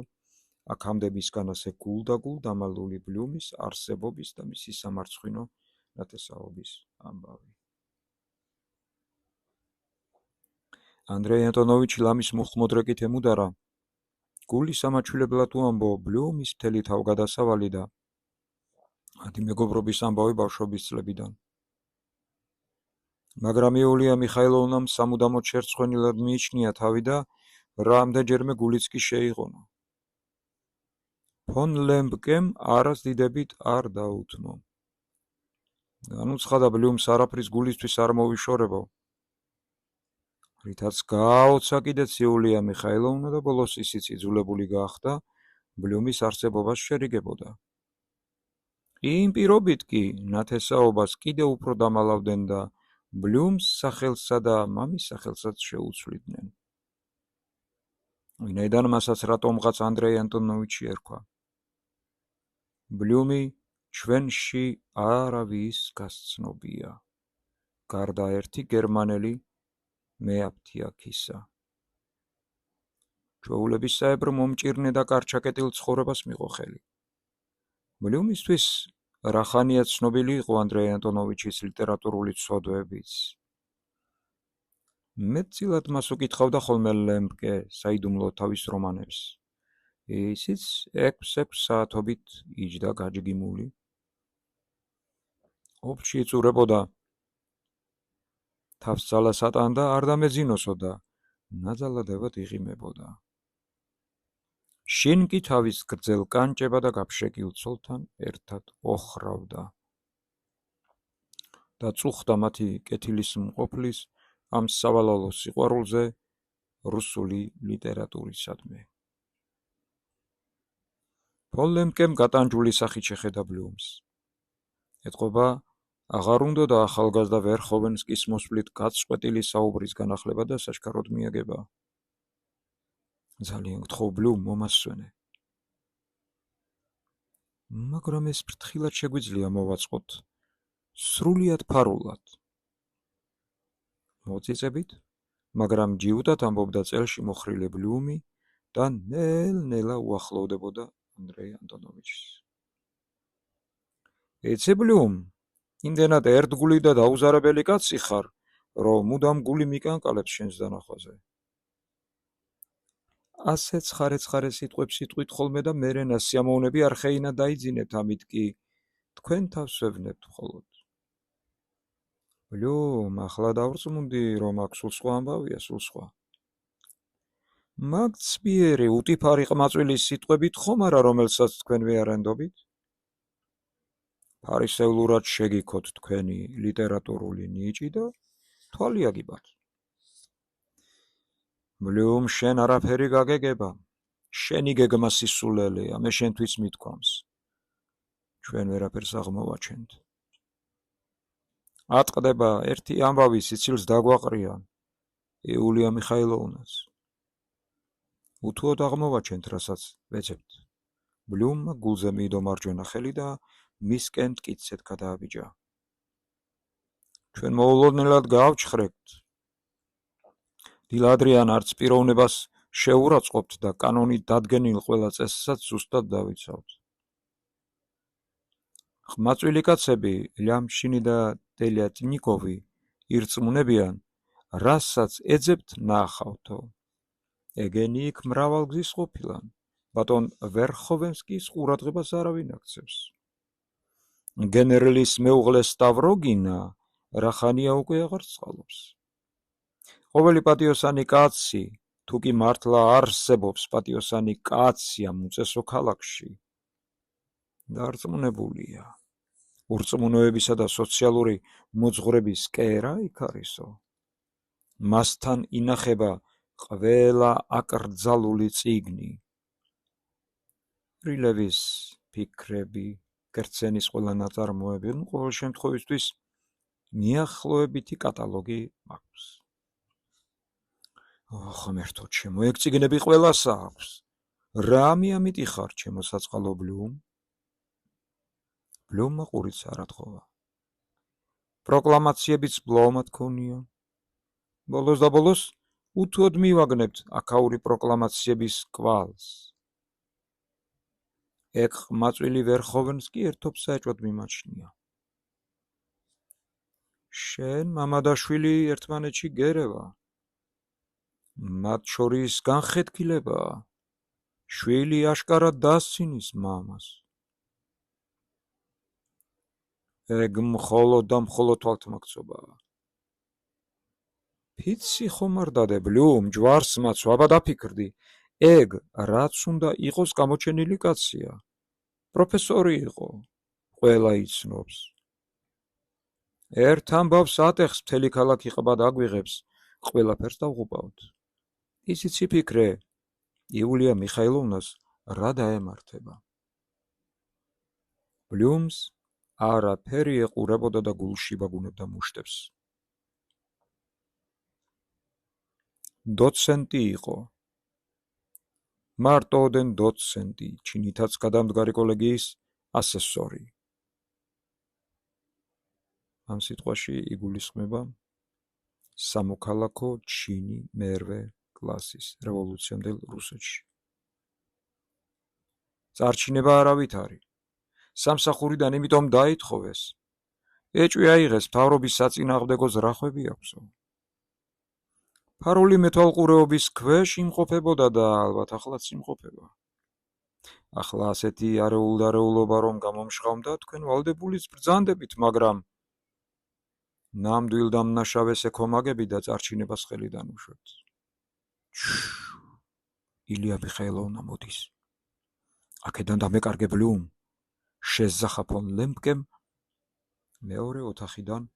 აქამდე მისგანასე გულდაგულ დამალული ბლუმის არსებობის და მისი სამარცხვინო ნათესაობის ამბავი. ანდრეი ანტონოვიჩი ლამის მუხმოდრეკით ემუდარა, გულის სამაჩვილებლად უამბო ბლუმის მთელი თავგადასავალი და მათი მეგობრობის ამბავი ბავშვობის წლებიდან. მაგრამ იულია მიხაილოვნამ სამუდამოდ შერცხვენილად მიიჩნია თავი და რამდენჯერმე გულიც კი შეიღონა. ფონ ლემბკემ არას დიდებით არ დაუთმო. განუცხადა ბლუმს არაფრის გულისთვის არ მოვიშორებო, რითაც გააოცა კიდეც იულია მიხაილოვნა და ბოლოს ისიც იძულებული გახდა ბლუმის არსებობას შერიგებოდა. იმ პირობით კი ნათესაობას კიდევ უფრო დამალავდნენ და ბლუმს სახელსა და მამის სახელსაც შეუცვლიდნენ. ვინაიდან მასაც რატომღაც ანდრეი ანტონოვიჩი ერქვა. ბლუმი ჩვენში არავის გასცნობია, გარდა ერთი გერმანელი მეაფთიაქისა. ჩვეულებისაებრ მომჭირნე და კარჩაკეტილ ცხოვრებას მიიღო ხელი. ბლუმისთვის რახანია ცნობილი იყო ანდრეი ანტონოვიჩის ლიტერატურული ცოდვებიც. მეტწილად მას უკითხავდა ხოლმე ლემბკე საიდუმლო თავის რომანებს. ისიც 6 საათობით იჯდა გაჯგიმული. ოფში იწურებოდა, თავს ძალას ატანდა, არ დამეძინოსო და ნაძალადებად იღიმებოდა. შინ კი თავის გრძელ კანჭება და გაფშეკილ ცოლთან ერთად ოხრავდა და წუხდა მათი კეთილის მყოფლის ამ სავალალო სიყვარულზე რუსული ლიტერატურისადმი. ფონ ლემბკემ გატანჯული სახით შეხედა ბლუმს. ეთყობა, აღარ უნდა და ახალგაზრდა ვერხოვენსკის მოსვლით გაწყვეტილი საუბრის განახლება და საშქაროდ მიაგება. ძალიან გთხოვ ბლუმ, მომასვენე. მაგრამ ეს ფრთხილად შეგვიძლია მოვაწყოთ, სრულიად ფარულად. მოწიწებით, მაგრამ ჯიუტად ამბობდა წელში მოხრილი ბლუმი და ნელ-ნელა უახლოვდებოდა ანდრეი ანტონოვიჩს. იცი ბლუმ, იმდენად ერთგული და დაუზარებელი კაცი ხარ, რომ მუდამ გული მიკანკალებს შენს დანახვაზე. ასეც ხარე-ცხარე სიტყვებს იტყვით ხოლმე და მერე ნასიამოვნები არხეინა დაიძინებთ, ამით კი თქვენ თავს ვებნებთ მხოლოდ. ბლუმ, ახლა დავრწმუნდი, რომ აქ სულ სხვა ამბავია, სულ სხვა. მაგ ცბიერი, უტიფარი ყმაწვილის სიტყვებით ხომ არა, რომელსაც თქვენ ვეარენდობით? ფარისევლურად შეგიქოთ თქვენი ლიტერატურული ნიჭი და თვალი აგიბათ. ბლუმ, შენ არაფერი გაგეგება, შენი გეგმა სისულელეა, მე შენთვის მithქვამს. ჩვენ ვერაფერს აღმოვაჩენთ. ატყდება ერთი ამბავი სიცილს დაგვაყრიან, იულია მიხაილოვნაც. უთუოდ აღმოვაჩენთ, რასაც ვეძებთ. ბლუმმა გულზე მიიდო მარჯვენა ხელი და მისკენ მტკიცედ გადააბიჯა. ჩვენ მოულოდნელად გავჩხრებთ. დილ ადრიან არც პიროვნებას შეურაცხყოფთ და კანონით დადგენილ ყველა წესსაც ზუსტად დავიცავთ. ყმაწვილი კაცები ლიამშინი და ტელიატნიკოვი ირწმუნებიან, რასაც ეძებთ ნახავთო. ეგენი იქ მრავალგზის ყოფილან, ბატონ ვერხოვენსკის ყურადღებას არავინ აქცევს. გენერლის მეუღლე სტავროგინა რახანია უკვე აღარ წყალობს. ყოველი პატიოსანი კაცი, თუ კი მართლა არსებობს პატიოსანი კაცი ამ უწესო ქალაქში, დარწმუნებულია, ურწმუნოებისა და სოციალური მოძღვრების კერა იქ არისო. მასთან ინახება ყველა აკრძალული წიგნი. რილევის ფიქრები, კერცენის ყველა ნაწარმოები, ყოველ შემთხვევისთვის მიახლოებითი კატალოგი აქვს. ღმერთო ჩემო, ეგ წიგნები ყველას აქვს. რა მიამიტი ხარ, ჩემო საწყალო ბლუმ? ბლუმმა ყურიც არ ათხოვა. პროკლამაციებიც ბლომად ქონია. ბოლოს და ბოლოს უთუოდ მივაგნებთ აქაური პროკლამაციების კვალს. ეგ ყმაწვილი ვერხოვენსკი ერთობ საეჭვოდ მიმაჩნია. შენ, მამა და შვილი ერთმანეთში გერევა. მათ შორის განხეთქილებაა. შვილი აშკარად დასცინის მამას. ეგ მხოლოდ და მხოლოდ თვალთმაქცობაა. ფიცი ხომ არ დადე ბლუმ, ჯვარს მაცვა, აბა დაფიქრდი. ეგ რაც უნდა იყოს გამოჩენილი კაცია. პროფესორი იყო, ყველა იცნობს. ერთ ამბავს ატეხს მთელი ქალაქი ყბად აგვიღებს, ყველაფერს დავღუპავთ. ისიც იფიქრე, იულია მიხაილოვნას რა დაემართება. ბლუმს არაფერი ეყურებოდა და გულში ბაგუნებდა მუშტებს. დოცენტი იყო. მარტოდენ დოცენტი, ჩინითაც გადამდგარი კოლეგიის ასესორი. ამ სიტყვაში იგულისხმება სამოქალაქო ჩინი მერვე კლასის რევოლუციამდელ რუსეთში. წარჩინება არავით არის. სამსახურიდან იმიტომ დაითხოვეს. ეჭვი აიღეს, მთავრობის საწინააღმდეგო ზრახვები აქვსო. ფარული მეთვალყურეობის ქვეშ იმყოფებოდა და ალბათ ახლაც იმყოფება. ახლა ასეთი არეულობა რომ გამომშღავდა, თქვენ ვალდებულიც ბრძანდებით, მაგრამ ნამდვილ დამნაშავეს ეკომაგები და წარჩინებას ხელიდან უშვებთ. ილია მიხაილოვნა მოდის. აქედან დამეკარგე ბლუმ. შეზახა ფონ ლემპკემ მეორე ოთახიდან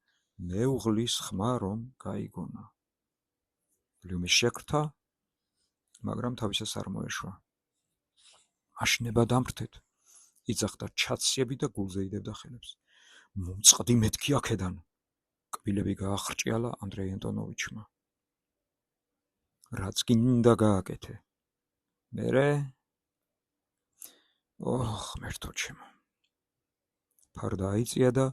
მეუღლის ხმა რომ გაიგონა. ბლუმი შეკრთა, მაგრამ თავისას არ მოეშვა. აშნება დამრთეთ, იძახდა ჩაციები და გულზე იდევდა ხელებს. მომწყდი მეთქი აქედან. კბილები გაახრჭიალა ანდრეი ანტონოვიჩმა. რაც გინდა გააკეთე. მერე ღმერთო ჩემო. ფარდა აიწია და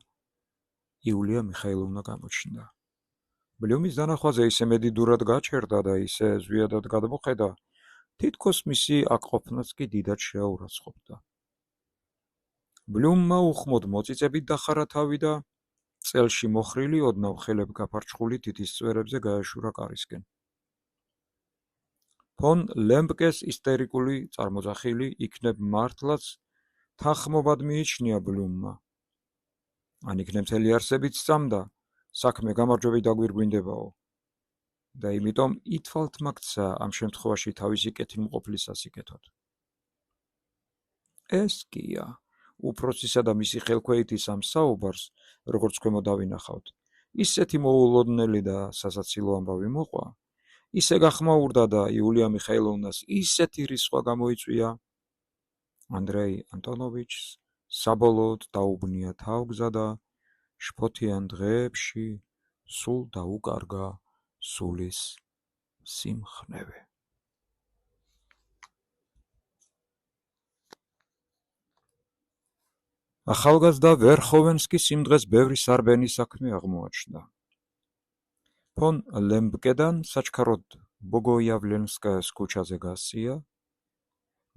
იულია მიხაილოვნა გამოჩნდა. ბლუმის დანახვაზე ისე მედიდურად გაჩერდა და ისე ზვიადად გადმოხედა, თითქოს მისი აკყოფნაც კი დიდად შეაურაცხყოფდა. ბლუმმა უხმოდ მოწიწებით დახარა თავი და წელში მოხრილი ოდნავ ხელებ გაფარჩხული თითის წვერებზე გაეშურა კარისკენ. ფონ ლემპკეს ისტერიკული წარმოძახილი იქნებ მართლაც თანხმობად მიიჩნია ბლუმმა. ან იქნებ მთელი არსებით სწამდა, საქმე გამარჯვებით დაგვირგვინდებაო. და იმიტომ ითვალთმაქცა ამ შემთხვევაში თავისი კეთილმყოფლისას იკეთოთ. ეს კია, უფროსისა და მისი ხელქვეითის ამ საუბარს, როგორც ქვემო დავინახავთ, ისეთი მოულოდნელი და სასაცილო ამბავი მოყვა, ისე გახმაურდა და იულია მიხაილოვნას ისეთი რისხვა გამოიწვია, ანდრეი ანტონოვიჩს საბოლოოდ დაუბნია თავგზა და შფოთიან დღეებში სულ დაუკარგა სულის სიმხნევე. ახალგაზრდა ვერხოვენსკის იმ დღეს ბევრი სარბენი საქმე აღმოაჩნდა. ფონ ლემპკედან საჩქაროდ ბოგოიავლენსკაიას ქუჩაზე გასწია,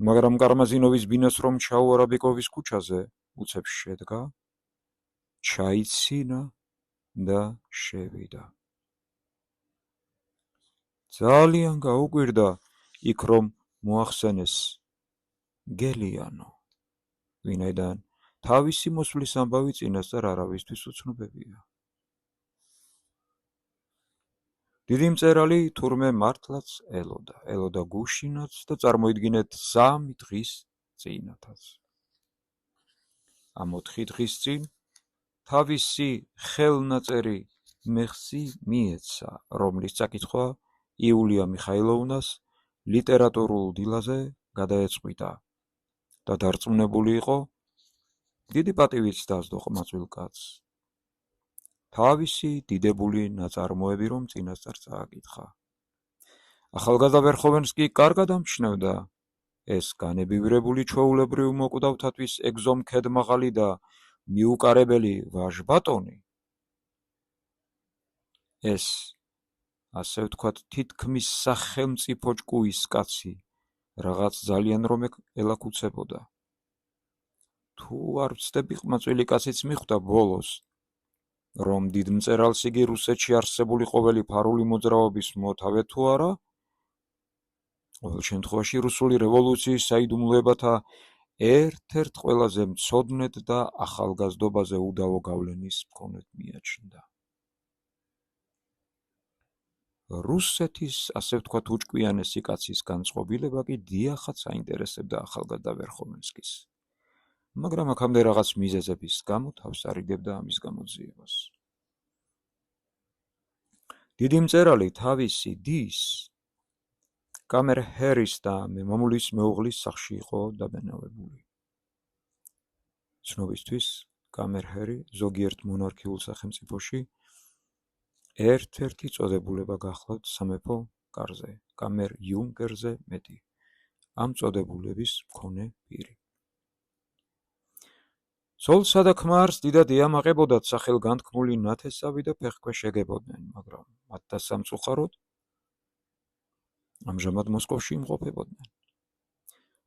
მაგრამ კარმაზინოვის ბინას რომ ჩაუარაბიკოვის ქუჩაზე უცებ შედგა ჩაიცინა და შევიდა. ძალიან გაუკვირდა იქ რომ მოახსენეს გელიანო, ვინაიდან თავისი მოსვლის ამბავი წინასწარ არავისთვის უცნობებია. დიდი მწერალი თურმე მართლაც ელოდა გუშინაც და წარმოიდგინეთ 3 დღის წინათაც. ამ 4 დღის წინ თავისი ხელნაწერი მეხსი მიეცა, რომლის წაკითხვა იულია მიხაილოვნას ლიტერატურულ დილაზე გადაეწყვიტა და დარწმუნებული იყო დიდი პატივით დასდო ყმაწვილ კაცს. თავისი დიდებული ნაწარმოები რომ წინასწარ წააკითხა. ახალგაზრდა ვერხოვენსკი კარგად ამჩნევდა ეს განებივრებული ჩვეულებრივ მოკვდავთათვის ეგზომქედმაღალი და მიუკარებელი ვაჟბატონი, ეს ასე ვთქვათ თითქმის სახელმწიფო ჭკუის კაცი რაღაც ძალიან რომ ელაქუცებოდა. თუ არ ვცდები ყმაწვილი კაციც მიხვდა ბოლოს, რომ დიდ მწერალს იგი რუსეთში არსებული ყოველი ფარული მოძრაობის მოთავე თუ არა, ყოველ შემთხვევაში რუსული რევოლუციის საიდუმლოებათა ერთ-ერთ ყველაზე მცოდნეთ და ახალგაზრდობაზე უდავო გავლენის მქონედ მიაჩნდა. რუსეთის ასე ვთქვათ უჭკვიანესი კაცის განწყობილება კი დიახაც აინტერესებდა ახალგაზრდა ვერხოვენსკის, მაგრამ აქამდე რაღაც მიზეზების გამო თავს არიდებდა ამის გამოძიებას. დიდი მწერალი თავისი დის, კამერჰერის და მამულის მეუღლის სახლში იყო დაბანავებული. ცნობისთვის, კამერჰერი ზოგიერთ მონარქიულ სახელმწიფოში ერთ-ერთი წოდებულება გახლავთ სამეფო კარზე, კამერ-იუნკერზე მეტი, ამ წოდებულების მქონე პირი. ცოლსა და ქმარს დიდად იამაყებოდათ სახელგანთქმული ნათესავი და ფეხქვეშ ეგებოდნენ, მაგრამ მათთა სამწუხაროდ ამჟამად მოსკოვში იმყოფებოდნენ.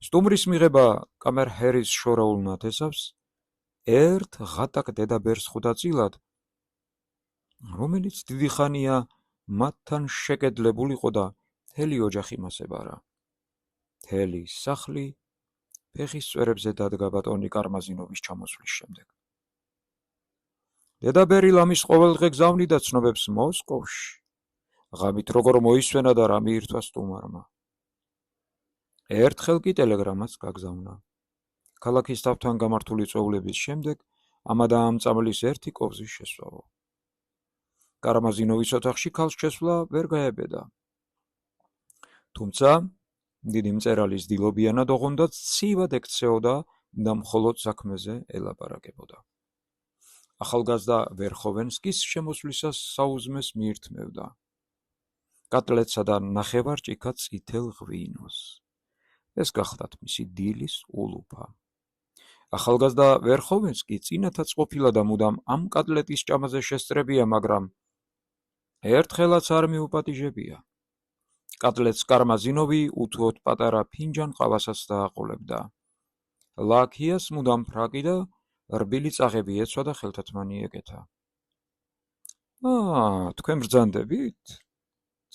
სტუმრის მიღება კამერჰერის შორაულ ნათესავს ერთ ღატაკ დედაბერს ხვდა წილად, რომელიც დიდი ხანია მათთან შეკედლებულიყო და მთელი ოჯახი მას ებარა. მთელი სახლი ფეხის წვერებზე დადგა ბატონი კარმაზინოვის ჩამოსვლის შემდეგ. დედაბერი ლამის ყოველდღე გზავნიდა ცნობებს მოსკოვში, ღამით როგორ მოისვენა და რა მიირთვა სტუმარმა. ერთხელ კი ტელეგრამაც გაგზავნა. ქალაქის თავთან გამართული წვეულების შემდეგ ამადა ამ წამლის ერთი კოვზი შესვავო. კარმაზინოვის ოთახში ქალს შესვლა ვერ გაებედა. თუმცა დიდი მწერალის დილობიანად ოღონდაც ცივად ექცეოდა და მხოლოდ საქმეზე ელაპარაკებოდა. ახალგაზრდა ვერხოვენსკის შემოსვლისას საუზმეს მიირთმევდა კატლეტსა და ნახევარჭიქა წითელ ღვინოს. ეს გახლდათ მისი დილის ულუფა. ახალგაზრდა ვერხოვენსკი წინათაც ყოფილა და მუდამ ამ კატლეტის ჭამაზე შესწრებია, მაგრამ ერთხელაც არ მიუპატიჟებია. კატლეტს კარმაზინოვი უთუოდ პატარა ფინჯან ყავასაც დააყოლებდა. ლაქიას მუდამ ფრაკი და რბილი წაღები ეცვა და ხელთათმანი ეკეთა. თქვენ ბრძანდებით?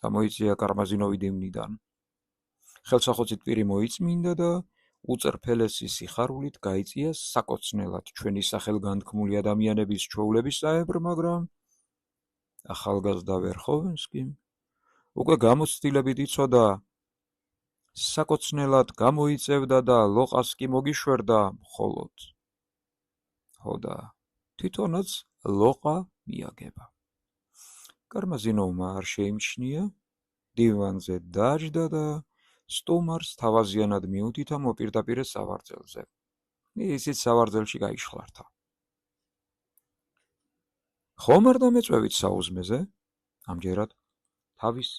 წამოიწია კარმაზინოვი დევნიდან. ხელსახოცით პირი მოიწმინდა და უწრფელესი სიხარულით გაიწია საკოცნელად ჩვენი სახელგანთქმული ადამიანების ჩვეულების წაებრ, მაგრამ ახალგაზრდა ვერხოვენსკიმ უკვე გამოცდილებით იცოდა საკოცნელად გამოიწევდა და ლოყას კი მოგიშვერდა მხოლოდ. ხოდა თვითონაც ლოყა მიაგება. კარმაზინოვმა არ შეიმჩნია, დივანზე დაჯდა და სტუმარს თავაზიანად მიუთითა მოპირდაპირე სავარძელზე. ისიც სავარძელში გაიშხლართა. ხომ არ დამეწვევით საუზმეზე? ამჯერად თავის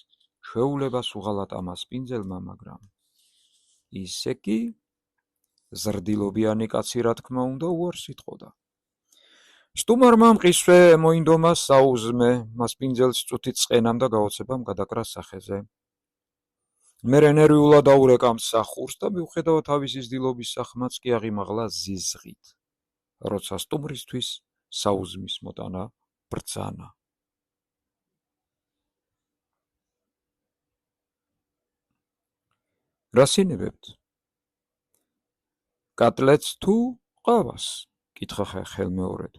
ჩვეულებას უღალატა მასპინძელმა, მაგრამ ისე კი ზრდილობიანი კაცი რა თქმა უნდა უარს იტყოდა. სტუმარმა მყისვე მოინდომა საუზმე, მასპინძელს წუთით წყენამ და გაოცებამ გადაკრა სახეზე. მერე ნერვიულად აურეკა მსახურს და მიუხედავად თავისი ზრდილობის სახმაც კი აღიმაღლა ზიზღით, როცა სტუმრისთვის საუზმის მოტანა ბრძანა. რა სინებებთ? კატლეტს თუ ყავას? კითხა ხელმეორედ.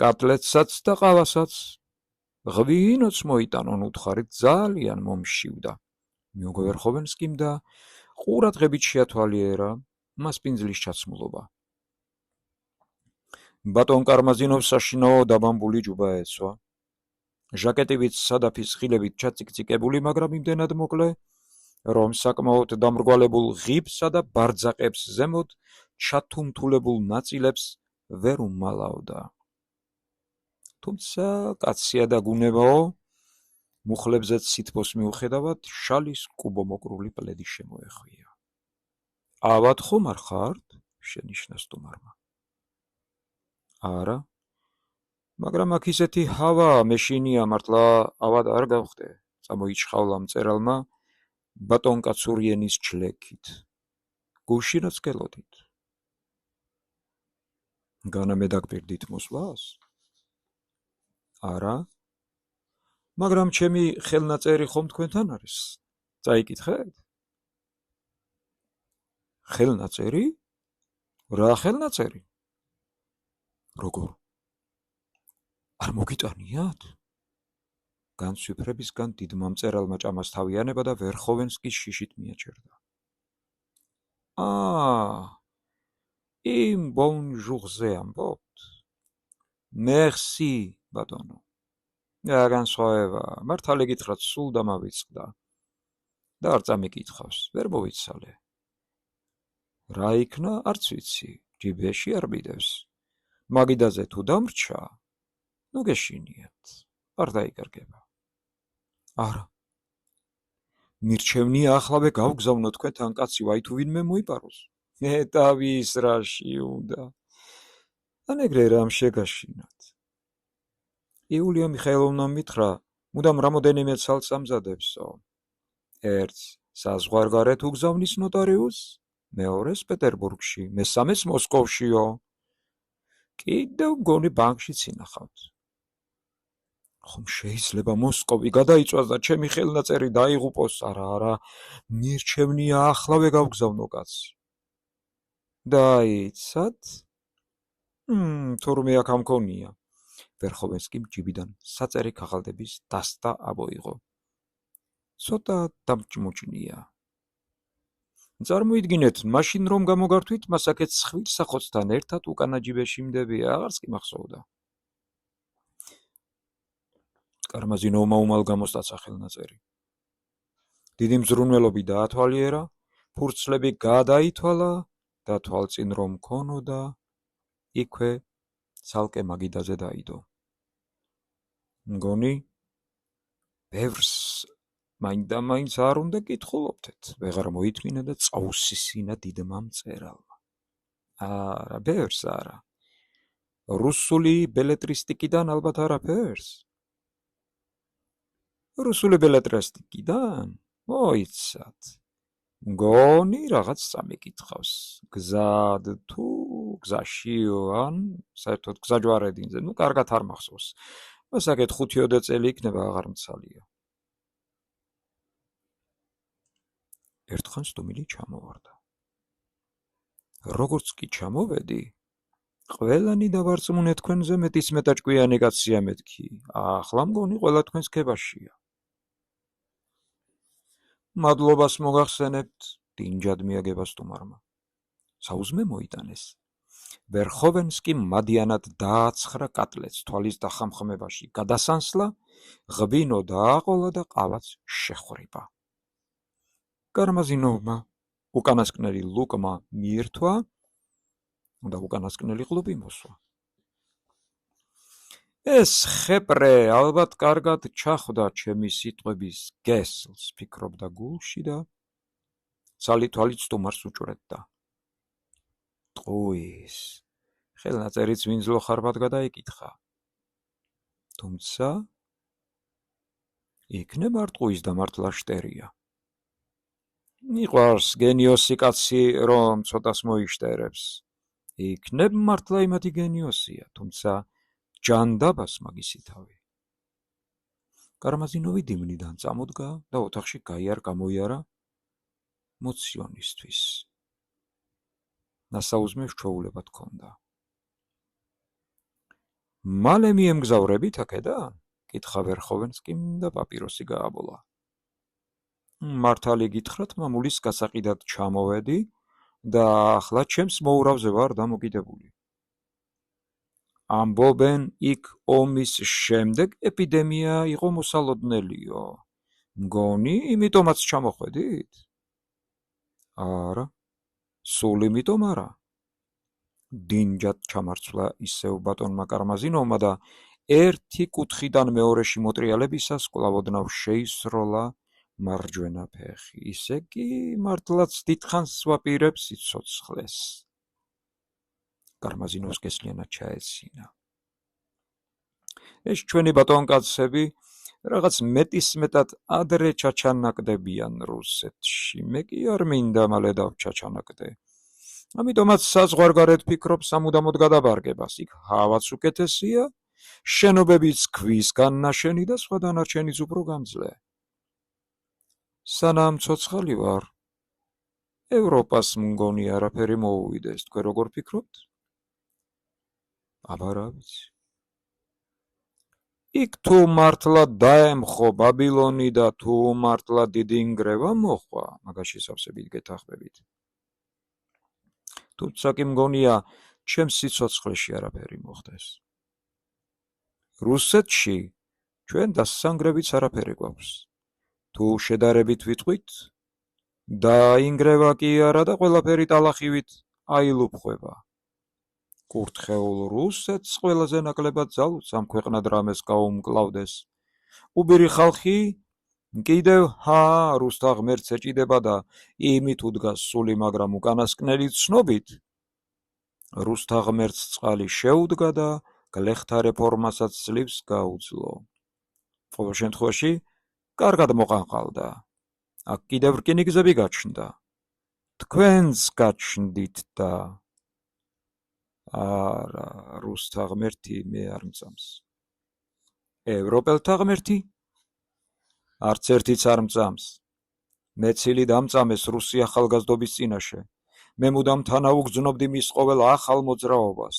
კატლეტსაც და ყავასაც. ღვინოც მოიტანონ უთხარით ძალიან მომშივდა. მიუგო ვერხოვენსკიმ და ყურადღებით შეათვალიერა მას პინძლის ჩაცმულობა. ბატონ კარმაზინოვს საშინაო დაბამბული ჯუბა ეცვა. ჟაკეტივით სადაფის ხილებით ჩაციკციკებული, მაგრამ იმდენად მოკლე, რომ საკმაოდ დამრგვალებულ ღიბსა და ბარძაყებს ზემოთ ჩათუმთულებულ ნაწილებს ვერ უმალავდა. თუმცა კაცია და გუნებაო, მუხლებზეც სითბოს მიუხედავად შალის კუბომოკრული პლედი შემოეხვია. ავად ხომ არ ხართ? შენიშნა სტუმარმა. არა, მაგრამ აქ ისეთი ჰავა მეშინია, მართლა ავად არ გავხდე, წამოიჩხავლა მწერალმა ბატონ კაცურიენის ჩლექით. გუშინაც გელოდით. განამე დაგპირდით მოსვლას? არა, მაგრამ ჩემი ხელნაწერი ხომ თქვენთან არის? წაიკითხეთ? ხელნაწერი? რა ხელნაწერი? როგორ? არ მოგიტანიათ? განცვიფრებისგან დიდმა მწერალმა ჭამას თავიანება და ვერხოვენსკის შიშით მიაჩერდა. იმ ბონჟურზე ამბობთ? მერსი, ბატონო. რა განსხვავება, მართალი გითხრათ, სულ დამავიწყდა. და არ წამიკითხავს, ვერ მოვიცალე. რა იქნა, არც ვიცი, ჯიბეში არ მიდევს. მაგიდაზე თუ დამრჩა, ნუ გეშინიათ, არ დაიკარგება. არა. მირჩევნია ახლავე გავგზავნო თქვენთან კაცი ვაი თუ ვინმე მოიპაროს. თავის რაში უნდა. ან ეგრე რამ შეგაშინათ. იულია მიხაილოვნამ მითხრა, მუდამ რამოდენიმე ცალს ამზადებსო. ერთს საზღვარგარეთ უგზავნის ნოტარიუსს, მეორეს პეტერბურგში, მესამეს მოსკოვშიო. კიდევ მგონი ბანკშიც ინახავთ. ხომ შეიძლება მოსკოვი გადაიწვას და ჩემი ხელნაწერი დაიღუპოს? არა, მირჩევნია ახლავე გავგზავნო კაცი. დაიცათ? თურმე აქ ამქონია. ვერხოვენსკიმ ჯიბიდან საწერი ქაღალდების დასტა აბოიღო. ცოტა დამჭმუჭნია. წარმოიდგინეთ, მაშინ რომ გამოგართვით, მას აქეთ ხვირსახოცთან ერთად უკანა ჯიბეში მდებია, აღარც კი მახსოვდა. კარმაზინოვმა უმალ გამოსტაცა ხელნაწერი. დიდი მზრუნველობი დაათვალიერა, ფურცლები გადაითვალა და თვალწინ რომ ქონოდა, იქვე ცალკე მაგიდაზე დაიდო. მგონი, ბევრს მაინდა-მაინც არ უნდა კითხულობდეთ, ვეღარ მოითმინა და წაუსისინა დიდმა მწერალმა. არა, ბევრს არა. რუსული ბელეტრისტიკიდან ალბათ არაფერს? რუსული ბელეტრისტიკიდან? მოიცათ. მგონი რაღაც წამიკითხავს. გზად თუ გზაშიო, ან საერთოდ გზაჯვარედინზე, კარგად არ მახსოვს. მას აქეთ 5-10 წელი იქნება, აღარ მცალია. ერთხან სტუმილი ჩამოვარდა. როგორც კი ჩამოვედი, ყველანი დავარწმუნე თქვენზე მეტის მეტაჭკვიანი კაცია მეთქი. ახლა მგონი ყველა თქვენს ქებაშია. მადლობას მოგახსენებთ, დინჯად მიაგება სტუმარმა. საუზმე მოიტანეს. ვერხოვენსკიმ მადიანად დააცხრა კატლეტს თვალის დახამხმებაში, გადასანსლა, ღვინო დააყოლა და ყავაც შეხვრიბა. კარმაზინოვმა უკანასკნელი ლუკმა მიირთვა და უკანასკნელი ყლუპი მოსვა. ეს ხეპრე ალბათ კარგად ჩახვდა ჩემი სიტყვების გესლს, ფიქრობდა გულში და ცალი თვალით სტუმარს უჭრედდა. ტყუის, ხელნაწერიც ვინძლო ხარბად გადაიკითხა. თუმცა იქნება არ ტყუის და მართლა შტერია. მიყვარს გენიოსი კაცი, რომ ცოტას მოიშტერებს. იქნებ მართლა იმათი გენიოსია, თუმცა ჯანდაბას მაგისი თავი. კარამაზინოვი დიმნიდან წამოდგა და ოთახში გამოიარა მოციონისთვის. ნასაუზმე ჩვეულება თქონდა. მალე მიემგზავრებით აქედან? კითხა ვერხოვენსკიმ და პაპიროსი გააბოლა. მართალი გითხრათ, მამულის გასაყიდად ჩამოვედი და ახლა ჩემს მოურავზე ვარ დამოკიდებული. ამბობენ, იქ ომის შემდეგ ეპიდემია იყო მოსალოდნელიო. მგონი, იმიტომაც ჩამოხვედით? არა, სულ იმიტომ არა. დინჯად ჩამარცვლა ისევ ბატონმა კარამაზინოვმა და ერთი კუთხიდან მეორეში მოტრიალებისას კვლავ შეისროლა მარჯვენა ფეხი. ისე კი მართლაც დიდხანს ვაპირებ სიცოცხლეს. კარამაზინოვს გესლიანად ჩაეცინა. ეს ჩვენი ბატონკაცები რაღაც მეტისმეტად ადრე ჩაჩანაკდებიან რუსეთში. მე კი არ მინდა მალე დავჩაჩანაკდე. ამიტომაც საზღვარგარეთ ფიქრობ სამუდამოდ გადაბარგებას. იქ ჰავაც უკეთესია, შენობებიც ქვისგან ნაშენი და სხვა დანარჩენიც უფრო გამძლე. სანამ ცოცხალი ვარ, ევროპას მგონი არაფერი მოუვიდეს. თქვენ როგორ ფიქრობთ? აბა რა ვიცი. იქ თუ მართლა დაემხო ბაბილონი და თუ მართლა დიდი ინგრევა მოხვა, მაგაში სავსებით გეთახმებით. თუმცა კი მგონია, ჩემს სიცოცხლეში არაფერი მოხდეს. რუსეთში ჩვენ დასანგრევიც არაფერი გვაქვს. თუ შედარებით ვიტყვით, დაინგრევა კი არა და ყველაფერი ტალახივით აილუფხვება. კურთხეულ რუსეთს ყველაზე ნაკლებად ძალუც ამ ქვეყნად რამეს გაუმკლავდეს. უბირი ხალხი კიდევ რუსთა ღმერთს ეჭიდება და იმით უდგას სული, მაგრამ უკანასკნელი ცნობით რუსთა ღმერთს წყალი შეუდგა და გლეხთა რეფორმასაც ძლივს გაუძლო. ყოველ შემთხვევაში კარგად მოყანყალდა. აქ კიდევ რკინიგზები გაჩნდა. თქვენც გაჩნდით და არა, რუსთა ღმერთი მე არ მწამს. ევროპელთა ღმერთი? არც ერთიც არ მწამს. მე ცილი დამწამეს რუსი ახალგაზრდობის წინაშე. მე მუდამ თანაუგრძნობდი მის ყოველ ახალ მოძრაობას.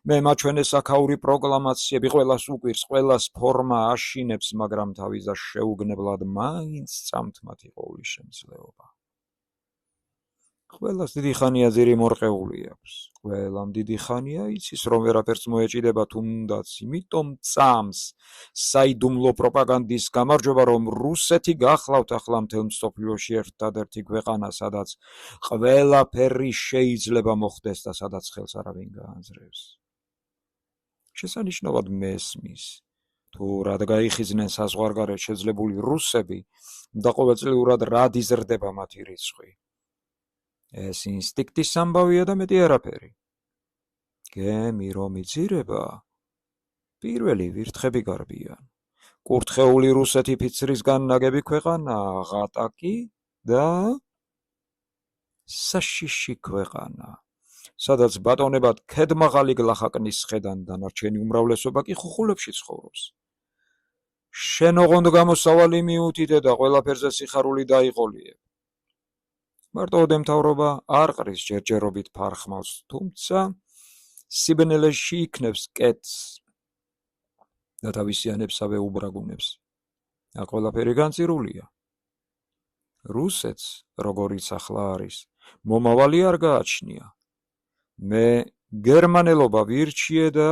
მე მაჩვენე საქაური პროკლამაციები, ყველას უკვირს, ყველას ფორმა აშინებს, მაგრამ თავიზა შეუგნებლად მაინც წამთ მათი ყოვლის შემძლეობა. ყველას დიდი ხანია ძირი მორყეული აქვს. ყველამ დიდი ხანია იცის, რომ ვერაფერს მოეჭიდება, თუნდაც იმიტომ წამს საიდუმლო პროპაგანდის გამარჯვება, რომ რუსეთი გახლავთ ახლა მთელ მსოფლიოში ერთადერთი ქვეყანა, სადაც ყველაფერი შეიძლება მოხდეს და სადაც ხელს არავინ გაანძრევს. შესანიშნავად მესმის, თუ რად გაიხიზნენ საზღვარგარეთ შეძლებული რუსები და ყოველწლიურად რად იზრდება მათი რიცხვი. ეს ინსტინქტის ამბავია და მეტი არაფერი. გემი რომ იძირება, პირველი ვირთხები გარბიან. კურთხეული რუსეთი ფიცრისგან ნაგები ქვეყანაა, ღატაკი და საშიში ქვეყანა, სადაც ბატონებად ქედმაღალი გლახაკნის ხედან დანარჩენი უმრავლესობა კი ხუხულებში ცხოვრობს. შენ ოღონდ გამოსავალი მიუთითე და ყველაფერზე სიხარული დაიყოლიებ. მარტო ოდემთავრობა არ ყრის ჯერჯერობით ფარხმალს, თუმცა სიბნელეში იქნებს კეთს და თავისიანებსავე უბრაგუნებს. აქ ყველაფერი განწირულია. რუსეთს, როგორიც ახლა არის, მომავალი არ გააჩნია. მე გერმანელობა ვირჩიე და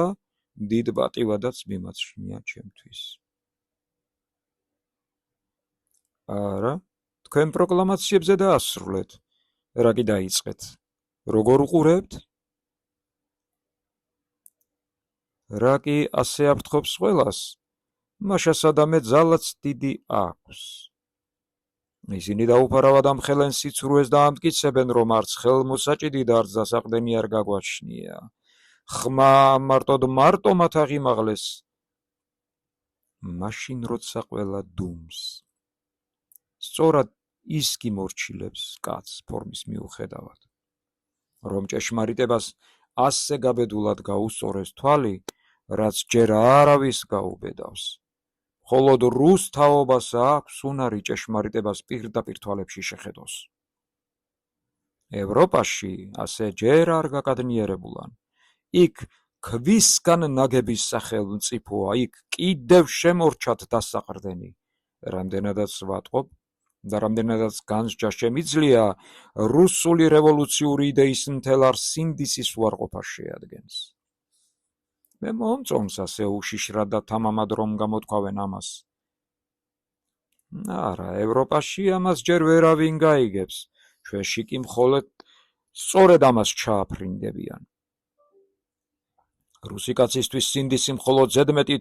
დიდ პატივადაც მიმაჩნია ჩემთვის. არა, თქვენ პროკლამაციებზე დაასრულეთ. რა კი დაიწყეთ? როგორ უყურებთ? რა კი ასე აფრთხობს ყველას? მაშასა და მე ძალაც დიდი აქვს. ისინი დაუფარავად ამხელენ სიცრუეს და ამტკიცებენ, რომ არც ხელმოსაჭიდი და არც დასაყრდენი არ გაგვაჩნია. ხმა მარტო მათ აღიმაღლეს. მაშინ როცა ყველა დუმს. სწორად ის კი მორჩილებს კაცს ფორმის მიუხედავად, რომ ჭეშმარიტებას ასე გაბედულად გაუსწორეს თვალი, რაც ჯერ არავის გაუბედავს. მხოლოდ რუს თაობას აქვს უნარი ჭეშმარიტებას პირდაპირ თვალებში შეხედოს. ევროპაში ასე ჯერ არ გაკადნიერებულან. იქ ქვისგან ნაგების სახელმწიფოა, იქ კიდევ შემორჩათ დასაყრდენი. რამდენადაც ვატყობ და რამდენადაც განსჯა შემიძლია, რუსული რევოლუციური იდეის მთელ არ სინდისის უარყოფას შეადგენს. მე მომწონს ასე უშიშრად და თამამად რომ გამოთქვავენ ამას. არა, ევროპაში ამას ჯერ ვერავინ გაიგებს, ჩვენში კი მხოლოდ სწორედ ამას ჩააფრინდებიან. რუსი კაცისთვის სინდისი მხოლოდ ზედმეტი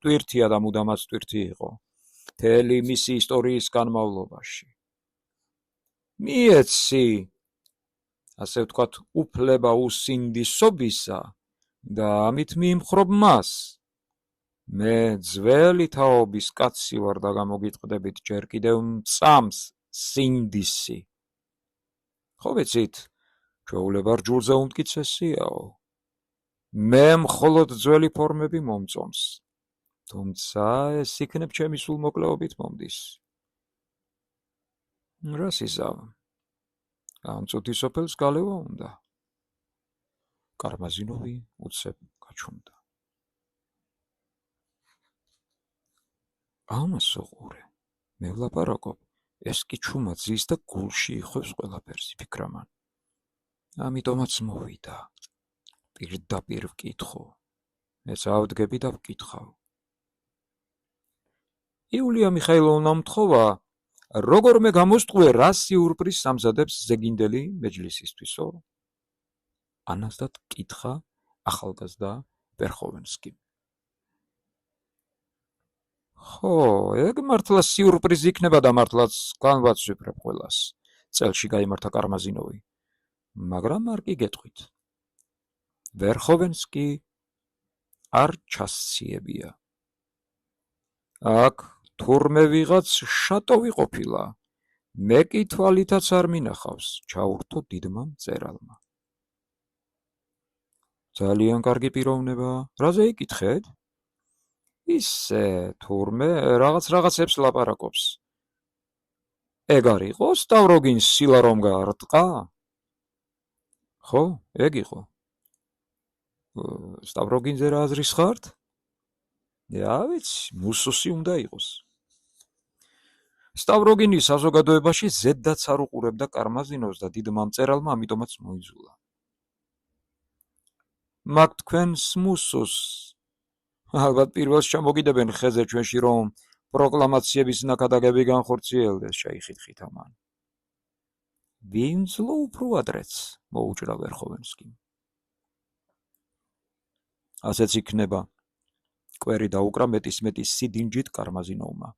ტვირთია და მუდამაც ტვირთი იყო. მთელი მისი ისტორიის განმავლობაში. მიეცი, ასე ვთქვათ, უფლება უსინდისობისა და ამით მიიმხრობ მას. მე ძველი თაობის კაცი ვარ და გამოგიტყდებით ჯერ კიდევ მწამს სინდისი. ხო ვიცით, ჩვეულება რჯულზე უმტკიცესიაო. მე მხოლოდ ძველი ფორმები მომწონს. თუმცა ეს იქნებ ჩემი სულმოკლეობით მომდის. რას იზავ? ამ წუთი სოფელს გალევა უნდა. კარმაზინოვი უცებ გაჩუმდა. ამას უყურე, მე ვლაპარაკობ, ეს კი ჩუმა ძის და გულში იხევს ყველაფერს, იფიქრა მან. ამიტომაც მოვიდა. პირდაპირ ვკითხო. მეც ავდგები და ვკითხავ. იულია მიხაილოვნა მთხოვა, როგორმე გამოსტყვე რა სიურპრიზს ამზადებს ზეგინდელი მეჯლისისთვისო? ანაზდად კითხა ახალგაზრდა ვერხოვენსკიმ. ხო, ეგ მართლა სიურპრიზი იქნება და მართლაც განვაცვიფრებ ყველას. წელში გაიმართა კარმაზინოვი. მაგრამ არ კი გეტყვით. ვერხოვენსკი არ ჩასციებია. აქ თურმე ვიღაც შატოვი ყოფილა. მე კი თვალითაც არ მინახავს, ჩაურთო დიდმა მწერალმა. ძალიან კარგი პიროვნება, რაზე იკითხეთ? ისე, თურმე, რაღაცებს ლაპარაკობს. ეგ არ იყო სტავროგინს სილა რომ გაარტყა? ხო, ეგ იყო. სტავროგინზე რა აზრის ხართ? ვიცი, მუსუსი უნდა იყოს. სტავროგინი საზოგადოებაში ზედაც არ უყურებდა კარმაზინოვს და დიდმა მწერალმა ამიტომაც მოიძულა. მაგ თქვენს მუსუსს ალბათ პირველს ჩამოგიდებენ ხეზე ჩვენში, რომ პროკლამაციების ნაკადაგები განხორციელდეს, შეიხითხითა მან. ვინც უფრო ადრეც, მოუჭრა ვერხოვენსკიმ. ასეც იქნება. კვერი დაუკრა მეტის სიდინჯით კარმაზინოვმა.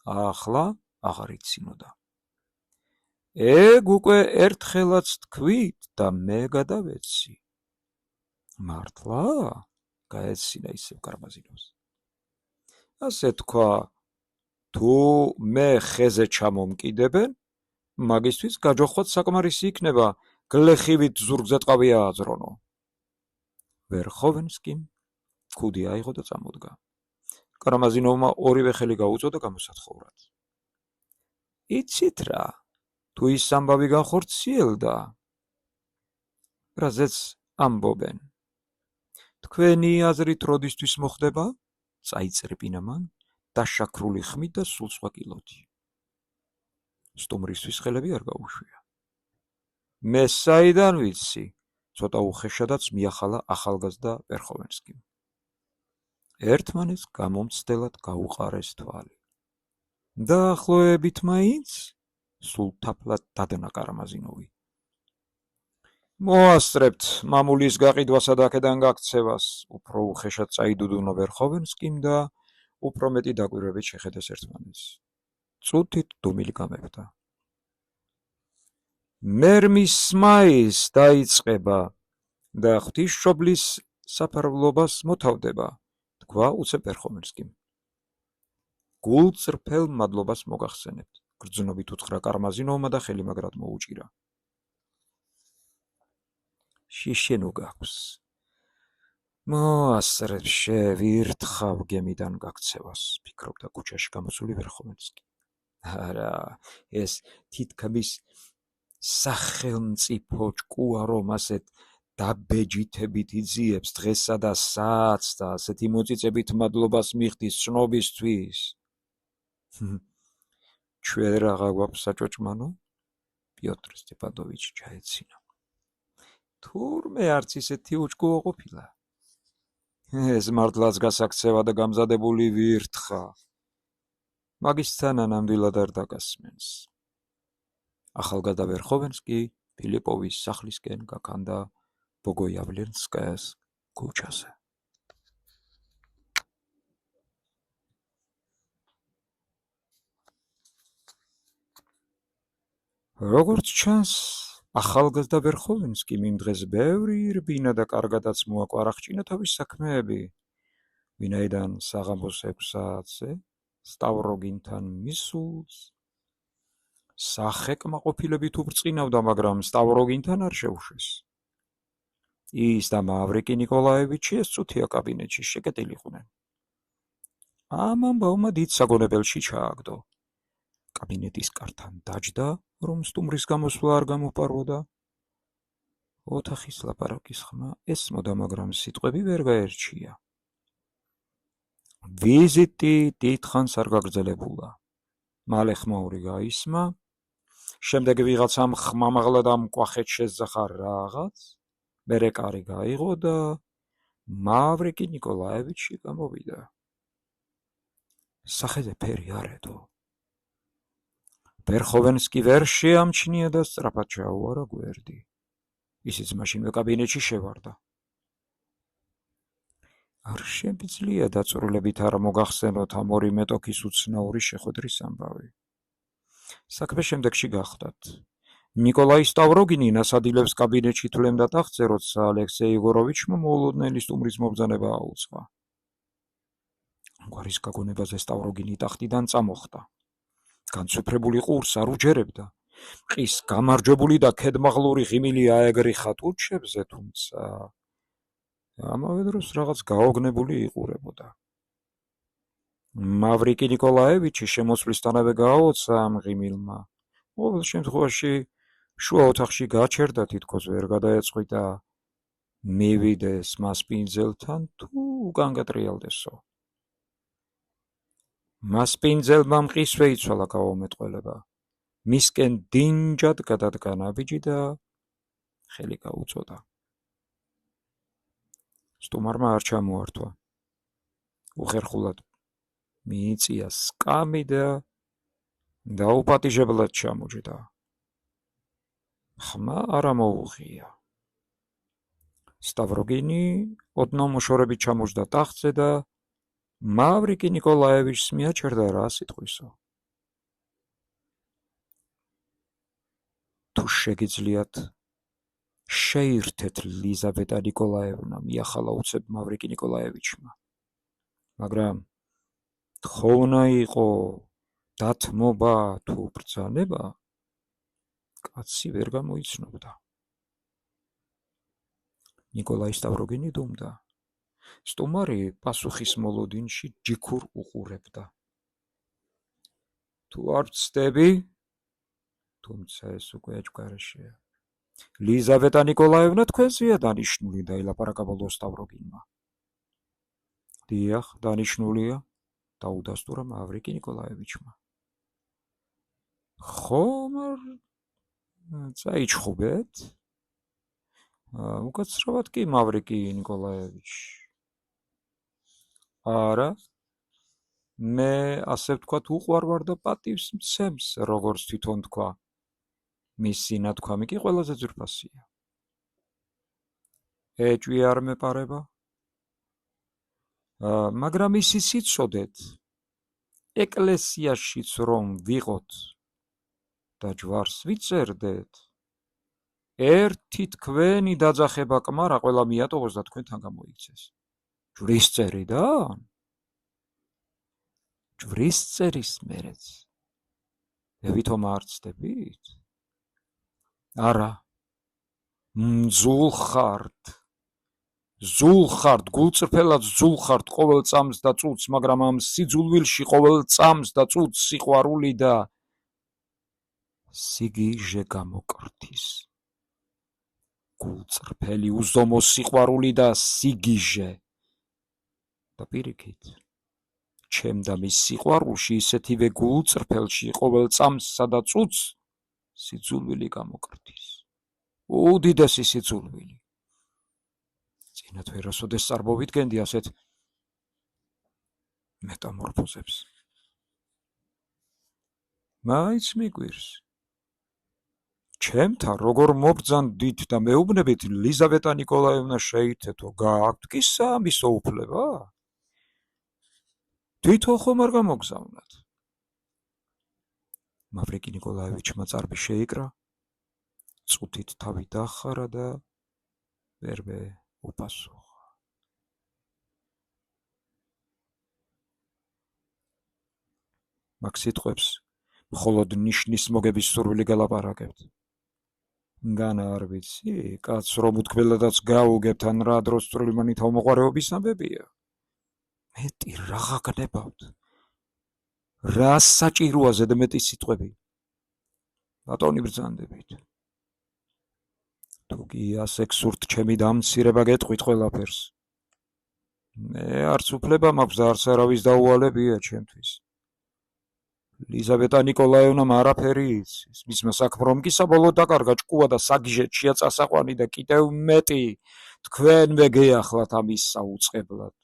ახლა აღარ იცინოდა. ეგ უკვე ერთხელაც თქვით და მე გადავეცი. მართლა? გაეცინა ისევ კარმაზინოვს. ასე თქვა, თუ მე ხეზე ჩამომკიდებენ, მაგისთვის გაჯოხვაც საკმარისი იქნება, გლეხივით ზურგზე ტყავი ააძრონო. ვერხოვენსკიმ ქუდი აიღო და წამოდგა. კარმაზინოვმა ორივე ხელი გაუწოდა გამოსათხოვრად. იცით რა, თუ ის ამბავი განხორციელდა, რაზეც ამბობენ. თქვენი აზრით როდისთვის მოხდება? წაიწრებინა მან დაშაქრული ხმით და სულ სხვა კილოთი. სტუმრისთვის ხელები არ გაუშვია. მე საიდან ვიცი? ცოტა უხეშადაც მიახალა ახალგაზრდა ვერხოვენსკიმ. ერთმანეთს გამომცდელად გაუყარეს თვალი. დაახლოებით მაინც? სულ თაფლად დადნა კარმაზინოვი. მოასწრებთ მამულის გაყიდვასა და აქედან გაქცევას, უფრო უხეშად წაიდუდუნა ვერხოვენსკიმ და უფრო მეტი დაკვირვებით შეხედეს ერთმანეთს. წუთით დუმილი გამეფდა. მერმის სმაის დაიწყება და ღვთისმშობლის საფარვლობას მოთავდება, თქვა უცებ ვერხოვენსკიმ. გულწრფელ მადლობას მოგახსენებთ, გრძნობით უთხრა კარმაზინოვმა და ხელი მაგრად მოუჭირა. შიშენო გაქვს. მოასწრებ შევირთხავ გემიდან გაქცევას, ფიქრობდა ქუჩაში გამოსული ვერხოვენსკი. არა, ეს თითქმის სახელმწიფო ჭკუა, რომ ასეთ დაბეჯითებით იძიებს დღესა და საათს და ასეთი მოწიწებით მადლობას მიხდის ცნობისთვის. ჩვენ რაღა გვაქვს საჭოჭმანო? პიოტრ სტეპანოვიჩი ჩაეცინა. თურმე არც ისეთი უჭკუო ყოფილა. ეს მართლაც გასაქცევა და გამზადებული ვირთხა. მაგისთანა ნამდვილად არ დაგასმენს. ახალგაზრდა ვერხოვენსკი ფილიპოვის სახლისკენ გაქანდა ბოგოიავლენსკაიას ქუჩაზე. როგორც ჩანს, ახალგაზრდა ვერხოვენსკი იმ დღეს ბევრი ირბინა და კარგადაც მოაკვარახჭინა თავის საქმეები, ვინაიდან საღამოს 6 საათზე სტავროგინთან მისულს სახეკმაყოფილებით უბრწყინავდა, მაგრამ სტავროგინთან არ შეუშვეს. ის და მავრიკი ნიკოლაევიჩი ეს წუთია კაბინეტში შეკეტილიყვნენ. ამ ამბავმა დიდ საგონებელში ჩააგდო. კაბინეტის კართან დაჯდა, რომ სტუმრის გამოსვლა არ გამოპარვოდა. ოთახის ლაპარაკის ხმა ესმოდა, მაგრამ სიტყვები ვერ გაერჩია. ვიზიტი დიდხანს არ გაგრძელებულა. მალე ხმაური გაისმა, შემდეგ ვიღაცამ ხმამაღლა და მკვახეთ შესძახა რაღაც, მერე კარი გაიღო და მავრიკი ნიკოლაევიჩი გამოვიდა. სახეზე ფერი არ ედო. ვერხოვენსკი ვერ შეამჩნია და სწრაფად ჩაუარა გვერდი. ისიც მაშინვე კაბინეტში შევარდა. არ შემიძლია დაწვრილებით არ მოგახსენოთ ამ ორი მეტოქის უცნაური შეხვედრის ამბავი. საქმე შემდეგში გახდათ. ნიკოლაი სტავროგინი ნასადილებს კაბინეტში თვლემდა ტახტზე, როცა ალექსეი იგოროვიჩმა მოულოდნელი სტუმრის მობრძანება აუწყა. ამგვარის გაგონებაზე სტავროგინი ტახტიდან წამოხდა. განცვიფრებული ყურს არ უჯერებდა. მყის გამარჯვებული და ქედმაღლური ღიმილი აეგრიხა ტუჩებზე, თუმცა ამავე დროს რაღაც გაოგნებული იყურებოდა. მავრიკი ნიკოლაევიჩი შემოსვლისთანავე გააოცა ამ ღიმილმა. ყოველ შემთხვევაში შუა ოთახში გაჩერდა, თითქოს ვერ გადაეწყვიტა მივიდეს მასპინძელთან თუ უკან გატრიალდესო. მასპინძელმა მყისვე იცვალა გაუმეტყველება. მისკენ დინჯად გადადგა ნაბიჯი და ხელი გაუწოდა. სტუმარმა არ ჩამოართვა. უხერხულად მიიწია სკამი და დაუპატიჟებლად ჩამოჯდა. ხმა არ ამოუღია. სტავროგინი ოდნავ მოშორებით ჩამოჯდა ტახტზე და მავრიკი ნიკოლაევიჩს მიაჩერდა რა სიტყვისო. თუ შეგიძლიათ შეირთეთ ლიზავეტა ნიკოლაევნა, მიახალა უცებ მავრიკი ნიკოლაევიჩმა. მაგრამ თხოვნა იყო დათმობა თუ ბრძანება, კაცი ვერ გამოიცნობდა. ნიკოლაი სტავროგინი დუმდა. სტუმარი პასუხის მოლოდინში ჯიქურ უყურებდა. თუ არ ვცდები, თუმცა ეს უკვე ეჭვგარეშეა. ლიზავეტა ნიკოლაევნა თქვენზეა დანიშნული, დაილაპარაკა ბოლო სტავროგინმა. დიახ, დანიშნულია, დაუდასტურა მავრიკი ნიკოლაევიჩმა. ხომ არ წაიჩხუბეთ? უკაცრავად კი, მავრიკი ნიკოლაევიჩ. არა, მე ასე ვთქვათ უყვარვარ და პატივს მცემს, როგორც თვითონ თქვა. მისი ნათქვამი კი ყველაზე ძვირფასია. ეჭვი არ მეპარება? მაგრამ ისიც იცოდეთ, ეკლესიაშიც რომ ვიყოთ და ჯვარს ვიწერდეთ, ერთი თქვენი დაძახება კმარა ყველა მიატოვოს და თქვენთან გამოიქცეს. ჯვრის წერიდან? ჯვრის წერის მერეც. ვითომ არ ცდებით? არა. ზულხართ, გულწრფელად ზულხართ ყოველ წამს და წუთს, მაგრამ ამ სიძულვილში ყოველ წამს და წუთს სიყვარული და სიგიჟე გამოკრთის. გულწრფელი უზომო სიყვარული და სიგიჟე. და პირიქით, ჩემ და მის სიყვარულში ისეთივე გულწრფელში ყოველ წამსსა და წუთს სიძულვილი გამოკრთის. უდიდესი სიძულვილი. წინათ ვერასოდეს წარმოვიდგენდი ასეთ მეტამორფოზებს. მაინც მიგვირს. ჩემთან როგორ მობრძანდით და მეუბნებით ლიზავეტა ნიკოლაევნა შეირთეთო, გააქვთ კი სამისო უფლება? თვითონ ხომ არ გამოგზავნათ? მავრიკი ნიკოლაევიჩმა წარბი შეიკრა, წუთით თავი დაახარა და ვერვე უპასუხა. მაგ სიტყვებს მხოლოდ ნიშნის მოგების სურვილი გელაპარაკებთ. განა არ ვიცი, კაცს რომ უთქმელადაც გაუგებთ ან რა დროს წვრილმანი თავმოყარეობის ამბებია. მეტი რაღა გნებავთ. რა საჭიროა ზედმეტი სიტყვები? ბატონი ბრძანდებით. თუ კი ასე გსურთ ჩემი დამცირება გეტყვით ყველაფერს. მე არც უფლება მაქვს და არც არავის დაუალებია ჩემთვის. ლიზავეტა ნიკოლაევნამ არაფერი იცის. მისმა საქმრომ რომ კი საბოლოოდ დაკარგა ჭკუა და საგიჟეთშია წასაყვანი და კიდევ მეტი თქვენვე გეახლათ ამის საუწყებლად.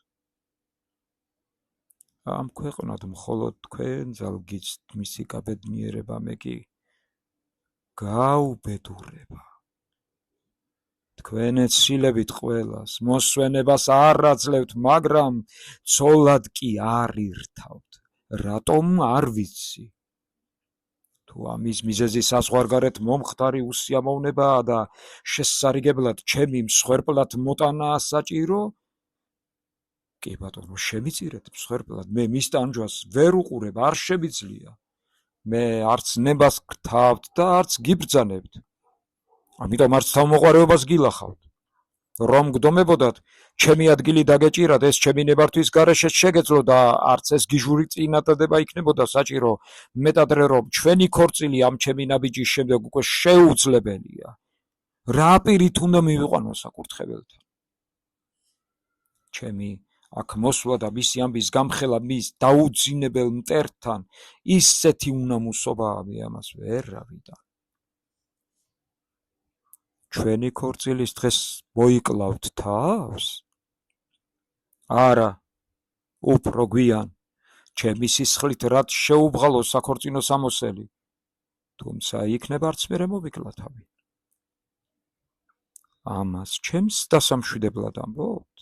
ამ ქვეყნად მხოლოდ თქვენ ძალგიცთ მისი გაბედნიერება, მე კი გაუბედურება. თქვენ ეცილებით ყველას, მოსვენებას არ აძლევთ, მაგრამ ცოლად კი არ ირთავთ. რატომ არ ვიცი. თუ ამის მიზეზი საზღვარგარეთ მომხდარი უსიამოვნებაა და შესარიგებლად ჩემი მსხვერპლად მოტანაა საჭირო, კი ბატონო, შემიწირეთ მსხვერპლად, მე მის ტანჯვას ვერ უყურებ, არ შემიძლია. მე არც ნებას გთავთ და არც გიბრძანებთ. ამიტომ არც თავმოყარეობას გილახავთ. რომ გდომებოდათ, ჩემი ადგილი დაგეჭირათ, ეს ჩემი ნებართვის გარეშე შეგეძლო და არც ეს გიჟური წინადადება იქნებოდა საჭირო, მეტადრე რომ ჩვენი ქორწილი ამ ჩემი ნაბიჯის შემდეგ უკვე შეუძლებელია. რა პირით უნდა მივიყვანო საკურთხეველთან? ჩემი აქ მოსვლა და მისი ამბის გამხელა მის დაუძინებელ მტერთან ისეთი უნამუსობაა, მე ამას ვერ რავიდან. ჩვენი ქორწილის დღეს მოიკლავთ თავს? არა, უფრო გვიან, ჩემი სისხლით რაც შეუბღალო საქორწინო სამოსელი, თუმცა იქნება არც მერე მოვიკლა თავი. ამას ჩემს დასამშვიდებლად ამბობთ?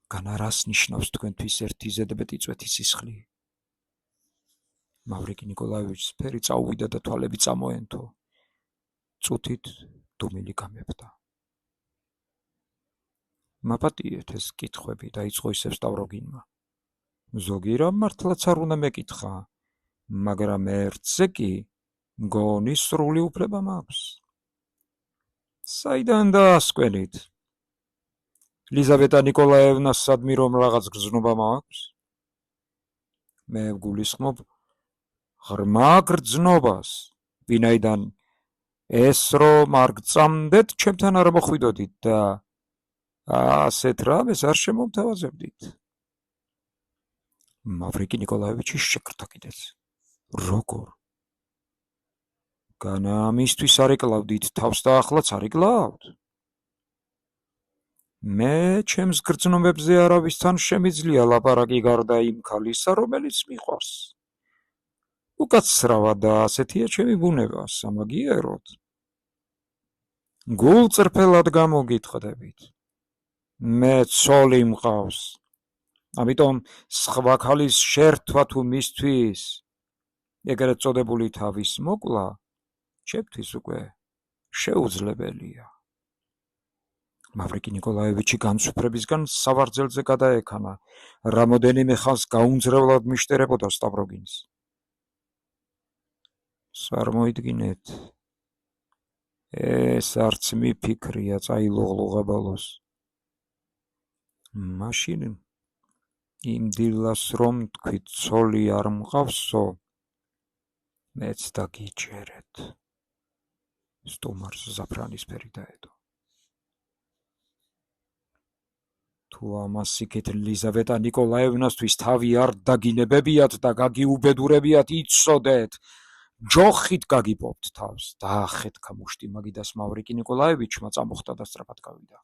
განა რას ნიშნავს თქვენთვის ერთი ზედმეტი წვეთი სისხლი? მავრიკი ნიკოლაევიჩს ფერი წაუვიდა და თვალები წამოენთო. წუთით დუმილი გამებდა. მაპატიეთ ეს კითხვები დაიწყო ისევ სტავროგინმა. ზოგი რამ მართლაც არ უნდა მეკითხა, მაგრამ ერთზე კი მგონი სრული უფლება მაქვს. საიდან დაასკვენით? ლიზავეტა ნიკოლაევნას სადმი რომ რაღაც გრძნობა მაქვს? მე ვგულისხმობ ღრმა გრძნობას, ვინაიდან ეს რომ არ გწამდეთ, ჩემთან არ მოხვიდოდით და ასეთ რამეს არ შემომთავაზებდით. მავრიკი ნიკოლაევიჩი შეკრთა კიდეც. როგორ? განა ამისთვის არ ეკლავდით თავს და ახლაც არ ეკლავთ? მე ჩემს გრძნობებზე არავისთან შემიძლია ლაპარაკი გარდა იმ ქალისა, რომელიც მიყვარს. უკაცრავად და ასეთია ჩემი ბუნება, სამაგიეროდ. გულწრფელად გამოგიტყდებით. მე ცოლი მყავს. ამიტომ სხვა ქალის შერთვა თუ მისთვის ეგრეთ წოდებული თავის მოკლა ჩემთვის უკვე შეუძლებელია. მავრიკი ნიკოლაევიჩი განსუფრებისგან სავარძელზე გადაექანა, რამოდენიმე ხანს გაუმძრევლად მიშტერებოდა სტავროგინს. წარმოიდგინეთ, ეს არც მიფიქრია, წაილოღლოღა ბოლოს. მაშინ იმ დილას რომ თქვით ცოლი არ მყავსო, მეც დაგიჯერეთ. სტუმარს ზაფრანისფერი დაედო. თუ ამას იქით ლიზავეტა ნიკოლაევნასთვის თავი არ დაგინებებიათ და გაგიუბედურებიათ, იცოდეთ, ჯოხით გაგიპოვთ თავს. დაახეთქა მუშტი მაგიდას მავრიკი ნიკოლაევიჩმა წამოხტა და სწრაფად გავიდა.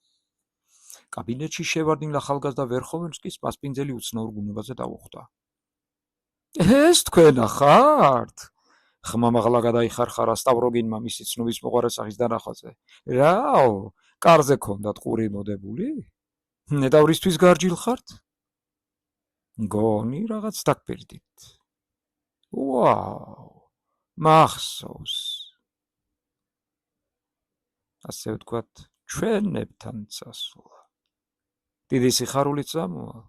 კაბინეტში შევარდნილ ახალგაზრდა ვერხოვენსკის პასპინძელი უცნაურ ბუნებაზე დაუხვდა. ეს თქვენა ხართ? ხმამაღლა გადაიხარხარა სტავროგინმა მისი ცნობის მოყვარე სახის დანახვაზე. რაო, კარზე ქონდათ ყური მოდებული? ნეტავრისთვის გარჯილ ხართ? გონი რაღაც დაგპირდით. ვაუ, მახსოვს. ასე ვთქვათ, ჩვენებთან წასვლა. დიდი სიხარულით წამოვალ.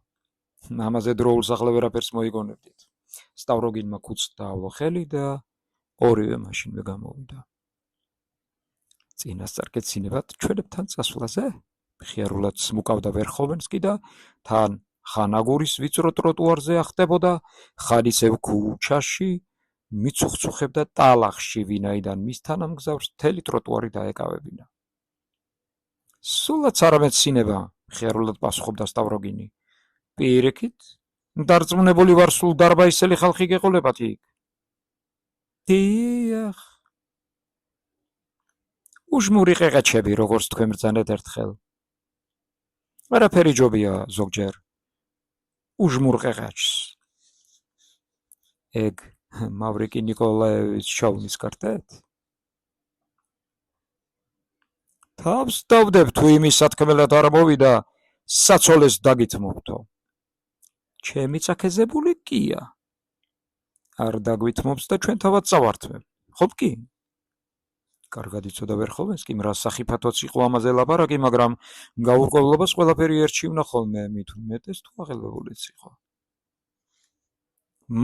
ამაზე დროულს ახლა ვერაფერს მოიგონებდით. სტავროგინმა ქუდს დაავლო ხელი და ორივე მაშინვე გამოვიდა. წინასწარ კეცინებათ ჩვენებთან წასვლაზე? ხიარულად მუკავდა ვერხოვენსკი და თან ხანაგურის ვიწრო ტროტუარზე ახტებოდა, ხან ისევ ქუჩაში მიცუხცუხებდა ტალახში, ვინაიდან მის თანამგზავრს მთელი ტროტუარი დაეკავებინა. სულაც არამედ ცინება, ხიარულად პასუხობდა სტავროგინი. პირიქით, დარწმუნებული ვარ, სულ დარბაისელი ხალხი გეყოლებათ იქ. დიახ. უჟმური ყეყაჩები, როგორც თქვენ ბრძანეთ ერთხელ. არაფერი ჯობია ზოგჯერ. უჟმურ ყეყაჩს. ეგ მავრიკი ნიკოლაევიჩ ჩაუნისკარტეთ? თავს დავდებ, თუ იმის სათქმელად არ მოვიდა, საცოლეს დაგითმობთო. ჩემი წაქეზებული კია. არ დაგვითმობს და ჩვენ თავად წავართმევ. ხობ კი? კარგად იცოდა ვერხოვენსკიმ, რა სახიფათოც იყო ამაზე ლაპარაკი, მაგრამ გაურკვევლობას ყველაფერი ერჩივნა ხოლმე, მით უმეტეს თუ აღელვებულიც იყო.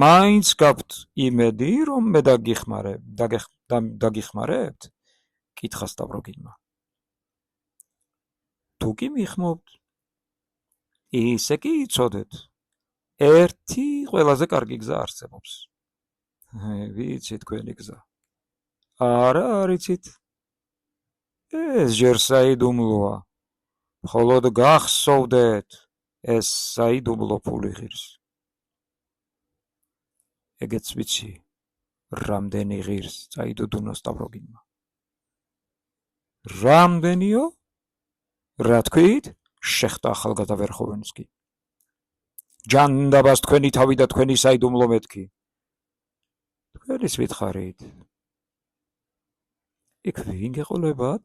მაინც გაქვთ იმედი, რომ მე დაგიხმარებთ? კითხა სტავროგინმა. თუ კი მიხმობთ, ისე კი იცოდეთ, ერთი ყველაზე კარგი გზა არსებობს. ვიცი თქვენი გზა. არა არიცით. ეს ჯერ საიდუმლოა. მხოლოდ გახსოვდეთ, ეს საიდუმლო ფული ღირს. ეგეც ვიცი, რამდენი ღირს, წაიდუდუნა სტავროგინმა. რამდენიო? რა თქვით? შეხტა ახალგაზრდა ვერხოვენსკი. ჯანდაბას თქვენი თავი და თქვენი საიდუმლო მეთქი. თქვენის ვითხარით. იქ ვინ გეყოლებათ?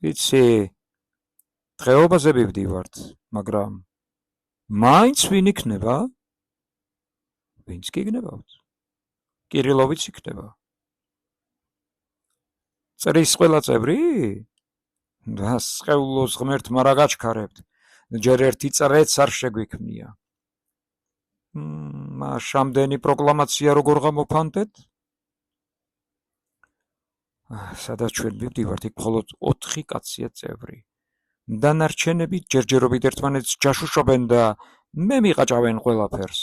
ვიცი, დღეობაზე ვივდივართ, მაგრამ მაინც ვინ იქნება? ვინც გიგნებავთ? კირილოვიც იქნება. წრის ყველა წევრი? და სხეულოს ღმერთმა რა გაჩქარებთ, ჯერ ერთი წრეც არ შეგვიქმნია. მაშამდენი პროკლამაცია როგორ გამოფანტეთ? სადაც ჩვენ მივდივართ, იქ მხოლოდ 4 კაცია წევრი. დანარჩენები ჯერჯერობით ერთმანეთს ჯაშუშობენ და მე მიყაჭავენ ყველაფერს.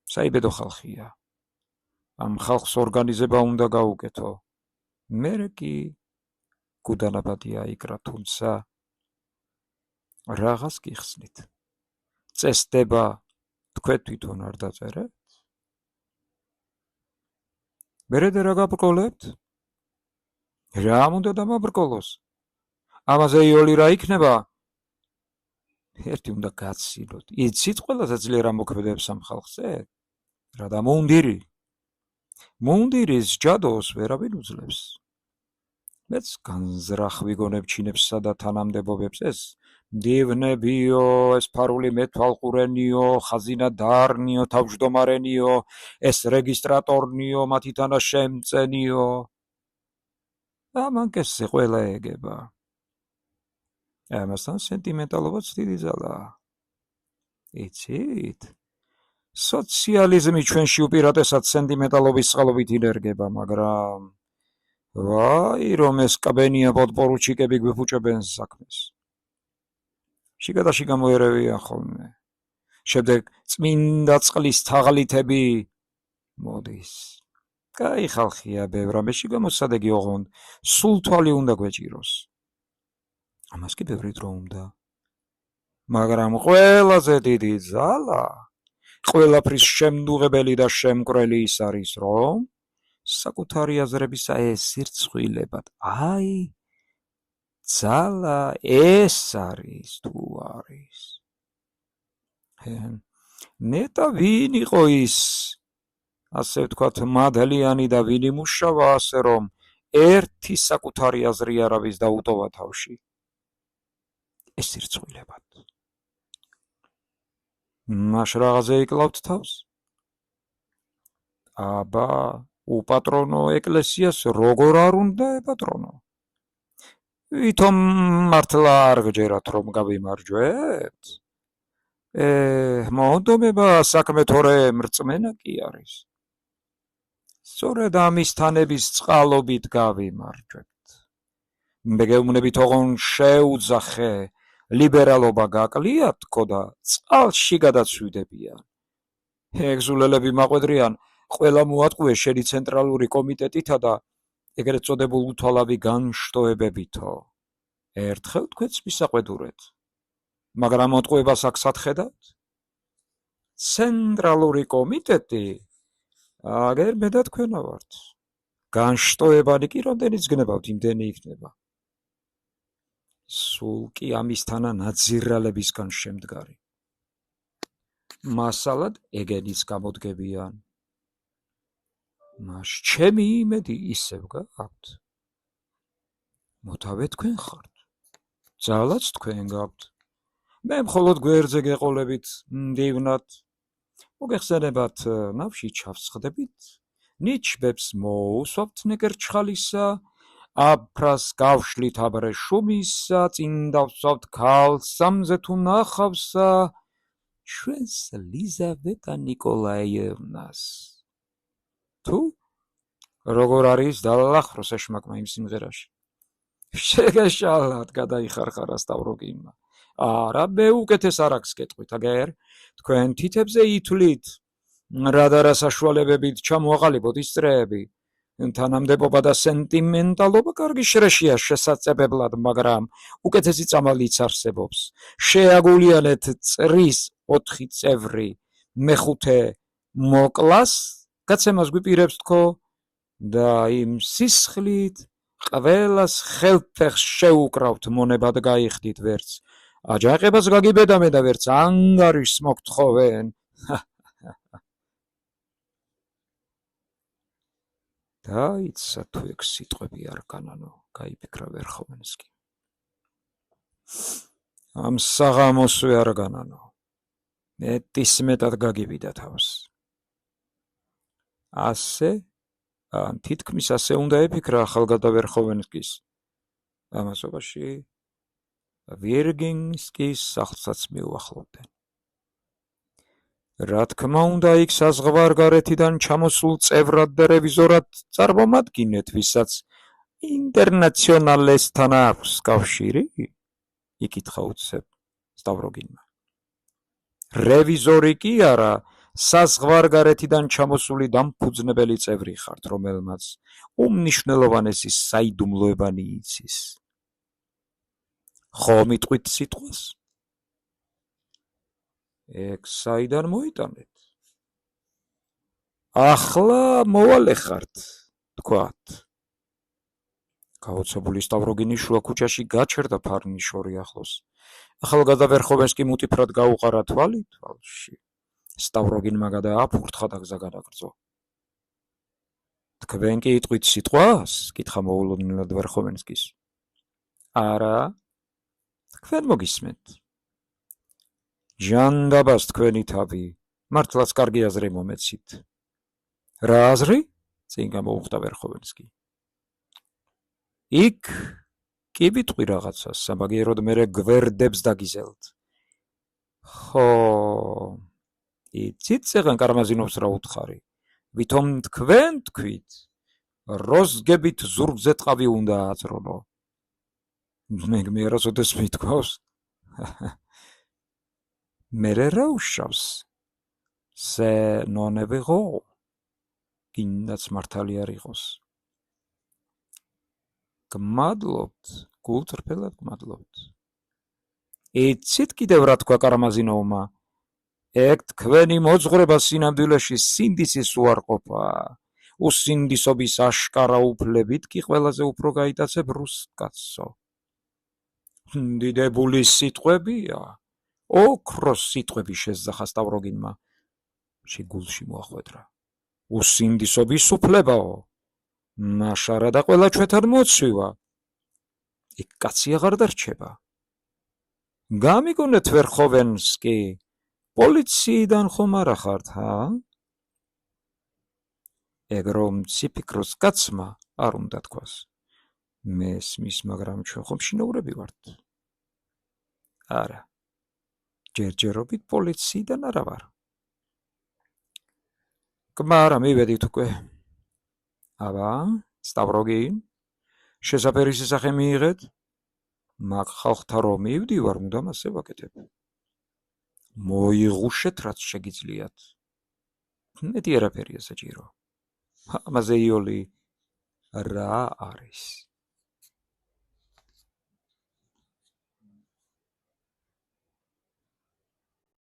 საიბედო ხალხია. ამ ხალხს ორგანიზება უნდა გაუკეთო. მერე კი გუდანაბადი აიკრა, თუმცა რაღაც გიხსნით. წესდება თქვენ თვითონ არ დაწერეთ? მერე რა გაბრკოლებთ? რა უნდა დამაბრკოლოს? ამაზე იოლი რა იქნება? ერთი უნდა გაცილოთ. იცით ყველაზე ძლიერ ამოქმედებს ამ ხალხზე? რა და მუნდირი? მუნდირის ჯადოს ვერავინ უძლებს. მეც განზრახვი გონებ ჩინებსა და თანამდებობებს, ეს მდივნებიო, ეს ფარული მეთვალყურენიო, ხაზინა დარნიო, თავმჯდომარენიო, ეს რეგისტრატორნიო, მათი თანაშემწენიო. ამან კესზე ყველა ეგება. ამასთან სენტიმენტალობაც დიდი ძალაა. იცით? სოციალიზმი ჩვენში უპირატესად სენტიმენტალობის წყალობით ინერგება, მაგრამ ვაი, რომ ეს კაბენია პოდპორუჩიკები გვიფუჭებენ საქმეს. შიგადაში გამოერევიან ხოლმე. შემდეგ წმინდა წყლის თაღლითები მოდის. კაი ხალხია, ბევრ რამეში გამოსადეგი ოღონდ, სულ თვალი უნდა გვეჭიროს. ამას კი ბევრი დრო უნდა. მაგრამ ყველაზე დიდი ძალა, ყველაფრის შემდუღებელი და შემკვრელი ის არის, რომ საკუთარი აზრებისა ეს სირცხვილებად, აი, ძალა ეს არის თუ არის. ნეტა ვინ იყო ის, ასე ვთქვათ, მადლიანი და ვინ იმუშავა ასე, რომ ერთი საკუთარი აზრი არავის დაუტოვა თავში. ეს სირცხვილებად. მაშ რაღაცე იკლავთ თავს? აბა, უპატრონო ეკლესიას როგორ არ უნდა ეპატრონო? ვითომ მართლა არ გჯერათ რომ გავიმარჯვებთ? მონდომება საქმე თორე მრწმენა კი არის. სწორედ ამის თანების წყალობით გავიმარჯვებთ. მეგეუბნებით ოღონ შეუძახე ლიბერალობა გაკლიათკო და წყალში გადაცვიდებიან. ეგზულელები მაყვედრიან, ყველა მოატყუე შენი ცენტრალური კომიტეტითა და ეგრეთ წოდებულ უთვალავი განშტოებებითო. ერთხელ თქვენს მისაყვედურეთ. მაგრამ მოტყუებას აქ სათხედავთ? ცენტრალური კომიტეტი აგერ მე და თქვენა ვართ. განშტოებანი კი რამდენიც გნებავთ, იმდენი იქნება. სულ კი ამისთანა ნაძირალებისგან შემდგარი. მასალად ეგენის გამოდგებიან. მას ჩემი იმედი ისევ გაქვთ. მოთავე თქვენ ხართ. ძალაც თქვენ გაქვთ. მე მხოლოდ გვერდზე გეყოლებით მდივნად. მოგეხსენებათ, ნავში ჩავსხდებით, ნიჩბებს მოუსვამთ ნეკერჩხალისა, აფრას გავშლით აბრეშუმისა, წინ დავსვავთ ქალს სამზე თუ ნახავსა, ჩვენს ლიზავეტა ნიკოლაიევნას. თუ როგორ არის დალახვროს ეშმაკმა იმ სიმღერაში? შეგეშალათ, გადაიხარხარა სტავროგინმა. არა, მე უკეთეს არ აქვს კეთყვით, აგერ თქვენ თითებზე ითვლით, რადარა საშუალებებით ჩამოაყალიბოთ ის წრეები. თანამდებობა და სენტიმენტალობა კარგი შრეშია შესაძლებებლად, მაგრამ უკეთესი წამალიც არსებობს. შეაგულიანეთ წრის 4 წევრი, მეხუთე მოკლას, გაცემას გვიპირებს თქო და იმ სისხლით ყველას ხელფეხს შეუკრავთ, მონებად გაიხდით ვერც. აჯაყებას გაგიბედამე და ვერც ანგარიშს მოგთხოვენ. დაიცა თუ ეგ სიტყვები არ განანო, გაიფიქრა ვერხოვენსკი. ამ საღამოსვე არ განანო. მეტისმეტად გაგივიდა თავს. ასე, თითქმის ასე უნდა ეფიქრა ახალგაზრდა ვერხოვენსკის. ამასობაში ვირგინსკის სახლსაც მიუახლოვდნენ. რა თქმა უნდა, იქ საზღვარგარეთიდან ჩამოსულ წევრად და რევიზორად წარმომადგინეთ, ვისაც ინტერნაციონალესთან აქვს კავშირი? იკითხა უცებ სტავროგინმა. რევიზორი კი არა, საზღვარგარეთიდან ჩამოსული დამფუძნებელი წევრი ხართ, რომელმაც უმნიშვნელოვანესი საიდუმლოებანი იცის. ხომ იტყვით სიტყვას? ეგ საიდან მოიტანეთ? ახლა მოვალე ხართ, თქვათ. გაოცებული სტავროგინი შუა ქუჩაში გაჩერდა ფარნიშორი ახლოს. ახალგაზრდა ვერხოვენსკი მუტიფრად გაუყარა თვალი თვალში. სტავროგინმა გადააფურთხა და გზა განაგრძო. თქვენ კი იტყვით სიტყვას? კითხა მოულოდნელად ვერხოვენსკის. არა, თქვენ მოგისმენთ. ჟანდაბას თქვენი თავი, მართლაც კარგი აზრი მომეცით. რა აზრი? წინ გამოუხდა ვერხოვენსკი. იქ კი ვიტყვი რაღაცას, სამაგიეროდ მერე გვერდებს დაგიზელთ. ხო, იცით წეღან კარმაზინობს რა უთხარი. ვითომ თქვენ თქვით, როზგებით ზურგზე ტყავი უნდა აწრონო. მე როდესაც მithქვავს, მერე რა უშავს? სე ნონე ვიღო, გინდაც მართალი არ იყოს. გმადლობთ, გულწრფელად გმადლობთ. იცით კიდევ რა თქვა კარამაზინოვმა? ეგ თქვენი მოძღვრება სინამდვილეში სინდისის უარყოფა. უსინდისობის აშკარა უფლებით კი ყველაზე უფრო გაიტაცებ რუს კაცო. დიდებული სიტყვებია, ოქროს სიტყვები შესძახა სტავროგინმა. შეგულში მოახვედრა. უსინდისობის უფლებაო, მაშარა და ყველა ჩვენთან მოცვივა. იქ კაცი აღარ დარჩება. გამიგონეთ ვერხოვენსკი, პოლიციიდან ხომ არა ხართ, ჰა? ეგ რომ ციფიქროს კაცმა არ უნდა თქვას. მესმის, მაგრამ ჩვენ ხომ შინაურები ვართ. არა, ჯერჯერობით პოლიციიდან არა ვარ. კმარა მივედით უკვე. აბა, სტავროგინ, შესაფერის სახე მიიღეთ? მაგ ხალხთა რომ მივდივარ, უნდა მასე ვაკეთებ. მოიღუშეთ რაც შეგიძლიათ. მეტი არაფერია საჭირო. ამაზე იოლი რა არის?